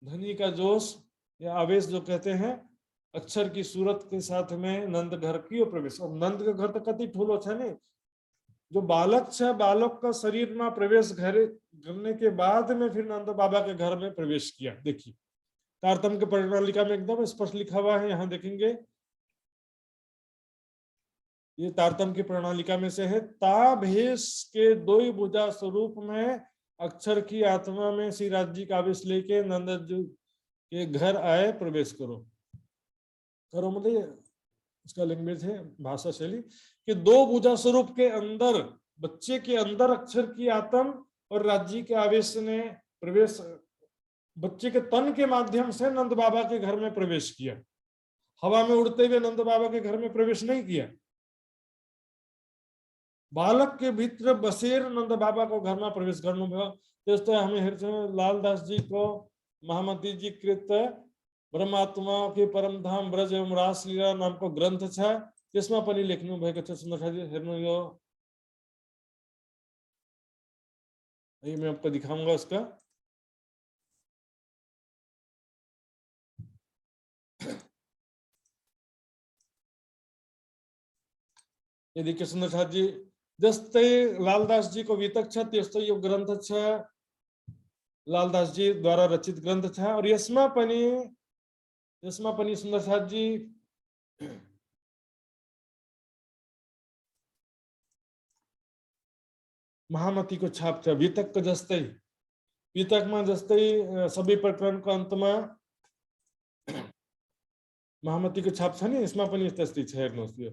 धनी का जोश या आवेश जो कहते हैं, अक्षर की सूरत के साथ में नंद घर कियो प्रवेश। और नंद का घर तो कति ठूलो छे ने, जो बालक है बालक का शरीर में प्रवेश घर करने के बाद में फिर नंद बाबा के घर में प्रवेश किया। देखिए तारतम्य के प्रणालिका में एकदम स्पष्ट लिखा हुआ है, यहाँ देखेंगे ये तारतम्य की प्रणालिका में से है। ताभेश के दो भुजा स्वरूप में अक्षर की आत्मा में श्री राज्य का आवेश लेके नंद के घर आए, प्रवेश करो। करो मतलब उसका लैंग्वेज है, भाषा शैली, कि दो भुजा स्वरूप के अंदर, बच्चे के अंदर अक्षर की आत्म और राज्य के आवेश ने प्रवेश, बच्चे के तन के माध्यम से नंद बाबा के घर में प्रवेश किया। हवा में उड़ते हुए नंद बाबा के घर में प्रवेश नहीं किया। बालक के भीतर बसेर नंद बाबा को घर में प्रवेश करनो भयो। तो हमें हरिचंद्र लालदास जी को महामती जी कृत ब्रह्मात्मा के परम धाम ब्रज एवं रासलीला नाम को ग्रंथ छ, त्यसमा पनि लेख्नु भएको छ। सुन्दरजी हेर्नु, यो मैं आपको दिखाऊंगा उसका। ये देखिए सुन्दर जी, जस्तै लालदास जी को वितक छ त्यस्तै यो ग्रन्थ छ, लालदास जी द्वारा रचित ग्रन्थ छ। और यसमा पनि सुन्दर जी महामती को छाप छ, वितक को जस्तै। वितकमा जस्तै सबै प्रकरणको अन्तमा महामती को छाप छ नि, यसमा पनि त्यस्तै छ। हेर्नुहोस्, यो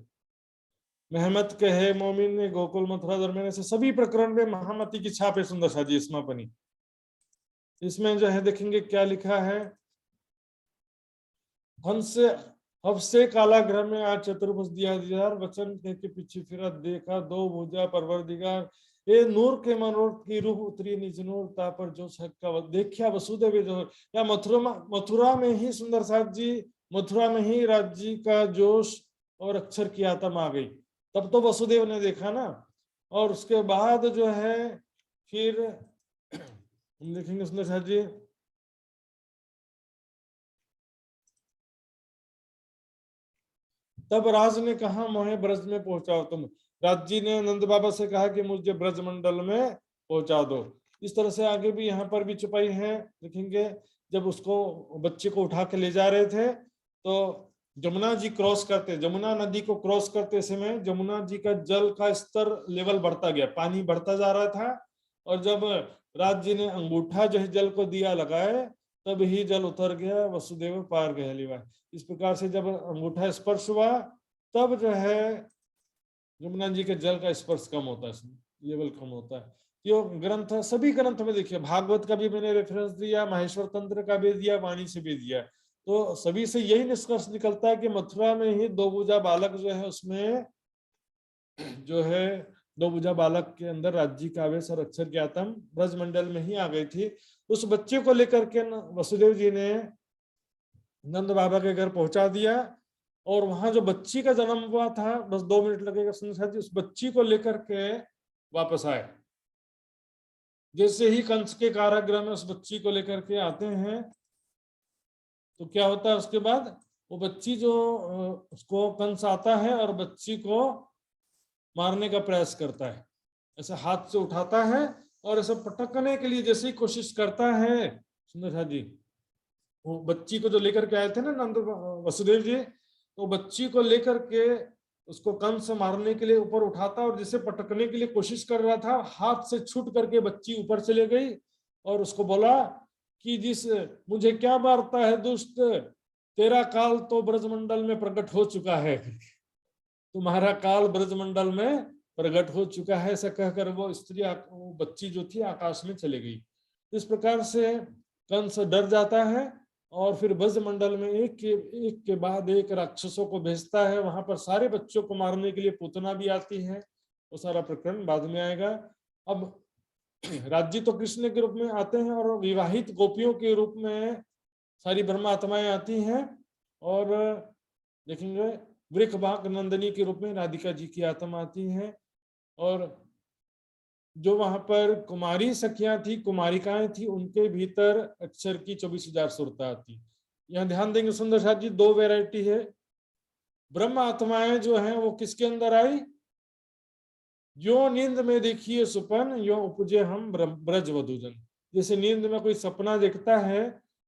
मेहमत कहे मोमिन ने गोकुल मथुरा दरमियान से सभी प्रकरण में महामती की छाप है। सुंदर सा जी इसमें पनि, इसमें जो है देखेंगे क्या लिखा है, हब से कालाग्रह में आज चतुर्भुज दिया दिया, वचन के पीछे फिरा देखा दो भुजा परवरदिगार, ये नूर के मनोरथ की रूप उतरी निज नूर, ता पर जो छक्का देखा वसुदेव जो। या मथुरा में ही सुंदर साथ जी, मथुरा में ही राज्य का जोश और अक्षर की आत्मा आ गई। तब तो वसुदेव ने देखा ना। और उसके बाद जो है फिर हम देखेंगे सुंदर साथ जी, तब राज ने कहा मोहे ब्रज में पहुंचाओ तुम। राज जी ने नंद बाबा से कहा कि मुझे ब्रज मंडल में पहुंचा दो। इस तरह से आगे भी यहाँ पर भी छुपाई है, देखेंगे। जब उसको बच्चे को उठा के ले जा रहे थे तो जमुना जी क्रॉस करते, जमुना नदी को क्रॉस करते समय जमुना जी का जल का स्तर लेवल बढ़ता गया, पानी बढ़ता जा रहा था। और जब राज जी ने अंगूठा जो है जल को दिया लगाए, तब ही जल उतर गया, वसुदेव पार गया लिवा। इस प्रकार से जब अंगूठा स्पर्श हुआ तब जो है यमुना जी के जल का स्पर्श कम होता है, लेवल कम होता है। यो ग्रंथ सभी ग्रंथ में देखिए, भागवत का भी मैंने रेफरेंस दिया, माहेश्वर तंत्र का भी दिया, वाणी से भी दिया। तो सभी से यही निष्कर्ष निकलता है कि मथुरा में ही दो भुजा बालक जो है, उसमें जो है दो भुजा बालक के अंदर राज्य का आवेश और अक्षर की आत्म ब्रज मंडल में ही आ गई थी। उस बच्चे को लेकर के वसुदेव जी ने नंद बाबा के घर पहुंचा दिया। और वहां जो बच्ची का जन्म हुआ था, बस 2 मिनट लगेगा संध्या जी, उस बच्ची को लेकर के वापस आए। जैसे ही कंस के कारागृह में उस बच्ची को लेकर के आते हैं तो क्या होता है उसके बाद, वो बच्ची जो उसको कंस आता है और बच्ची को मारने का प्रयास करता है, ऐसे हाथ से उठाता है और ऐसे पटकने के लिए जैसे ही कोशिश करता है सुंदर जी, वो बच्ची को जो लेकर के आए थे ना नंद वसुदेव जी, तो बच्ची को लेकर के उसको कंस मारने के लिए ऊपर उठाता और जिसे पटकने के लिए कोशिश कर रहा था, हाथ से छूट करके बच्ची ऊपर चले गई और उसको बोला कि जिस मुझे क्या मारता है दुष्ट, तेरा काल तो ब्रजमंडल में प्रकट हो चुका है, तुम्हारा काल ब्रजमंडल में प्रकट हो चुका है। ऐसा कहकर वो स्त्री, वो बच्ची जो थी आकाश में चली गई। इस प्रकार से कंस डर जाता है और फिर ब्रजमंडल में एक के बाद एक राक्षसों को भेजता है। वहां पर सारे बच्चों को मारने के लिए पूतना भी आती है। वो सारा प्रकरण बाद में आएगा। अब राज्य तो कृष्ण के रूप में आते हैं और विवाहित गोपियों के रूप में सारी ब्रह्म आत्माएं आती हैं। और देखेंगे वृषभाग नंदिनी के रूप में राधिका जी की आत्मा आती है। और जो वहां पर कुमारी सखियां थी, कुमारिकाएं थी, उनके भीतर अक्षर की 24,000 सुरता आती। यहाँ ध्यान देंगे सुंदर साथ जी, 2 वैरायटी है। ब्रह्म आत्माएं जो हैं वो किसके अंदर आई, जो नींद में देखिए सुपन यो उपजे हम ब्रज वधुजन। जैसे नींद में कोई सपना देखता है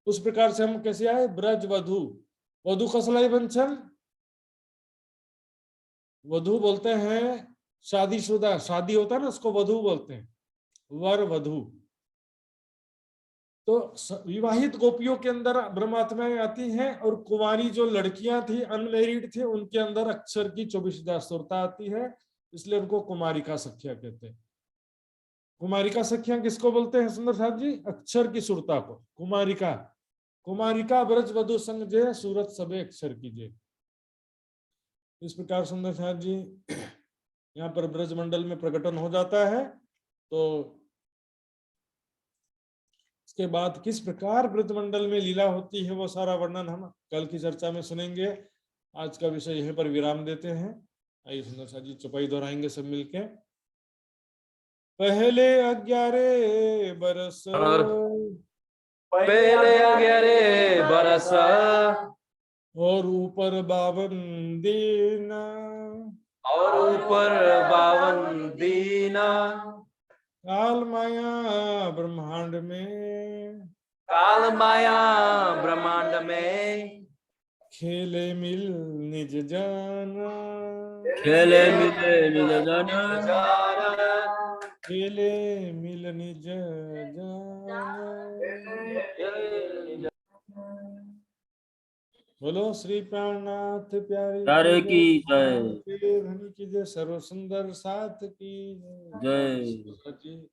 उस प्रकार से हम कैसे आए, ब्रज वधु। वधु कसलाई बंचन, वधु बोलते हैं शादीशुदा, शादी होता है ना उसको वधु बोलते हैं, वर वधु। तो विवाहित गोपियों के अंदर ब्रह्मात्माएं आती हैं, और कुंवारी जो लड़कियां थी, अनमेरिड थी, उनके अंदर अक्षर की 24,000 सुरता आती है, इसलिए उनको कुमारिका सख्या कहते हैं। कुमारिका सख्या किसको बोलते हैं सुंदर साहब जी? अक्षर की सुरता को कुमारिका। कुमारिका ब्रज वधु संग जे, सूरत सबे अक्षर कीजिए। इस प्रकार सुंदर साहब जी यहाँ पर ब्रज मंडल में प्रकटन हो जाता है। तो इसके बाद किस प्रकार ब्रज मंडल में लीला होती है, वो सारा वर्णन हम कल की चर्चा में सुनेंगे। आज का विषय यहीं पर विराम देते हैं। आइए सुंदर साहब जी चौपाई दोहराएंगे सब मिलके। पहले 11 बरस, पहले 11 बरस, और ऊपर 52 दिन, और ऊपर 52 दिन, काल माया ब्रह्मांड में, काल माया ब्रह्मांड में, खेले मिल निज जान, खेले मिले निज जन, खेले मिल निज जान। बोलो श्री प्राणनाथ प्यारे प्यारे की जय। धनी की जय, सर्व सुंदर साथ की जय। जय।